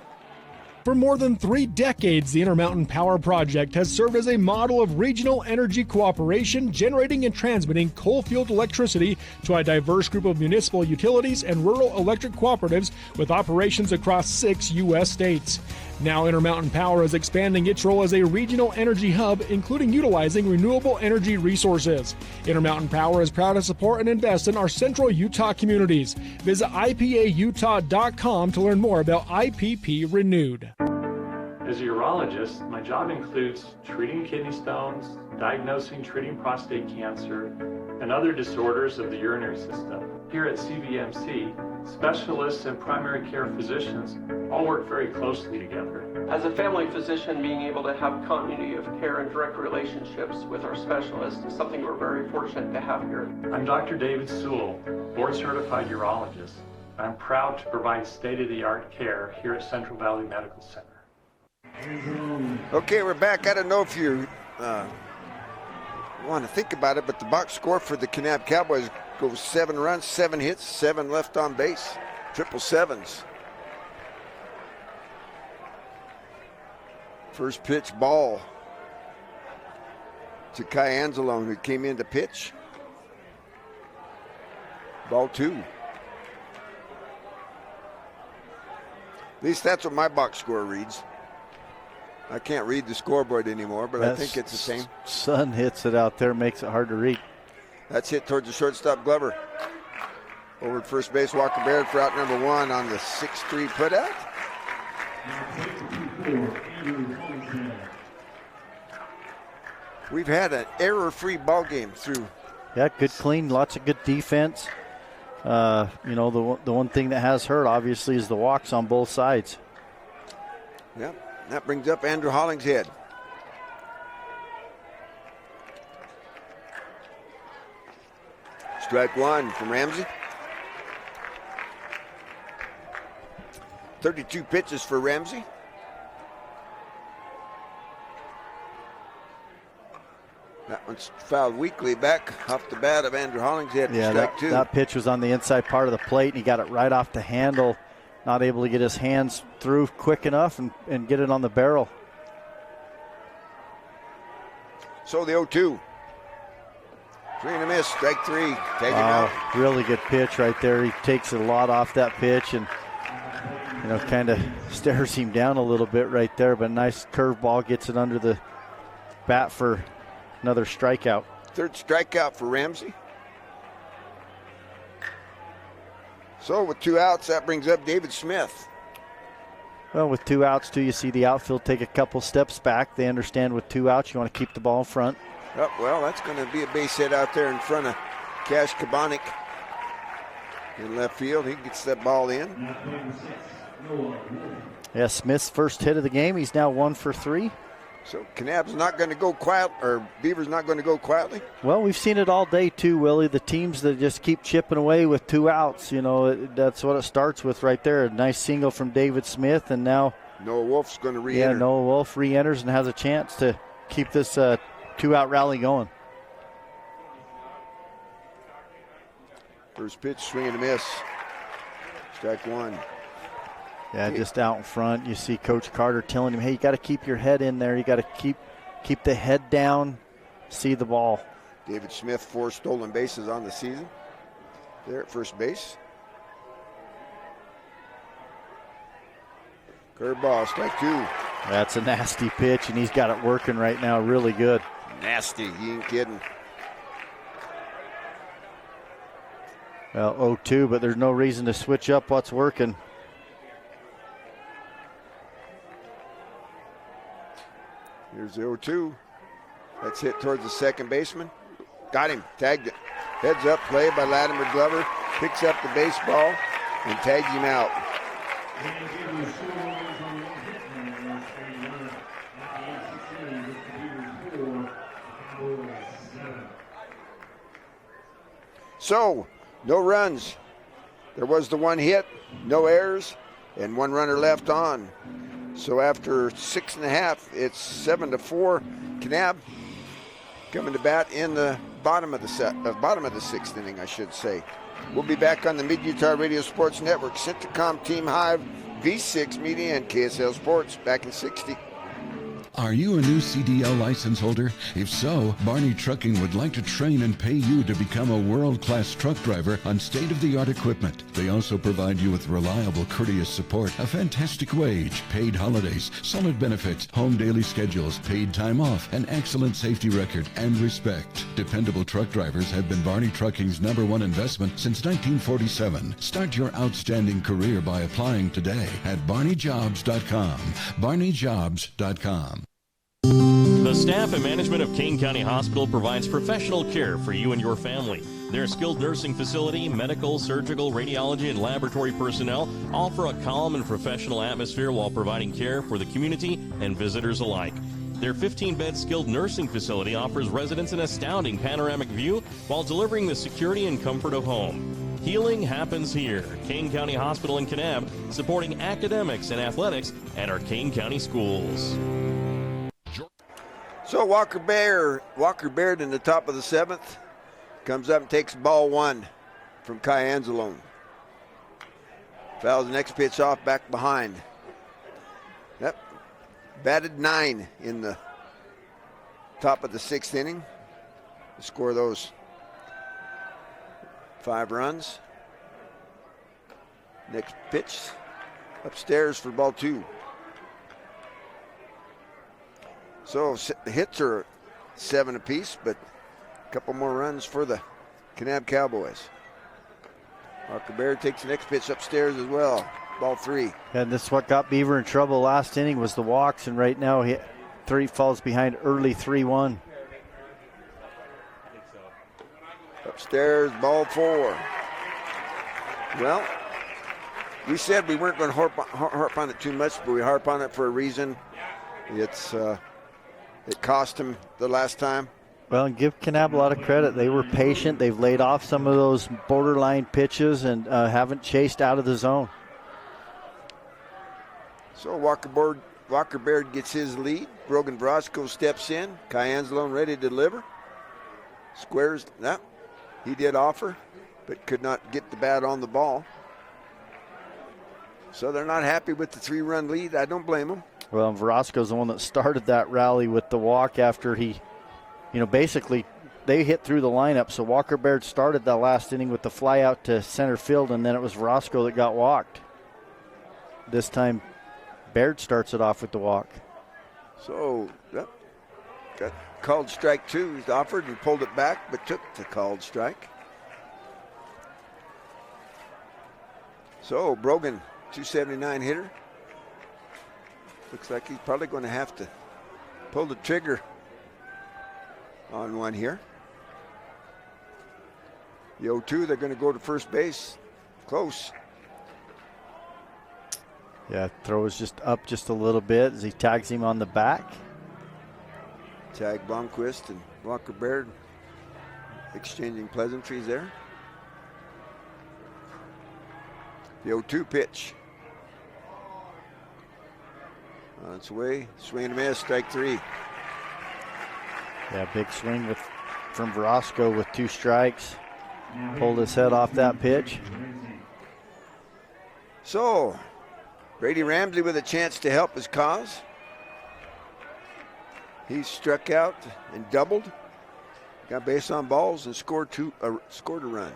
For more than 3 decades, the Intermountain Power Project has served as a model of regional energy cooperation, generating and transmitting coal-fueled electricity to a diverse group of municipal utilities and rural electric cooperatives with operations across 6 U.S. states. Now Intermountain Power is expanding its role as a regional energy hub, including utilizing renewable energy resources. Intermountain Power is proud to support and invest in our central Utah communities. Visit IPAUtah.com to learn more about IPP Renewed. As a urologist, my job includes treating kidney stones, diagnosing, treating prostate cancer, and other disorders of the urinary system. Here at CVMC, specialists and primary care physicians all work very closely together. As a family physician, being able to have continuity of care and direct relationships with our specialists is something we're very fortunate to have here. I'm Dr. David Sewell, board-certified urologist. I'm proud to provide state-of-the-art care here at Central Valley Medical Center. Okay, we're back. I don't know if you want to think about it, but the box score for the Kanab Cowboys goes 7 runs, 7 hits, 7 left on base, 777s. First pitch ball to Kai Anzalone, who came in to pitch. Ball 2. At least that's what my box score reads. I can't read the scoreboard anymore, but I think it's the same. Sun hits it out there, makes it hard to read. That's hit towards the shortstop, Glover. Over at first base, Walker Baird for out number 1 on the 6-3 putout. We've had an error-free ball game through. Yeah, good clean, lots of good defense. The one thing that has hurt, obviously, is the walks on both sides. Yep. That brings up Andrew Hollingshead. Strike 1 from Ramsey. 32 pitches for Ramsey. That one's fouled weakly back off the bat of Andrew Hollingshead. Yeah, strike 2. That pitch was on the inside part of the plate, and he got it right off the handle. Not able to get his hands through quick enough and get it on the barrel. So the 0-2. Swing and a miss, strike 3. Take it out. Really good pitch right there. He takes a lot off that pitch and, kind of stares him down a little bit right there. But a nice curveball gets it under the bat for another strikeout. Third strikeout for Ramsey. So with 2 outs, that brings up David Smith. Well, with 2 outs, too, you see the outfield take a couple steps back. They understand with 2 outs, you want to keep the ball in front. Oh, well, that's going to be a base hit out there in front of Cash Kabanik in left field. He gets that ball in. Yeah, Smith's first hit of the game. He's now 1 for 3. So Kanab's not going to go quiet, or Beaver's not going to go quietly? Well, we've seen it all day too, Willie. The teams that just keep chipping away with 2 outs, that's what it starts with right there. A nice single from David Smith, and now Noah Wolf's going to re-enter. Yeah, Noah Wolf re-enters and has a chance to keep this 2-out rally going. First pitch, swing and a miss. Strike 1. Yeah, just out in front. You see Coach Carter telling him, hey, you got to keep your head in there. You got to keep the head down, see the ball. David Smith, 4 stolen bases on the season. There at first base. Curveball, strike 2. That's a nasty pitch, and he's got it working right now really good. Nasty, he ain't kidding. Well, 0-2, but there's no reason to switch up what's working. Here's the 0-2. That's hit towards the second baseman. Got him, tagged it. Heads up play by Latimer Glover. Picks up the baseball and tags him out. So, no runs. There was the 1 hit, no errors, and 1 runner left on. So after 6.5, it's 7-4. Kanab coming to bat in the bottom of the 6th inning, I should say. We'll be back on the Mid-Utah Radio Sports Network, Centricom Team Hive, V6 Media, and KSL Sports back in 60. Are you a new CDL license holder? If so, Barney Trucking would like to train and pay you to become a world-class truck driver on state-of-the-art equipment. They also provide you with reliable, courteous support, a fantastic wage, paid holidays, solid benefits, home daily schedules, paid time off, an excellent safety record, and respect. Dependable truck drivers have been Barney Trucking's #1 investment since 1947. Start your outstanding career by applying today at barneyjobs.com. barneyjobs.com. The staff and management of Kane County Hospital provides professional care for you and your family. Their skilled nursing facility, medical, surgical, radiology, and laboratory personnel offer a calm and professional atmosphere while providing care for the community and visitors alike. Their 15-bed skilled nursing facility offers residents an astounding panoramic view while delivering the security and comfort of home. Healing happens here. Kane County Hospital in Kanab, supporting academics and athletics at our Kane County schools. So Walker Baird in the top of the 7th comes up and takes ball 1 from Kai Anzalone. Fouls the next pitch off back behind. Yep. Batted 9 in the top of the 6th inning. To score those 5 runs. Next pitch upstairs for ball 2. So the hits are 7 apiece, but a couple more runs for the Kanab Cowboys. Walker Baird takes the next pitch upstairs as well. Ball 3. And this is what got Beaver in trouble last inning was the walks, and right now he 3 falls behind early 3-1. Upstairs, ball 4. Well, we said we weren't going to harp on it too much, but we harp on it for a reason. It cost him the last time. Well, and give Kanab a lot of credit. They were patient. They've laid off some of those borderline pitches and haven't chased out of the zone. So Walker Baird gets his lead. Brogan Vrosco steps in. Kai Anzalone ready to deliver. Squares. No, he did offer, but could not get the bat on the ball. So they're not happy with the 3-run lead. I don't blame them. Well, Vrosco's the one that started that rally with the walk after he, basically they hit through the lineup. So Walker Baird started that last inning with the fly out to center field, and then it was Vrosco that got walked. This time, Baird starts it off with the walk. So, got called strike 2. He's offered and pulled it back, but took the called strike. So, Brogan, 279 hitter. Looks like he's probably going to have to pull the trigger on one here. The 0-2, they're going to go to first base. Close. Yeah, throw is just up just a little bit as he tags him on the back. Tag Blomquist and Walker Baird exchanging pleasantries there. The 0-2 pitch. On its way, swing and a miss, strike 3. Yeah, big swing from Vrosco with 2 strikes. Pulled his head off that pitch. So, Brady Ramsey with a chance to help his cause. He struck out and doubled. got base on balls and scored a run.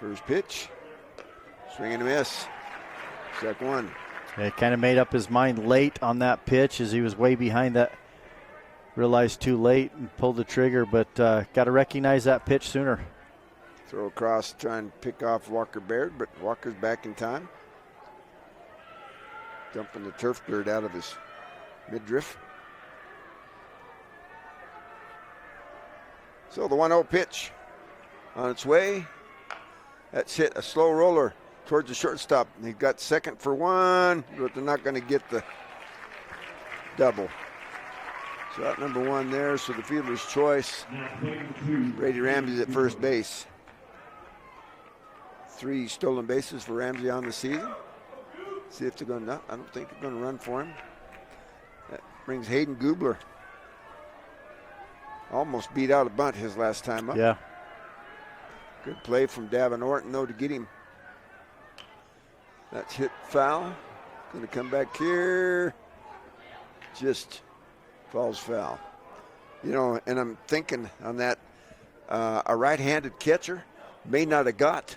First pitch, swing and a miss. Strike one. He kind of made up his mind late on that pitch as he was way behind that. Realized too late and pulled the trigger, but got to recognize that pitch sooner. Throw across, try and pick off Walker Baird, but Walker's back in time. Dumping the turf dirt out of his midriff. So the 1-0 pitch on its way. That's hit a slow roller towards the shortstop. He got second for one, but they're not going to get the double. So out number one there, so the fielder's choice. Brady Ramsey at first base. 3 stolen bases for Ramsey on the season. See if they're going to, I don't think they're going to run for him. That brings Hayden Gubler. Almost beat out a bunt his last time up. Yeah. Good play from Davin Orton, though, to get him. That's hit foul. Going to come back here. Just falls foul. You know, and I'm thinking on that, a right-handed catcher may not have got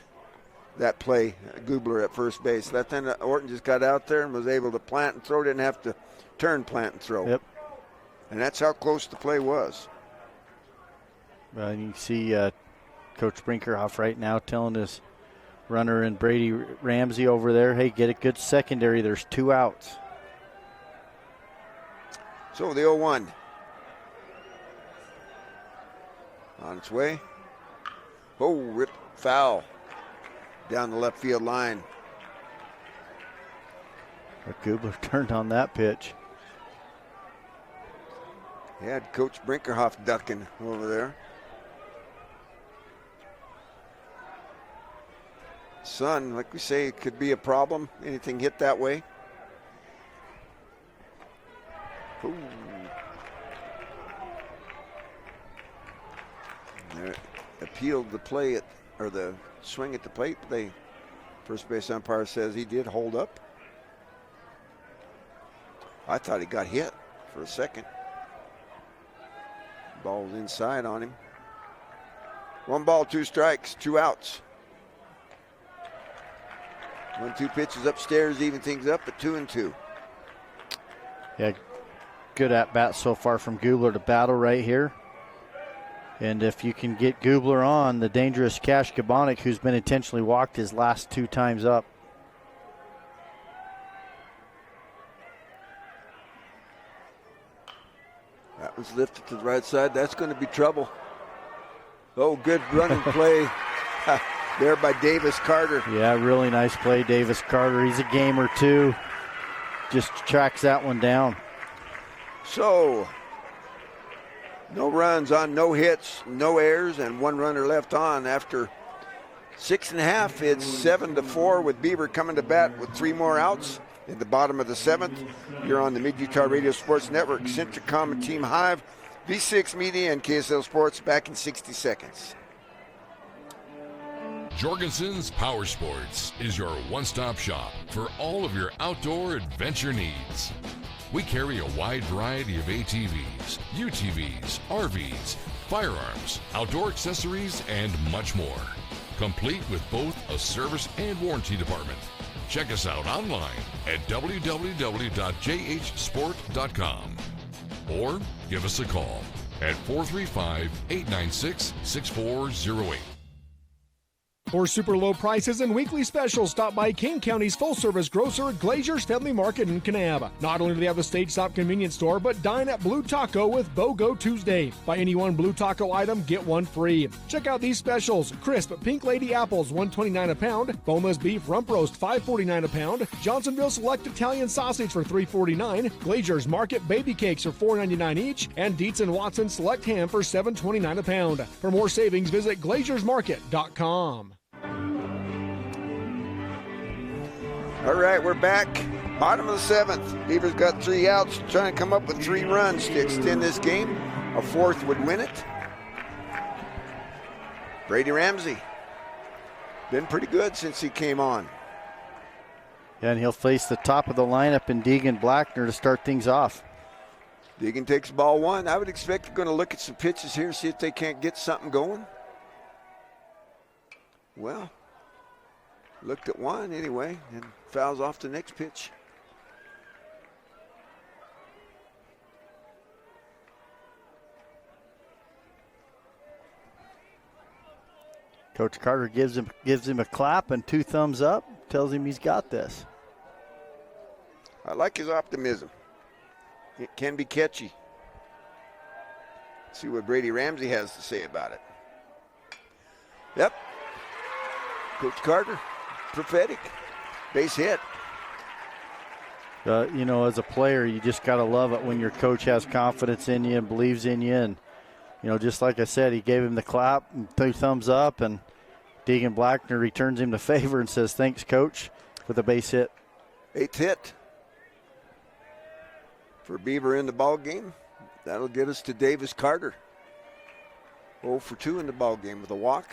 that play, Gubler at first base. That time Orton just got out there and was able to plant and throw, didn't have to turn, plant, and throw. Yep. And that's how close the play was. Well, you see Coach Brinkerhoff right now telling his runner and Brady Ramsey over there, hey, get a good secondary. There's 2 outs. So the 0-1. On its way. Oh, rip foul down the left field line. But Gubler turned on that pitch. He had Coach Brinkerhoff ducking over there. Sun, like we say, it could be a problem. Anything hit that way. Ooh. They appealed the play or the swing at the plate. First base umpire says he did hold up. I thought he got hit for a second. Ball was inside on him. 1 ball, 2 strikes, 2 outs. 1-2 pitches upstairs, even things up at 2-2. Yeah, good at bat so far from Gubler to battle right here. And if you can get Gubler on, the dangerous Cash Gabonik, who's been intentionally walked his last 2 times up. That was lifted to the right side. That's going to be trouble. Oh, good running play there by Davis Carter. Yeah, really nice play, Davis Carter. He's a gamer too. Just tracks that one down. So, no runs on, no hits, no errors, and 1 runner left on. After 6.5, it's 7-4 with Beaver coming to bat with 3 more outs. In the bottom of the 7th, you're on the Mid-Utah Radio Sports Network, Centricom and Team Hive, V6 Media, and KSL Sports. Back in 60 seconds. Jorgensen's Power Sports is your one-stop shop for all of your outdoor adventure needs. We carry a wide variety of ATVs, UTVs, RVs, firearms, outdoor accessories, and much more. Complete with both a service and warranty department. Check us out online at www.jhsport.com or give us a call at 435-896-6408. For super low prices and weekly specials, stop by King County's full-service grocer, Glazier's Family Market in Kanab. Not only do they have a Stage Stop convenience store, but dine at Blue Taco with BOGO Tuesday. Buy any 1 Blue Taco item, get 1 free. Check out these specials: crisp Pink Lady apples, $1.29 a pound; Boma's beef rump roast, $5.49 a pound; Johnsonville Select Italian sausage for $3.49; Glazier's Market baby cakes for $4.99 each; and Dietz & Watson Select ham for $7.29 a pound. For more savings, visit glaziersmarket.com. All right, we're back. Bottom of the 7th. Beavers got 3 outs, trying to come up with 3 runs to extend this game. A 4th would win it. Brady Ramsey. Been pretty good since he came on. Yeah, and he'll face the top of the lineup in Deegan Blackner to start things off. Deegan takes ball one. I would expect they're going to look at some pitches here, see if they can't get something going. Well, looked at one anyway and fouls off the next pitch. Coach Carter gives him a clap and 2 thumbs up, tells him he's got this. I like his optimism. It can be catchy. Let's see what Brady Ramsey has to say about it. Yep. Coach Carter, prophetic. Base hit. As a player, you just got to love it when your coach has confidence in you and believes in you. And, just like I said, he gave him the clap and 2 thumbs up, and Deegan Blackner returns him the favor and says, thanks, Coach, with a base hit. 8th hit for Beaver in the ball game. That'll get us to Davis Carter. 0 for 2 in the ball game with a walk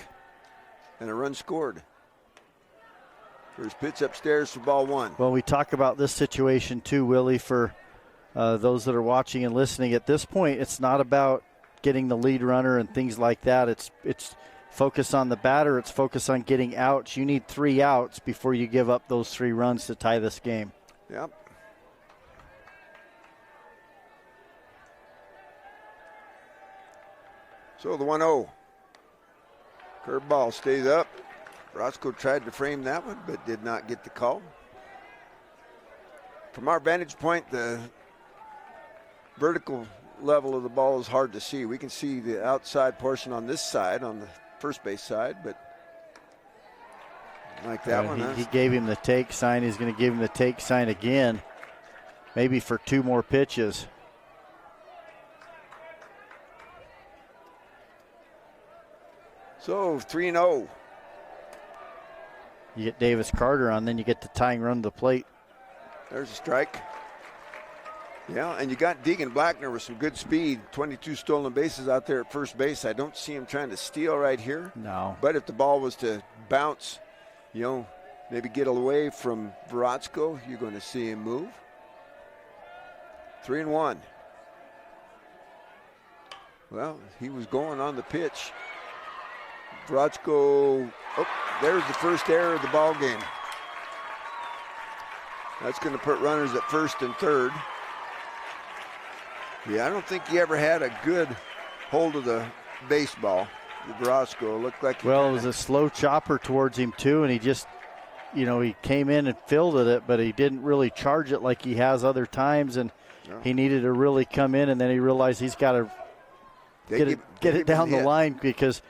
and a run scored. First pitch upstairs for ball 1. Well, we talk about this situation too, Willie, for those that are watching and listening. At this point, it's not about getting the lead runner and things like that. It's focus on the batter. It's focus on getting outs. You need 3 outs before you give up those 3 runs to tie this game. Yep. So the 1-0. Curveball stays up. Roscoe tried to frame that one, but did not get the call. From our vantage point, the vertical level of the ball is hard to see. We can see the outside portion on this side, on the first base side, but like that one. He gave him the take sign. He's going to give him the take sign again, maybe for 2 more pitches. So 3-0. You get Davis Carter on, then you get the tying run to the plate. There's a strike. Yeah, and you got Deegan Blackner with some good speed. 22 stolen bases out there at first base. I don't see him trying to steal right here. No. But if the ball was to bounce, maybe get away from Verotsko, you're going to see him move. 3-1. Well, he was going on the pitch. Verotsko, there's the first error of the ball game. That's going to put runners at first and third. Yeah, I don't think he ever had a good hold of the baseball. Verotsko looked like it was a slow chopper towards him too, and he just, he came in and fielded it, but he didn't really charge it like he has other times, and he needed to really come in, and then he realized he's got to get it down the line because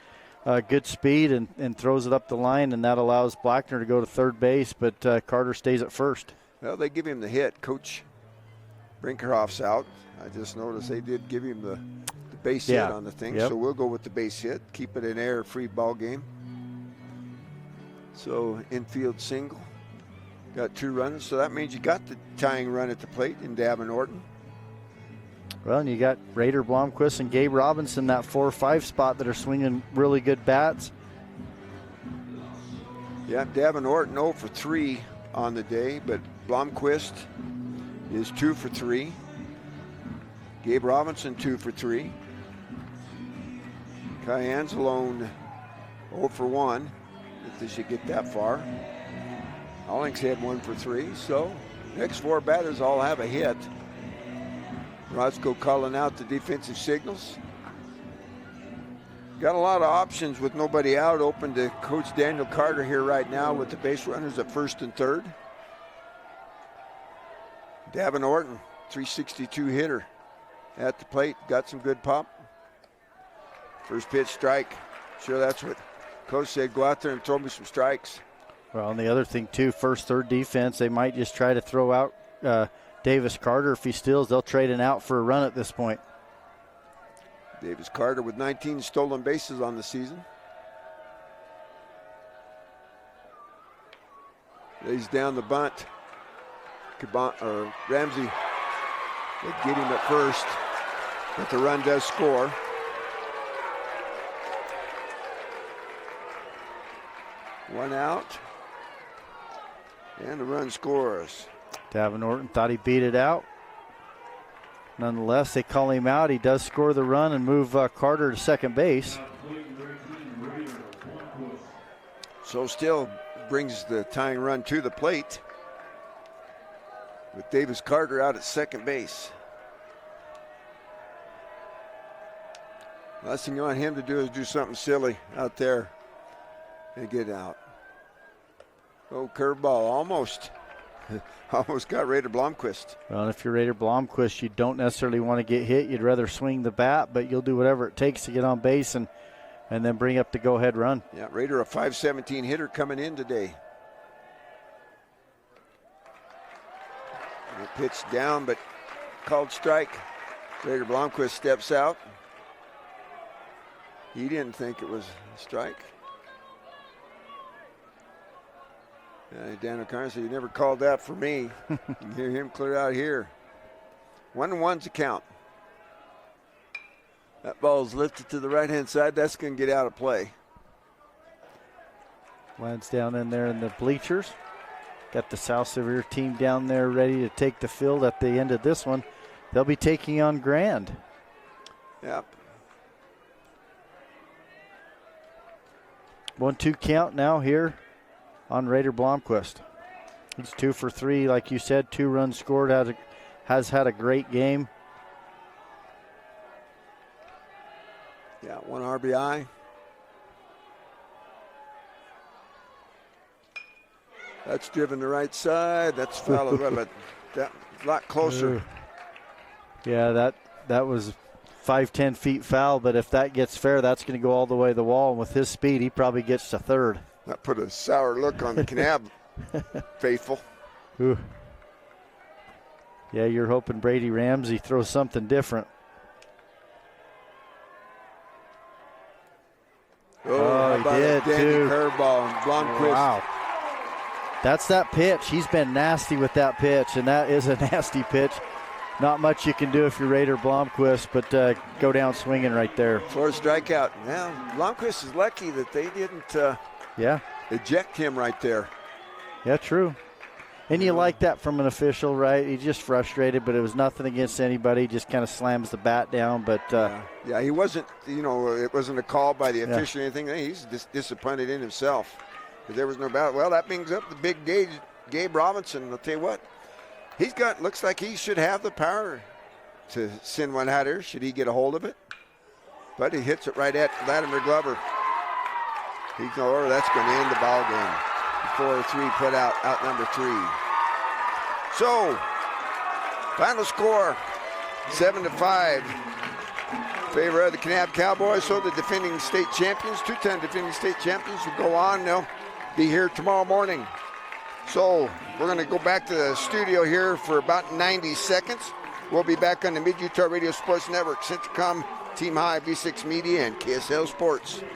good speed and throws it up the line, and that allows Blackner to go to third base, but Carter stays at first. Well, they give him the hit. Coach Brinkerhoff's out. I just noticed they did give him the base hit on the thing, so we'll go with the base hit. Keep it an error-free ball game. So infield single. Got 2 runners, so that means you got the tying run at the plate in Davin Orton. Well, and you got Raider Blomquist and Gabe Robinson, that 4 or 5 spot that are swinging really good bats. Yeah, Davin Orton 0 for 3 on the day, but Blomquist is 2 for 3. Gabe Robinson 2 for 3. Kai Anzalone 0 for 1, if they should get that far. Hollingshead 1 for 3, so next 4 batters all have a hit. Roscoe calling out the defensive signals. Got a lot of options with nobody out, open to Coach Daniel Carter here right now with the base runners at first and third. Davin Orton, 362 hitter at the plate, got some good pop. First pitch strike. Sure, that's what Coach said, go out there and throw me some strikes. Well, and the other thing too, first, third defense, they might just try to throw out Davis Carter. If he steals, they'll trade an out for a run at this point. Davis Carter with 19 stolen bases on the season. Lays down the bunt. Ramsey would get him at first, but the run does score. One out. And the run scores. Davin Orton thought he beat it out. Nonetheless, they call him out. He does score the run and move Carter to second base. So still brings the tying run to the plate with Davis Carter out at second base. Last thing you want him to do is do something silly out there and get out. Oh, curveball, almost got Raider Blomqvist. Well, and if you're Raider Blomqvist, you don't necessarily want to get hit. You'd rather swing the bat, but you'll do whatever it takes to get on base and then bring up the go-ahead run. Yeah, Raider a .517 hitter coming in today. The pitch down, but called strike. Raider Blomqvist steps out. He didn't think it was a strike. Dan O'Connor said, "You never called that for me." You can hear him clear out here. 1-1's the count. That ball's lifted to the right-hand side. That's going to get out of play. Lands down in there in the bleachers. Got the South Sevier team down there ready to take the field at the end of this one. They'll be taking on Grand. Yep. 1-2 count now here on Raider Blomqvist. He's 2 for 3, like you said, 2 runs scored, has had a great game. Yeah, 1 RBI. That's driven the right side. That's foul as well, but that a lot closer. Yeah, that was 5-10 feet foul, but if that gets fair, that's going to go all the way to the wall. And with his speed, he probably gets to third. That put a sour look on the Kanab faithful. Ooh. Yeah, you're hoping Brady Ramsey throws something different. Oh, he did too. Curveball, Blomqvist. Wow. That's that pitch. He's been nasty with that pitch, and that is a nasty pitch. Not much you can do if you're Raider Blomqvist, but go down swinging right there. For a strikeout. Now, Blomqvist is lucky that they didn't eject him right there. Yeah, true. And you like that from an official, right? He's just frustrated, but it was nothing against anybody. He just kind of slams the bat down. But yeah, he wasn't, it wasn't a call by the official or anything. He's just disappointed in himself. There was no battle. Well, that brings up the big Gabe Robinson. I'll tell you what, looks like he should have the power to send one out here, should he get a hold of it. But he hits it right at Latimer Glover. He's over. That's going to end the ball game. 4-3 put out number 3. So, final score, 7-5. Favor of the Kanab Cowboys. So the defending state champions, 2-time defending state champions, will go on. They'll be here tomorrow morning. So we're going to go back to the studio here for about 90 seconds. We'll be back on the Mid-Utah Radio Sports Network, Centricom, Team High, V6 Media, and KSL Sports.